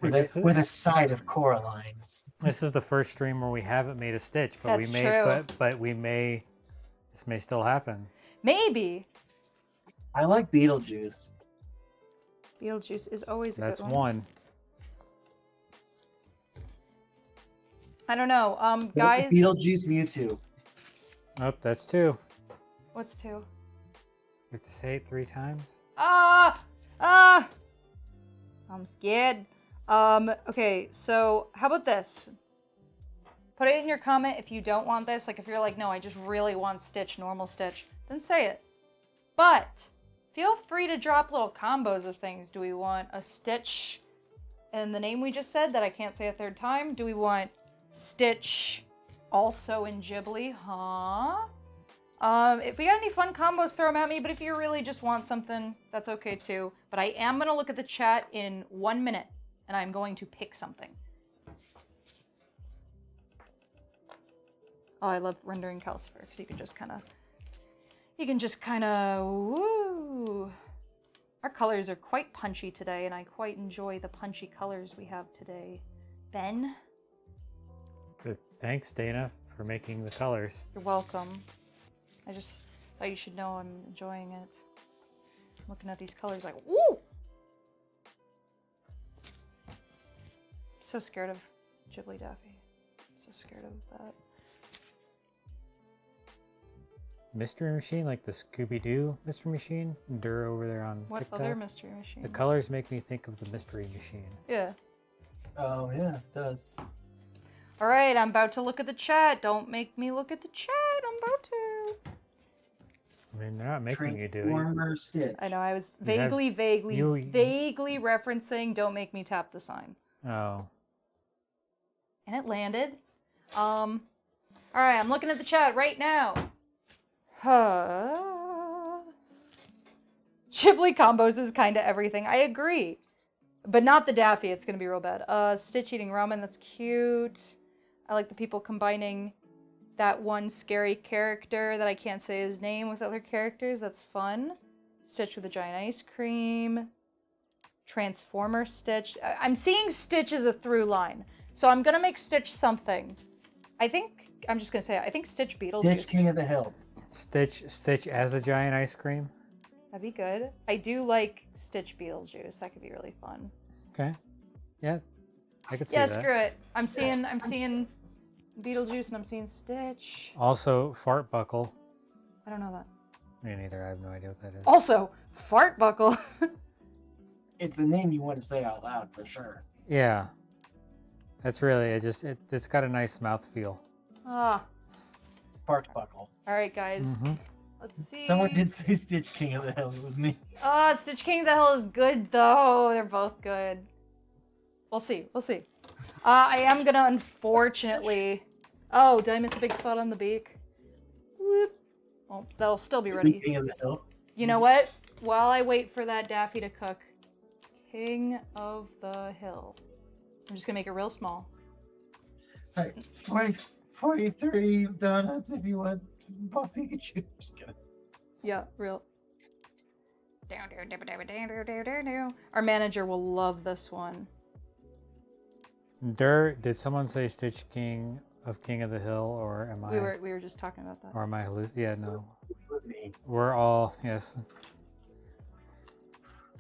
With a side of Coraline. this is the first stream where we haven't made a Stitch, but That's we may, true. but we may. This may still happen. Maybe. I like Beetlejuice. Beetlejuice is always a That's good one. I don't know. Guys. Beetlejuice Mewtwo. Oh, that's 2. What's 2? You have to say it 3 times. I'm scared. Okay, so how about this? Put it in your comment if you don't want this. Like if you're like, no, I just really want Stitch, normal Stitch, then say it. But feel free to drop little combos of things. Do we want a Stitch and the name we just said that I can't say a third time? Do we want Stitch also in Ghibli? Huh? If we got any fun combos, throw them at me. But if you really just want something, that's okay too. But I am going to look at the chat in 1 minute, and I'm going to pick something. Oh, I love rendering Calcifer, because you can just kind of, woo. Our colors are quite punchy today, and I quite enjoy the punchy colors we have today. Ben? Good. Thanks, Dana, for making the colors. You're welcome. I just thought you should know I'm enjoying it. I'm looking at these colors like, woo! I'm so scared of Ghibli Daffy. I'm so scared of that. Mystery Machine, like the Scooby-Doo Mystery Machine? Dur over there on What TikTok. other Mystery Machine? The colors make me think of the Mystery Machine. Yeah. Oh yeah, it does. Alright, I'm about to look at the chat. Don't make me look at the chat. I'm about to. I mean, they're not making you do it. Transformer Stitch. I know, I was You have- vaguely you- referencing Don't Make Me Tap the Sign. Oh. And it landed. Alright, I'm looking at the chat right now. Ghibli combos is kind of everything. I agree. But not the Daffy. It's going to be real bad. Stitch eating ramen. That's cute. I like the people combining that one scary character that I can't say his name with other characters. That's fun. Stitch with a giant ice cream. Transformer Stitch. I'm seeing Stitch as a through line. So I'm going to make Stitch something. I think, I'm just going to say it. I think Stitch Beetlejuice. Stitch King of the Hill. Stitch as a giant ice cream. That'd be good. I do like Stitch Beetlejuice. That could be really fun. Okay. Yeah, I could see Yeah, that. screw it. I'm seeing Beetlejuice and I'm seeing Stitch. Also, Fart Buckle. I don't know that. Me neither. I have no idea what that is. Also, Fart Buckle. It's a name you want to say out loud for sure. Yeah. That's really it's got a nice mouth feel. Ah. Fart Buckle. All right, guys. Mm-hmm. Let's see. Someone did say Stitch King of the Hill. It was me. Stitch King of the Hill is good, though. They're both good. We'll see. We'll see. I am going to unfortunately... Oh, did I miss a big spot on the beak? Whoop. Well, that'll still be ready. King of the Hill. You know what? While I wait for that Daffy to cook, King of the Hill. I'm just going to make it real small. All right. 43 donuts if you want Bob Pikachu. Just kidding. Yeah, real. Our manager will love this one. Did someone say Stitch King of the Hill, or am I? We were just talking about that. Or am I hallucinating? Yeah, no. With me. We're all, yes.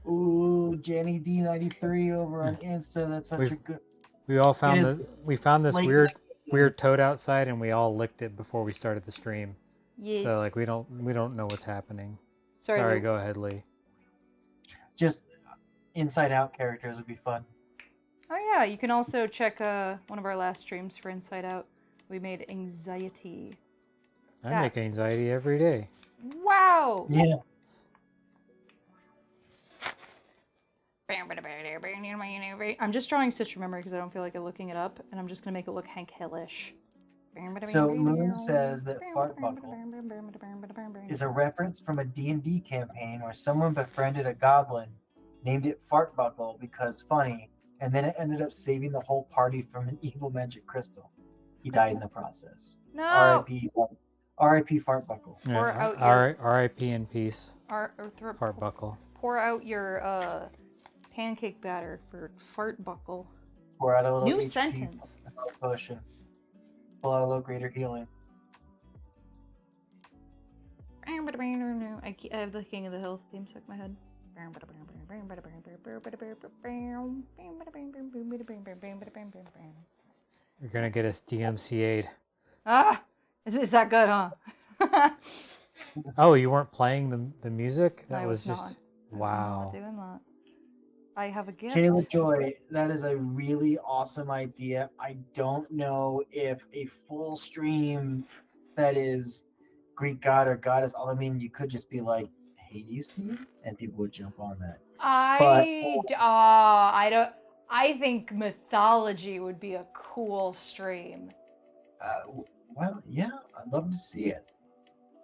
Ooh, Jenny D93 over on Insta. That's such a good. We all found we found this late weird toad outside, and we all licked it before we started the stream. Yes. So like we don't know what's happening. Sorry, Sorry, Lou. go ahead, Lee. Just Inside Out characters would be fun. Oh yeah, you can also check one of our last streams for Inside Out. We made Anxiety. I make anxiety every day. Wow! Yeah. I'm just drawing Stitch from memory because I don't feel like looking it up, and I'm just gonna make it look Hank Hillish. So Moon says that Fart Buckle is a reference from a D&D campaign where someone befriended a goblin, named it Fart Buckle because funny, and then it ended up saving the whole party from an evil magic crystal. He died in the process. No! R.I.P. Fart Buckle. Pour out R.I.P. in peace. Fart Buckle. Pour out your pancake batter for Fart Buckle. Pour out a little New HP sentence. potion. Pull out a little greater healing. I have the King of the Hill theme stuck in my head. You're gonna get us DMCA'd. Ah! Is that good, huh? Oh, you weren't playing the music? That I was was just not. wow. I was not doing that. I have a gift. Kayla Joy, that is a really awesome idea. I don't know if a full stream that is Greek god or goddess, I mean, you could just be like Hades theme, and people would jump on that. I think mythology would be a cool stream. Well, yeah, I'd love to see it.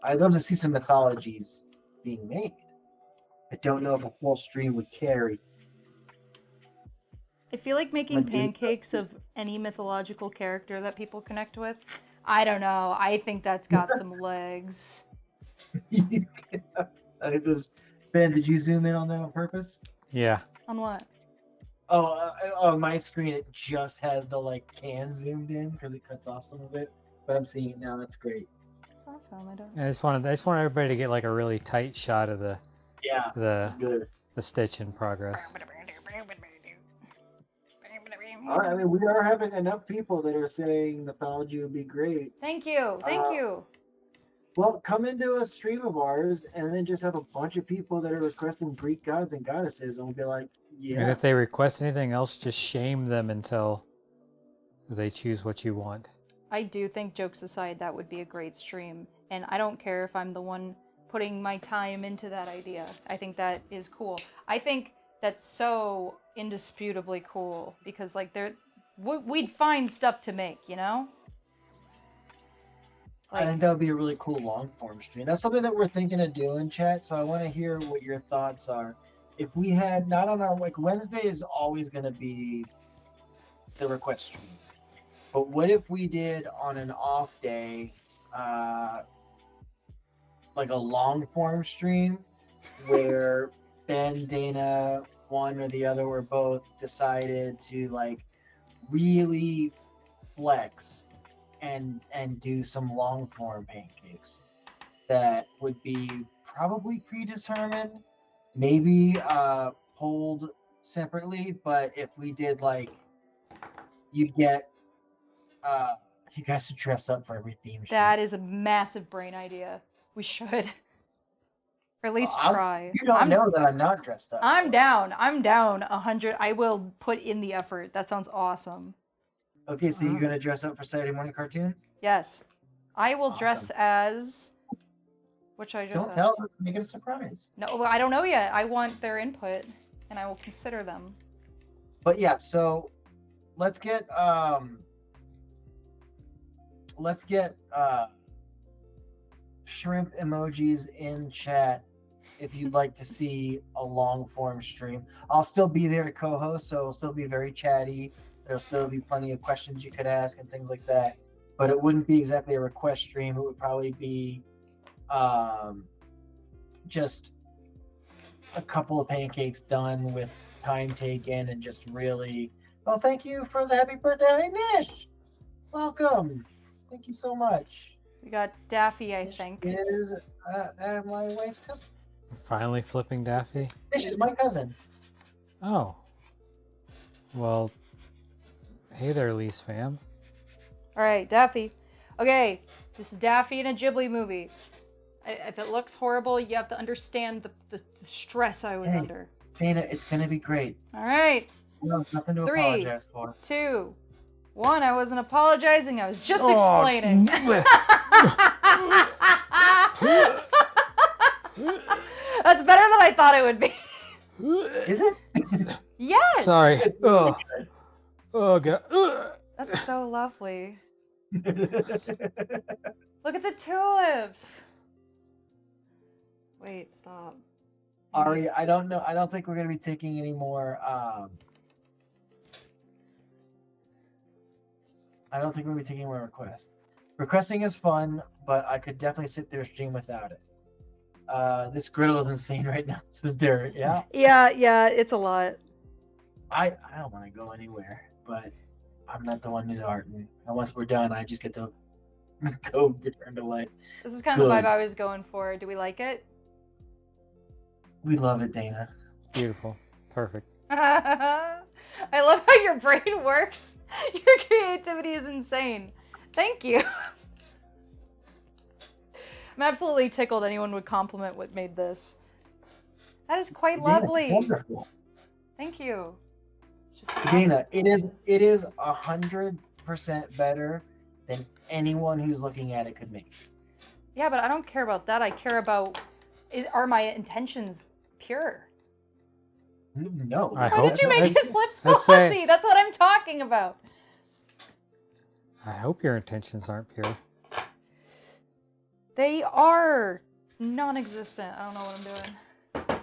I'd love to see some mythologies being made. I don't know if a full stream would carry. I feel like making pancakes of any mythological character that people connect with. I don't know. I think that's got some legs. Ben, did you zoom in on that on purpose? Yeah. On what? Oh, on my screen it just has the can zoomed in because it cuts off some of it. But I'm seeing it now. That's great. That's awesome. I just want everybody to get like a really tight shot of the good. the stitch in progress. All right, I mean, we are having enough people that are saying mythology would be great. Thank you. Thank you. Well, come into a stream of ours and then just have a bunch of people that are requesting Greek gods and goddesses, and we'll be like, yeah. And if they request anything else, just shame them until they choose what you want. I do think, jokes aside, that would be a great stream. And I don't care if I'm the one putting my time into that idea. I think that is cool. I think that's so indisputably cool because, we'd find stuff to make, you know? I think that would be a really cool long form stream. That's something that we're thinking of doing, chat. So I want to hear what your thoughts are. If we had not on our like Wednesday is always going to be the request stream, but what if we did on an off day, like a long form stream, where Ben, Dana, one or the other or both decided to like really flex and do some long form pancakes that would be probably predetermined, maybe pulled separately, but if we did like you'd get you guys to dress up for every theme stream. That is a massive brain idea. We should. Or at least try. You don't know that I'm not dressed up. I'm down. I'm down 100. I will put in the effort. That sounds awesome. Okay, so you're gonna dress up for Saturday morning cartoon? Yes. I will dress as... What should I dress as? Don't tell us. Make it a surprise. No, I don't know yet. I want their input, and I will consider them. But yeah, so let's get shrimp emojis in chat if you'd like to see a long form stream. I'll still be there to co-host, so it'll still be very chatty. There'll still be plenty of questions you could ask and things like that. But it wouldn't be exactly a request stream. It would probably be just a couple of pancakes done with time taken and just really, well, thank you for the happy birthday, Nish. Welcome. Thank you so much. We got Daffy, I Nish think. is my wife's cousin. Finally flipping Daffy? Nish is my cousin. Oh. Well, hey there, Lise fam. Alright, Daffy. Okay, this is Daffy in a Ghibli movie. If it looks horrible, you have to understand the stress I was under. Dana, it's going to be great. Alright. No, nothing to 3, apologize for. 2, 1. I wasn't apologizing. I was just explaining. That's better than I thought it would be. Is it? Yes. Sorry. Oh. Oh god. That's so lovely. Look at the tulips. Wait, stop. Ari, I don't know. I don't think we're going to be taking any more. I don't think we're going to be taking more requests. Requesting is fun, but I could definitely sit there and stream without it. This griddle is insane right now, says Derek. Yeah? Yeah, it's a lot. I don't want to go anywhere, but I'm not the one who's arting. And once we're done, I just get to go return to life. This is kind of the vibe I was going for. Do we like it? We love it, Dana. Beautiful. Perfect. I love how your brain works. Your creativity is insane. Thank you. I'm absolutely tickled anyone would compliment what made this. That is quite lovely. It's wonderful. Thank you. It's just Dana, it is 100% better than anyone who's looking at it could make. Yeah, but I don't care about that. I care about are my intentions pure? No. Why did you make his lips glossy? That's what I'm talking about. I hope your intentions aren't pure. They are non-existent. I don't know what I'm doing.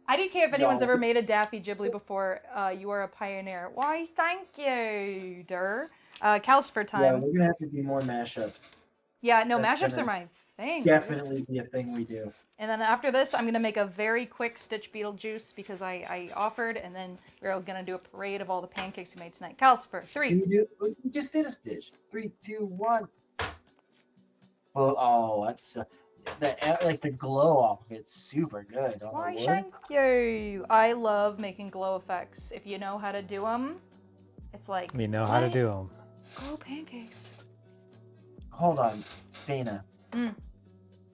IDK, if anyone's ever made a Daffy Ghibli before, you are a pioneer. Why, thank you, der. Calcifer time. Yeah, we're gonna have to do more mashups. Yeah, no, mashups are my thing. Definitely be a thing we do. And then after this, I'm gonna make a very quick Stitch Beetlejuice because I offered, and then we're gonna do a parade of all the pancakes we made tonight. Calcifer, 3. We just did a Stitch. 3, 2, 1. Well, oh, that's like the glow off of it's super good. Why, thank you. I love making glow effects. If you know how to do them, it's like You know how to do them. glow pancakes. Hold on, Dana.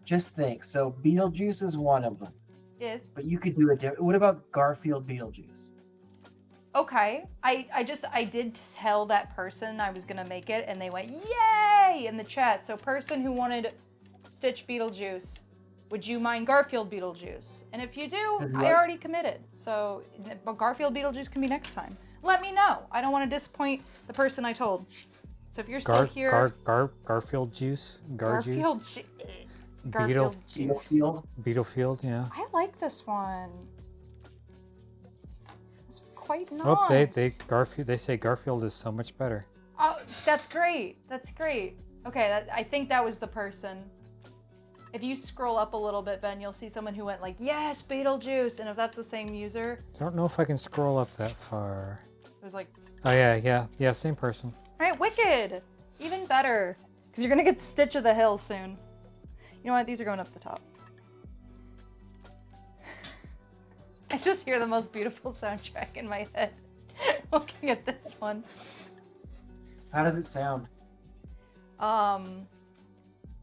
Just think. So Beetlejuice is one of them. Yes. But you could do it different. What about Garfield Beetlejuice? Okay. I did tell that person I was gonna make it, and they went yay in the chat. So person who wanted Stitch Beetlejuice, would you mind Garfield Beetlejuice? And if you do, I already committed. So but Garfield Beetlejuice can be next time. Let me know. I don't want to disappoint the person I told. So if you're still here, Garfield juice, juice, Garfield juice. Beetlefield, yeah. I like this one. It's quite nice. Oh, they say Garfield is so much better. Oh, that's great. That's great. Okay, I think that was the person. If you scroll up a little bit, Ben, you'll see someone who went like, yes, Beetlejuice. And if that's the same user, I don't know if I can scroll up that far. it was like, Oh, yeah, same person. all right, Wicked. Even better. Because you're going to get Stitch of the Hill soon. You know what? These are going up the top. I just hear the most beautiful soundtrack in my head looking at this one. How does it sound?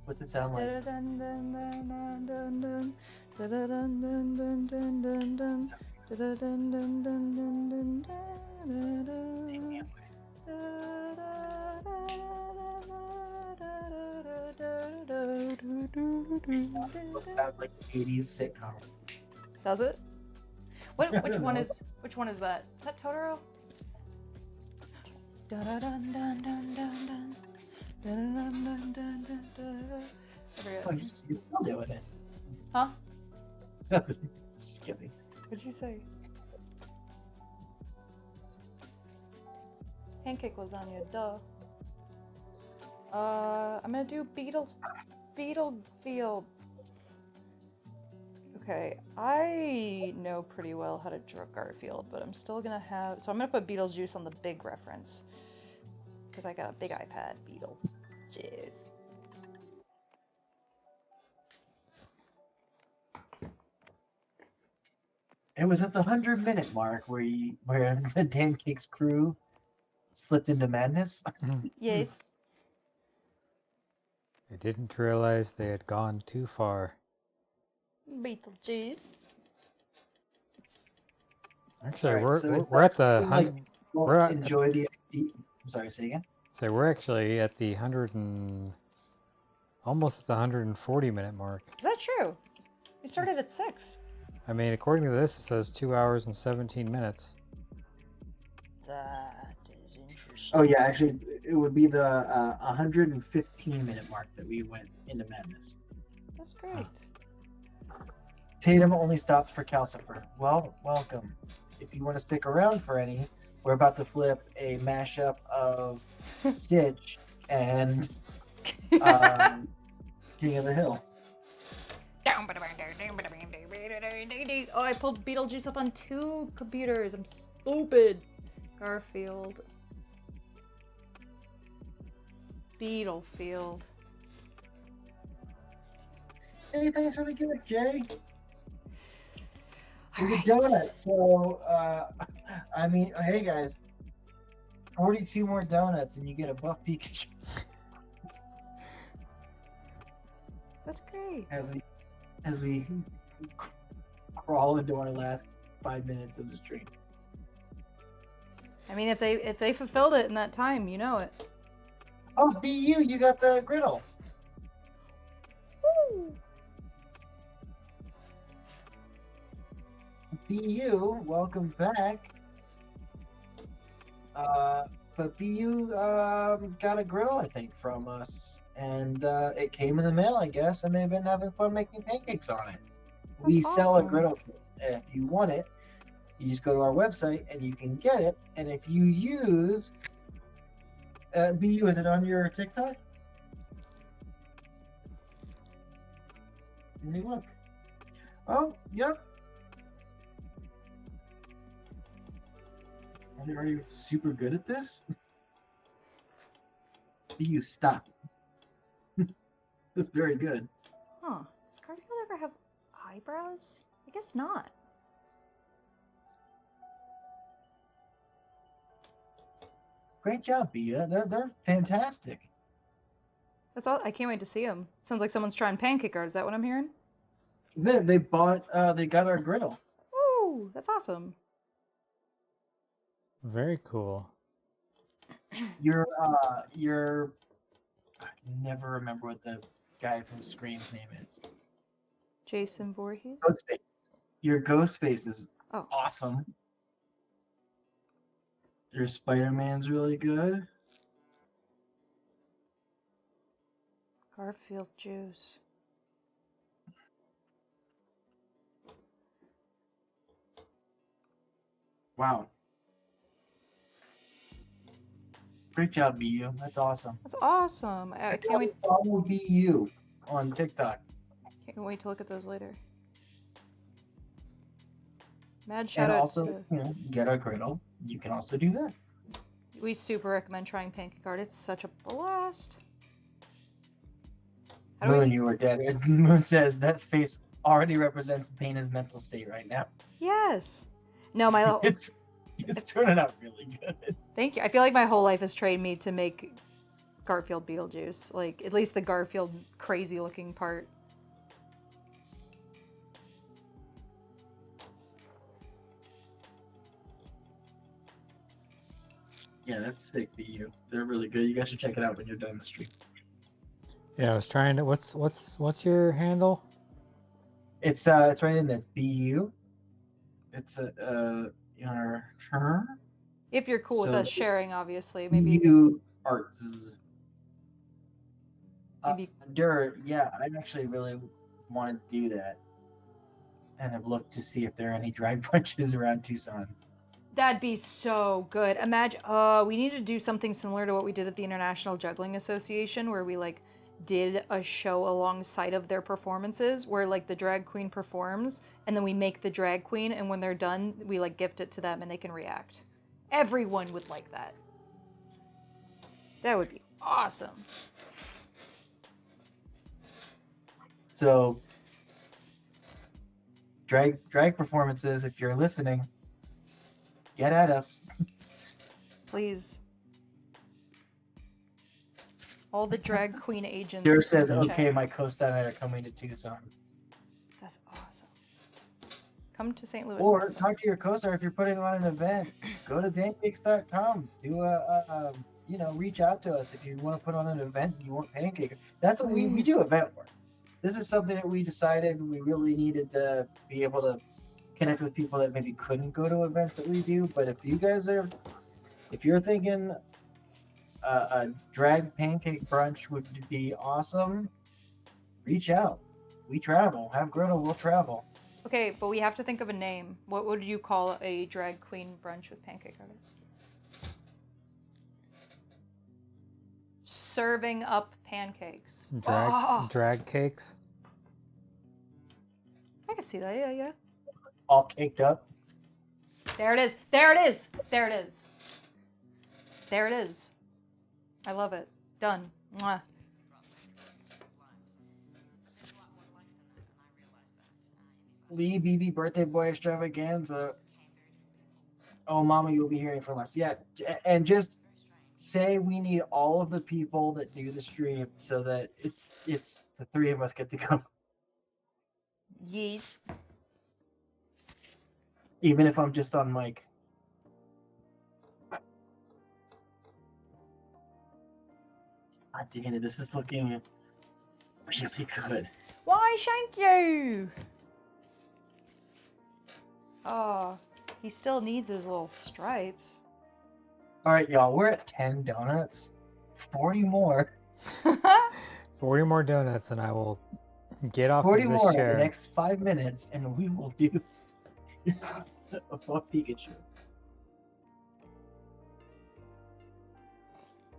What's it sound like? It sounds like an 80s sitcom. Does it? Which one is that? Is that Totoro? Oh, you're still doing it. Huh? Just kidding. What'd you say? Pancake lasagna, duh. I'm gonna do Beetlefield. Okay, I know pretty well how to draw Garfield, but I'm still gonna have... So I'm gonna put Beetlejuice on the big reference. Because I got a big iPad, Beetlejuice. It was at the 100-minute mark where the Pancakes crew slipped into madness. Yes. I didn't realize they had gone too far. Beetlejuice. Actually, Alright, so we're at the enjoy the. I'm sorry, say again. So we're actually at the almost at the 140-minute mark. Is that true? We started at 6. I mean, according to this, it says 2 hours and 17 minutes. That is interesting. Oh yeah, actually, it would be the 115-minute mark that we went into madness. That's great. Tatum only stops for Calcifer. Well, welcome. If you want to stick around for any, we're about to flip a mashup of Stitch and King of the Hill. Oh, I pulled Beetlejuice up on 2 computers. I'm stupid. Garfield. Beetlefield. Hey, thanks for the gift, Jay. All The right. donut. So, I mean, hey guys, 42 more donuts and you get a buff Pikachu. That's great. As we crawl into our last 5 minutes of the stream. I mean, if they fulfilled it in that time, you know it. Oh, BU, you got the griddle. Woo! BU, welcome back. But BU got a griddle, I think, from us. And it came in the mail, I guess, and they've been having fun making pancakes on it. We sell a awesome. griddle kit. If you want it, you just go to our website and you can get it. And if you use BU, is it on your TikTok? Let me look. Oh, yep. Are you super good at this? BU, stop. That's very good. Huh. Does Garfield ever have eyebrows? I guess not. Great job, BU. They're fantastic. That's all. I can't wait to see them. Sounds like someone's trying pancake art. Is that what I'm hearing? They bought they got our griddle. Woo! That's awesome. Very cool. Your I never remember what the guy from Scream's name is. Jason Voorhees. Ghostface. Your Ghostface is Oh. awesome. Your Spider-Man's really good. Garfield juice. Wow. Great job, BU. That's awesome. That's awesome. I can't wait. Follow BU on TikTok. Can't wait to look at those later. Mad And shout out also, to. get our griddle. You can also do that. We super recommend trying Pancake art. It's such a blast. How do Moon, we... you were dead. Moon says that face already represents Dana's mental state right now. Yes. No, my. It's turning out really good. Thank you. I feel like my whole life has trained me to make Garfield Beetlejuice. Like, at least the Garfield crazy looking part. Yeah, that's sick, BU. They're really good. You guys should check it out when you're done the stream. Yeah, I was trying to. What's your handle? It's right in the BU. It's in our term. If you're cool with So, us sharing, obviously. Maybe. BU Arts. Maybe. Yeah, I actually really wanted to do that. And I've looked to see if there are any drag brunches around Tucson. That'd be so good. Imagine, we need to do something similar to what we did at the International Juggling Association, where we like did a show alongside of their performances, where like the drag queen performs, and then we make the drag queen, and when they're done, we like gift it to them, and they can react. Everyone would like that. That would be awesome. So, drag performances, if you're listening, get at us. Please. All the drag queen agents. Dare says, in the chat. okay, my co-star and I are coming to Tucson. That's awesome. Come to St. Louis. Or also. talk to your co-star if you're putting on an event. Go to pancakes.com. Do reach out to us if you want to put on an event and you want Pancake. That's what we do event work. This is something that we decided we really needed to be able to connect with people that maybe couldn't go to events that we do. But if you're thinking a drag pancake brunch would be awesome, reach out. We travel. Have Greta, we'll travel. Okay, but we have to think of a name. What would you call a drag queen brunch with pancake artists? Serving up pancakes. Drag cakes. I can see that. Yeah. All caked up. There it is. There it is. There it is. There it is. I love it. Done. Mwah. Lee BB birthday boy extravaganza. Oh, Mama, you'll be hearing from us. Yeah, and just say we need all of the people that do the stream so that it's the three of us get to go. Yeet. Even if I'm just on mic. God damn it, this is looking really good. Why, thank you. Oh, he still needs his little stripes. All right, y'all, we're at 10 donuts. 40 more. 40 more donuts, and I will get off 40 of this more chair. in the next 5 minutes, and we will do a fuck Pikachu.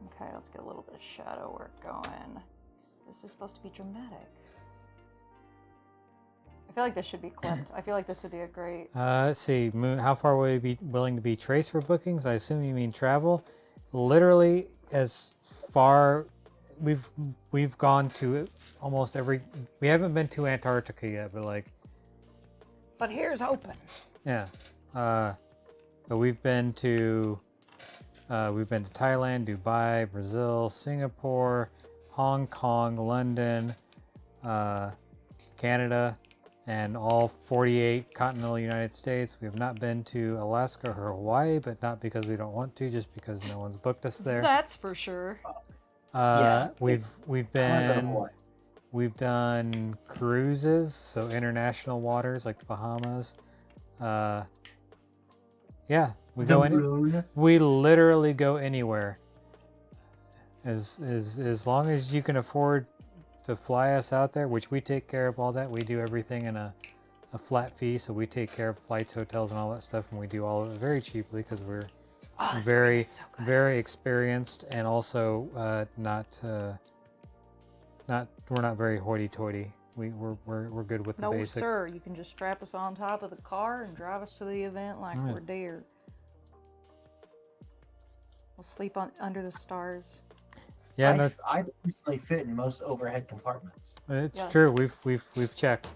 Okay, let's get a little bit of shadow work going. This is supposed to be dramatic. I feel like this should be clipped. I feel like this would be a great... Let's see, Moon, how far would you be willing to be traced for bookings? I assume you mean travel. Literally, as far... We've gone to almost every... We haven't been to Antarctica yet, but like... But here's open. Yeah. But we've been to Thailand, Dubai, Brazil, Singapore, Hong Kong, London, Canada, and all 48 continental United States. We have not been to Alaska or Hawaii, but not because we don't want to, just because no one's booked us there. That's for sure. We've done cruises, so international waters like the Bahamas. Yeah, we literally go anywhere. As long as you can afford to fly us out there, which we take care of all that. We do everything in a flat fee, so we take care of flights, hotels, and all that stuff, and we do all of it very cheaply because we're Oh, this very, burrito is so good. very experienced, and also we're not very hoity-toity. We're good with the No, basics. sir. You can just strap us on top of the car and drive us to the event like Yeah. we're there. We'll sleep under the stars. Yeah, no, I personally fit in most overhead compartments. it's Yeah. true. We've checked.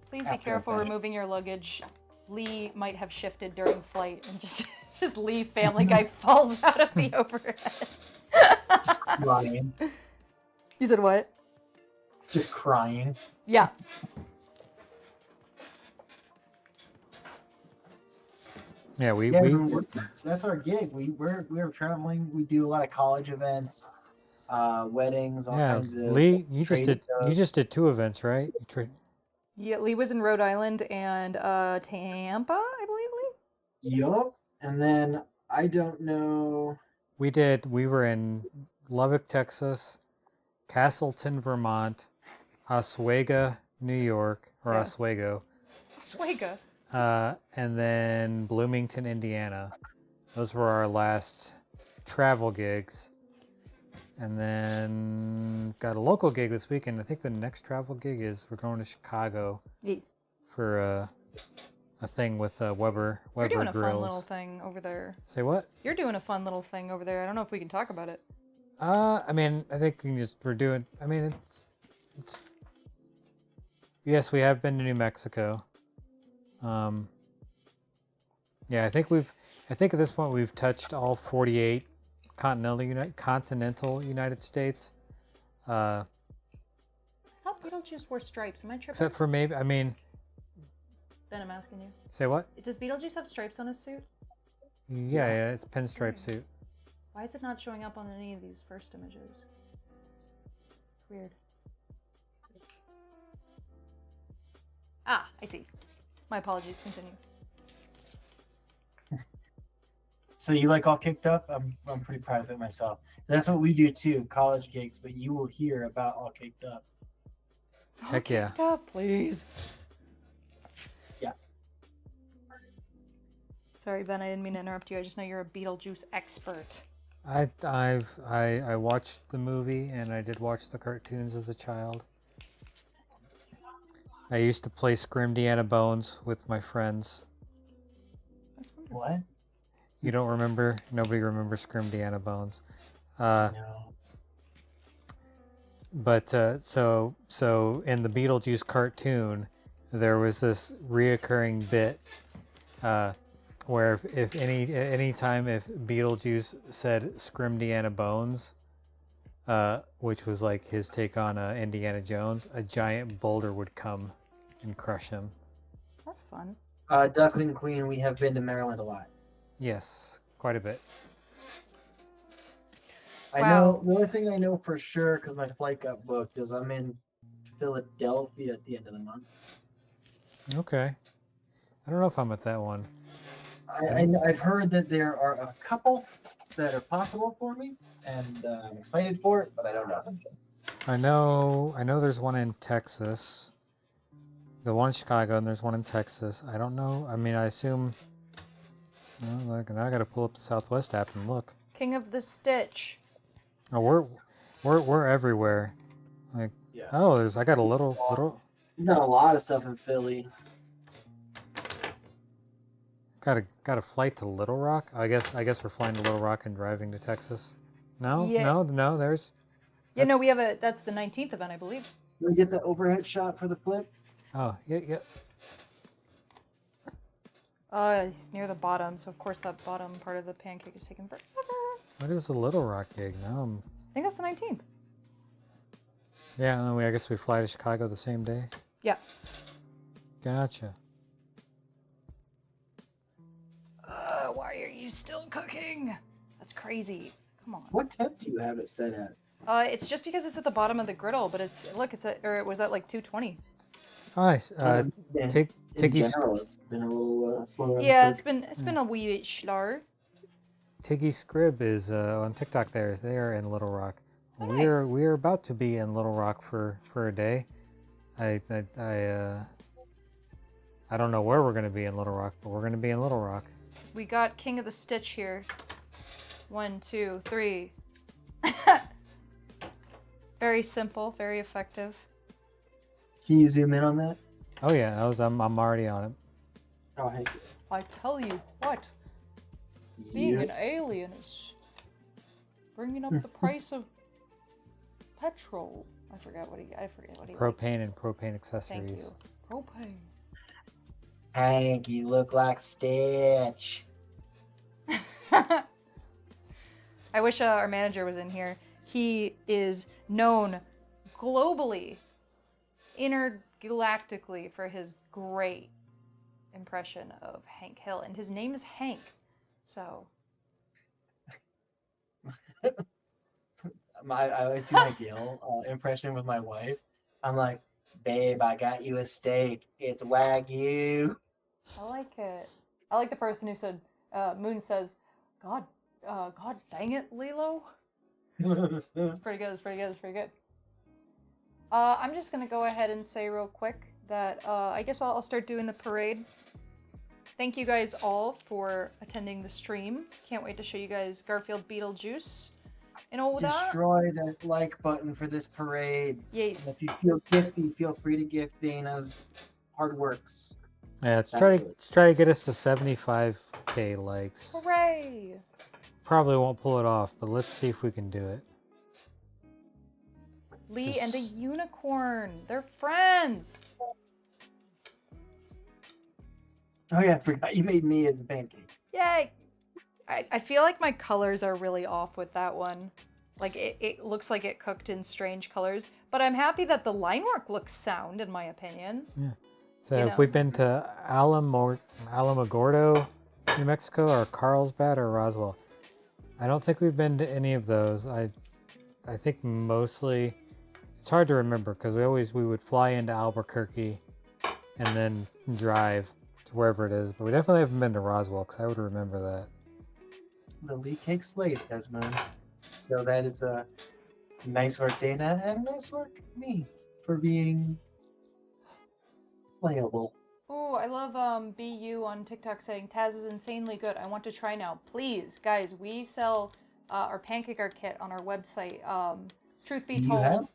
Please be After careful effect. removing your luggage. Lee might have shifted during flight and just Lee Family Guy falls out of the overhead. Crying. You said what? Just crying. Yeah. Yeah, we That's our gig. We're traveling. We do a lot of college events, weddings, all yeah. kinds of. Lee, you trade just did 2 events, right? Yeah, Lee was in Rhode Island and Tampa, I believe, Lee. Yup. And then I don't know. We were in Lubbock, Texas, Castleton, Vermont, Oswego, New York, or Yeah. Oswego, Oswego. and then Bloomington, Indiana. Those were our last travel gigs. And then got a local gig this weekend. I think the next travel gig is we're going to Chicago Yes. for a thing with Weber You're doing a Grills. fun little thing over there. Say what? You're doing a fun little thing over there. I don't know if we can talk about it. I mean, I think we're doing. I mean, it's. Yes, we have been to New Mexico. Yeah, I think at this point we've touched all 48 continental United States. I thought Beetlejuice wore stripes. Am I tripping? Except for maybe, I mean, Ben, I'm asking you. say what? Does Beetlejuice have stripes on his suit? Yeah, it's pinstripe suit. Why is it not showing up on any of these first images? It's weird. Ah, I see. My apologies. Continue. So you like All Kicked Up? I'm pretty proud of it myself. That's what we do too, college gigs. But you will hear about All Kicked Up. Heck yeah. Kicked up, please. Yeah. Sorry, Ben. I didn't mean to interrupt you. I just know you're a Beetlejuice expert. I watched the movie and I did watch the cartoons as a child. I used to play Scrimdiana Bones with my friends. That's wonderful. What? You don't remember? Nobody remembers Scrimdiana Bones. No. But so in the Beetlejuice cartoon, there was this reoccurring bit where if any time if Beetlejuice said Scrimdiana Bones, which was like his take on Indiana Jones, a giant boulder would come and crush him. That's fun. Duckling Queen, we have been to Maryland a lot. Yes, quite a bit. I know, the only thing I know for sure, because my flight got booked, is I'm in Philadelphia at the end of the month. Okay. I don't know if I'm at that one. I've heard that there are a couple that are possible for me, and I'm excited for it, but I don't know. I know there's one in Texas. The one in Chicago, and there's one in Texas. I don't know. I mean, I assume. Well, look, now I gotta pull up the Southwest app and look. King of the Stitch. Oh, we're everywhere. Like, Yeah. oh, I got a little. We've done a lot of stuff in Philly. Got a flight to Little Rock. I guess we're flying to Little Rock and driving to Texas. No, Yeah. no. There's. Yeah, no, That's- we have that's the 19th event, I believe. Can we get the overhead shot for the flip? Oh, yeah. It's near the bottom, so of course that bottom part of the pancake is taking forever. What is the Little Rock gig? Now I think that's the 19th. Yeah, and I guess we fly to Chicago the same day. Yeah. Gotcha. Why are you still cooking? That's crazy. Come on. What temp do you have it set at? It's just because it's at the bottom of the griddle, but it's it was at like 220. Oh, nice. In Tiggy's general, it's been a little slower. Yeah, it's been a wee bit slower. Tiggy Scrib is on TikTok. They are in Little Rock. Oh, we're nice. we're about to be in Little Rock for a day. I don't know where we're gonna be in Little Rock, but we're gonna be in Little Rock. We got King of the Stitch here. 1, 2, 3. Very simple, very effective. Can you zoom in on that? Oh yeah, I'm already on it. Oh, heck I tell you what, yeah. being an alien is bringing up the price of petrol. I forget what he likes. Propane and propane Thank accessories. you. Propane. Hank, you look like Stitch. I wish our manager was in here. He is known globally, intergalactically for his great impression of Hank Hill, and his name is Hank. So I always do my Gail impression with my wife. I'm like, babe, I got you a steak. It's Wagyu. I like it. I like the person who said, Moon says, God dang it, Lilo. It's pretty good. It's pretty good. It's pretty good. I'm just gonna go ahead and say real quick that I guess I'll start doing the parade. Thank you guys all for attending the stream. Can't wait to show you guys Garfield Beetlejuice and all that. Destroy that like button for this parade. And Yes. if you feel gifty, feel free to gift Dana's hard works. Yeah, let's try to get us to 75k likes. Hooray! Probably won't pull it off, but let's see if we can do it. Lee and a unicorn. They're friends. Oh yeah, I forgot you made me as a pancake. Yay! I feel like my colors are really off with that one. Like, it looks like it cooked in strange colors. But I'm happy that the line work looks sound, in my opinion. Yeah. So You if know. we've been to Alamogordo, New Mexico, or Carlsbad, or Roswell, I don't think we've been to any of those. I think mostly, it's hard to remember because we would fly into Albuquerque and then drive to wherever it is. But we definitely haven't been to Roswell because I would remember that. The Lee Cake Slate, says Moon. So that is a nice work, Dana, and nice work, me, for being slayable. Ooh, I love BU on TikTok saying, Taz is insanely good. I want to try now. Please, guys, we sell our Pancake Art Kit on our website. Truth be Do you told, have?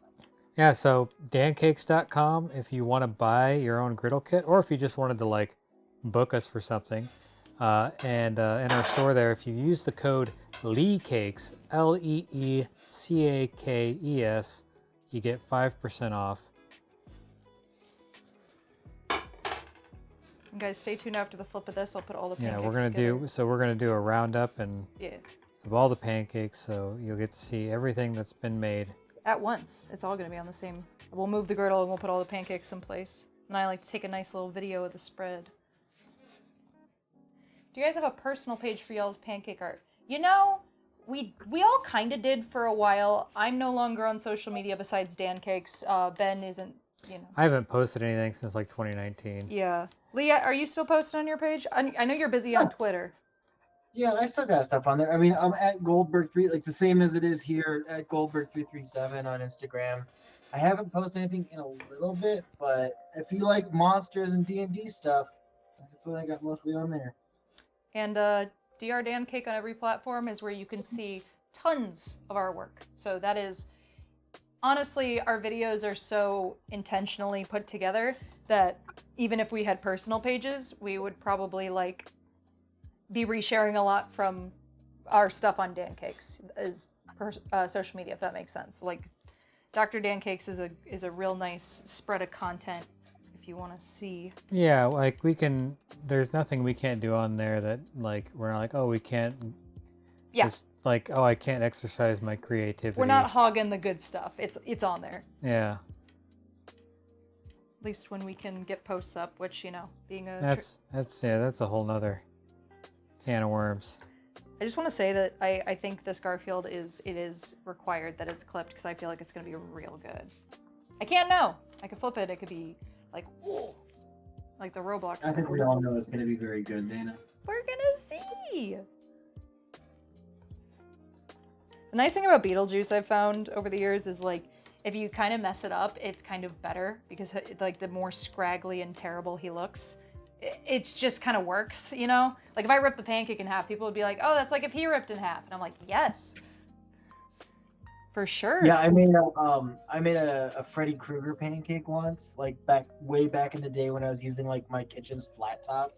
Yeah, so dancakes.com if you want to buy your own griddle kit, or if you just wanted to like book us for something. And in our store there, if you use the code LEECAKES, LEECAKES, you get 5% off. and guys, stay tuned after the flip of this. I'll put all the Yeah, pancakes we're gonna do a roundup and Yeah, of all the pancakes, so you'll get to see everything that's been made. at once. It's all going to be on the same. We'll move the girdle and we'll put all the pancakes in place. And I like to take a nice little video of the spread. Do you guys have a personal page for y'all's pancake art? You know, we all kind of did for a while. I'm no longer on social media besides Dan Cakes. Ben isn't, you know. I haven't posted anything since like 2019. Yeah. Leah, are you still posting on your page? I know you're busy on Twitter. Yeah, I still got stuff on there. I mean, I'm at Goldberg3, like the same as it is here at Goldberg337 on Instagram. I haven't posted anything in a little bit, but if you like monsters and D&D stuff, that's what I got mostly on there. And DR Dan Cake on every platform is where you can see tons of our work. So that is, honestly, our videos are so intentionally put together that even if we had personal pages, we would probably like be resharing a lot from our stuff on Dan Cakes as social media, if that makes sense. Like Dr. Dan Cakes is a real nice spread of content if you want to see. Yeah, like there's nothing we can't do on there that like we're not like, oh, we can't. Yeah. Just like, oh, I can't exercise my creativity. We're not hogging the good stuff. It's on there. Yeah. At least when we can get posts up, which, you know, being a... That's a whole nother can of worms. I just want to say that I think this Garfield is required that it's clipped because I feel like it's going to be real good. I can't know. I could flip it. It could be like, ooh, like the Roblox. I think we all know it's going to be very good, Dana. We're going to see. The nice thing about Beetlejuice I've found over the years is like, if you kind of mess it up, it's kind of better because like the more scraggly and terrible he looks, it's just kind of works, you know? Like if I rip the pancake in half, people would be like, oh, that's like if he ripped in half. And I'm like, yes, for sure. Yeah, I made a Freddy Krueger pancake once, like way back in the day when I was using like my kitchen's flat top,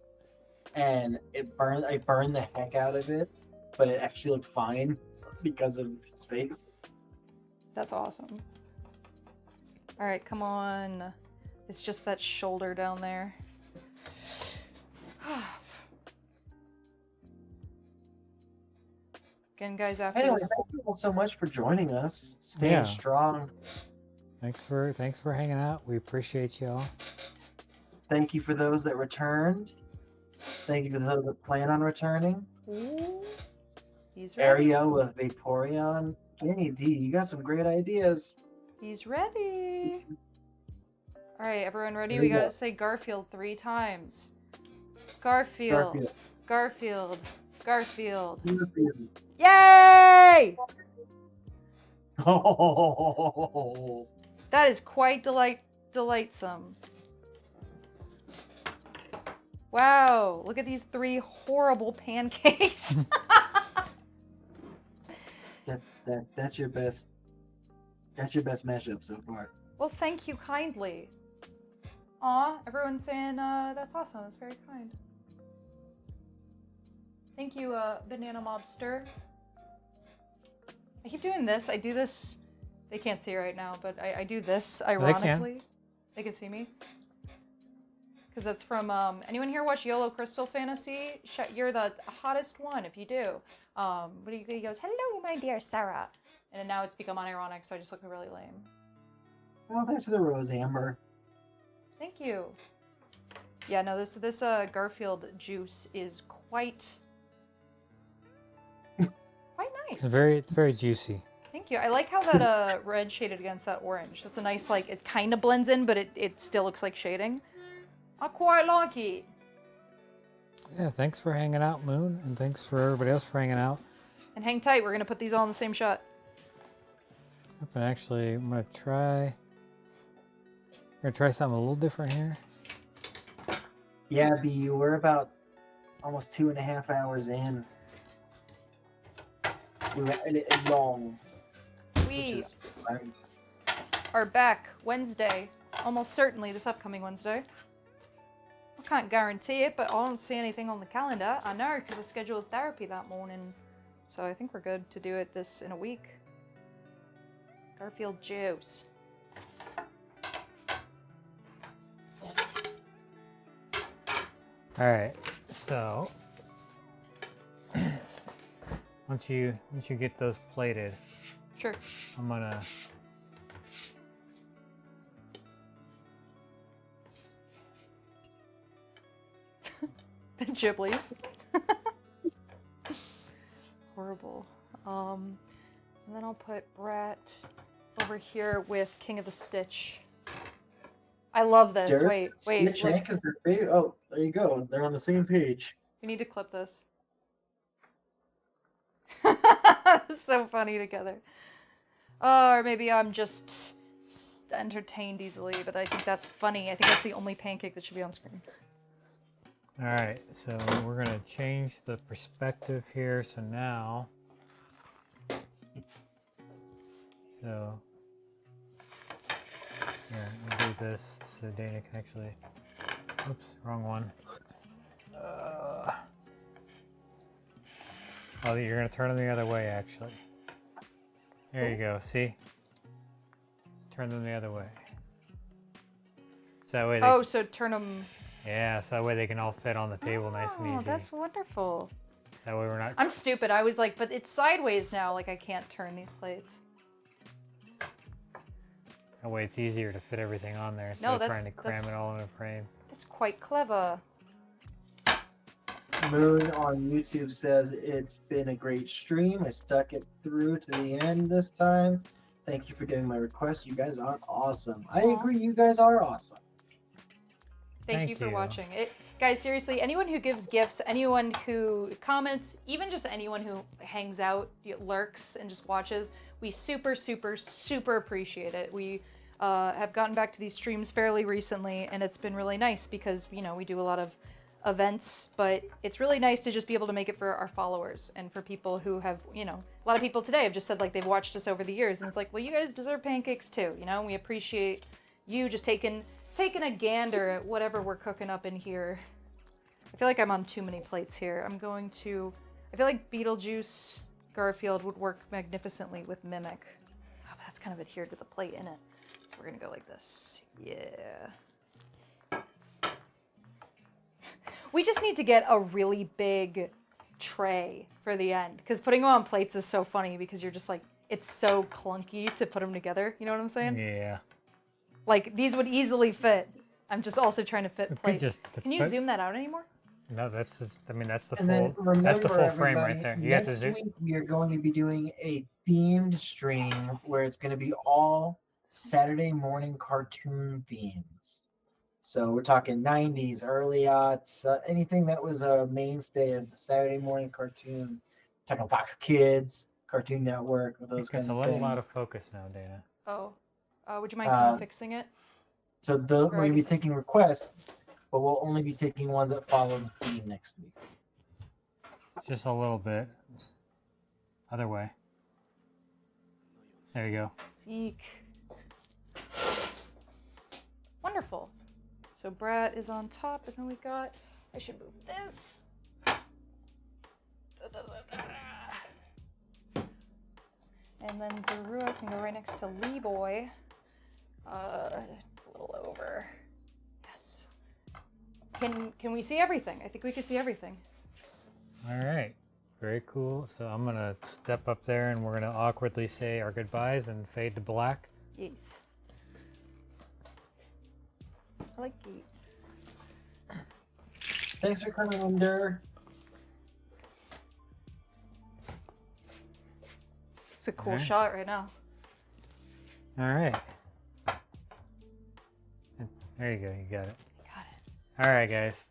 and I burned the heck out of it, but it actually looked fine because of his face. That's awesome. All right, come on. It's just that shoulder down there. Again, guys, after Anyway, this... thank you all so much for joining us. Staying strong. Thanks for hanging out. We appreciate y'all. Thank you for those that returned. Thank you for those that plan on returning. Ooh, he's ready. Ario with Vaporeon. Danny D, you got some great ideas. He's ready. All right, everyone ready? Here We we go. gotta say Garfield 3 times. Garfield. Garfield. Garfield. Garfield. Yay! Oh. That is quite delightsome. Wow, look at these 3 horrible pancakes. That's your best. That's your best mashup so far. Well, thank you kindly. Aw, everyone's saying that's awesome. That's very kind. Thank you, Banana Mobster. I keep doing this. I do this. They can't see right now, but I do this ironically. They can see me. Because that's from, anyone here watch YOLO Crystal Fantasy? You're the hottest one if you do. But he goes, hello, my dear Sarah. And then now it's become unironic, so I just look really lame. Oh, thanks for the rose, Amber. Thank you. Yeah, no, this Garfield juice is quite nice. It's very juicy. Thank you. I like how that red shaded against that orange. That's a nice, like, it kind of blends in, but it still looks like shading. I quite like it. Yeah, thanks for hanging out, Moon, and thanks for everybody else for hanging out. And hang tight, we're gonna put these all in the same shot. And actually, I'm gonna try something a little different here. Yeah, B, we're about almost 2.5 hours in. We're long. We are back Wednesday, almost certainly this upcoming Wednesday. I can't guarantee it, but I don't see anything on the calendar. I know, because I scheduled therapy that morning. So I think we're good to do it in a week. Garfield juice. Alright, so once you get those plated, Sure. I'm gonna The Ghiblies. Horrible. And then I'll put Brett over here with King of the Stitch. I love this. Derek, Wait. Stitch Hank is their favorite. Oh, there you go. They're on the same page. We need to clip this. It's so funny together. Or maybe I'm just entertained easily, but I think that's funny. I think that's the only pancake that should be on screen. Alright, so we're going to change the perspective here. So now, here, I'll do this so Dana can actually, oops, wrong one. Oh, you're going to turn them the other way, actually. There you go, see? Turn them the other way. So that way they, so turn them... yeah, so that way they can all fit on the table nice and easy. Oh, that's wonderful. That way we're not... I'm stupid. I was like, but it's sideways now. Like, I can't turn these plates. That way it's easier to fit everything on there instead No, of trying to cram that's- it all in a frame. It's quite clever. Moon on YouTube says it's been a great stream. I stuck it through to the end this time. Thank you for getting my request. You guys are awesome. I Aw. agree, you guys are awesome. Thank you for watching. Guys, seriously, anyone who gives gifts, anyone who comments, even just anyone who hangs out, lurks, and just watches, we super, super, super appreciate it. We have gotten back to these streams fairly recently, and it's been really nice because, you know, we do a lot of events, but it's really nice to just be able to make it for our followers and for people who have, you know, a lot of people today have just said, like, they've watched us over the years, and it's like, well, you guys deserve pancakes too, you know? We appreciate you just taking a gander at whatever we're cooking up in here. I feel like I'm on too many plates here. I feel like Beetlejuice Garfield would work magnificently with Mimic. Oh, but that's kind of adhered to the plate, isn't it? So we're gonna go like this. Yeah. We just need to get a really big tray for the end, because putting them on plates is so funny because you're just like, it's so clunky to put them together. You know what I'm saying? Yeah. Like, these would easily fit. I'm just also trying to fit plates. Can you zoom that out anymore? No, that's just, I mean, that's the And then full, remember, that's the full frame right everybody, there. You have to next zoom. week we are going to be doing a themed stream where it's going to be all Saturday morning cartoon themes. So we're talking 90s, early aughts, anything that was a mainstay of the Saturday morning cartoon. Talking Fox Kids, Cartoon Network, those kinds It's a of little things. out of focus now, Dana. Oh. Would you mind fixing it? So we're going to be taking requests, but we'll only be taking ones that follow the theme next week. It's just a little bit. Other way. There you go. Seek. Wonderful. So Brat is on top, and then we got, I should move this. And then Zorua can go right next to Lee Boy. A little over. Yes. Can we see everything? I think we could see everything. All right. Very cool. So I'm going to step up there and we're going to awkwardly say our goodbyes and fade to black. Yes. I like it. Thanks for coming under. It's a cool Alright. shot right now. All right. There you go. You got it. Got it. All right, guys.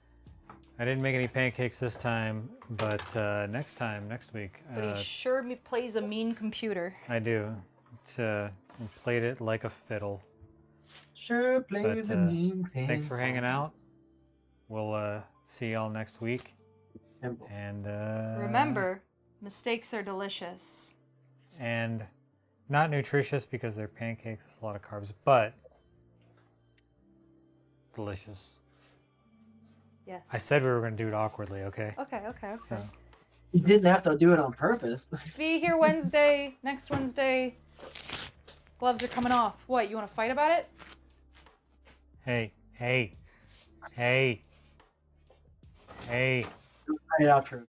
I didn't make any pancakes this time, but next week, But he sure plays a mean computer. I do. I played it like a fiddle. Sure plays But, a mean thing. Thanks for hanging out. We'll see y'all next week. Simple. And Remember, mistakes are delicious. and not nutritious because they're pancakes. It's a lot of carbs, but delicious. Yes. I said we were going to do it awkwardly, okay? Okay. So, You didn't have to do it on purpose. Be here Wednesday, next Wednesday. Gloves are coming off. What, you want to fight about it? hey. Right, outro.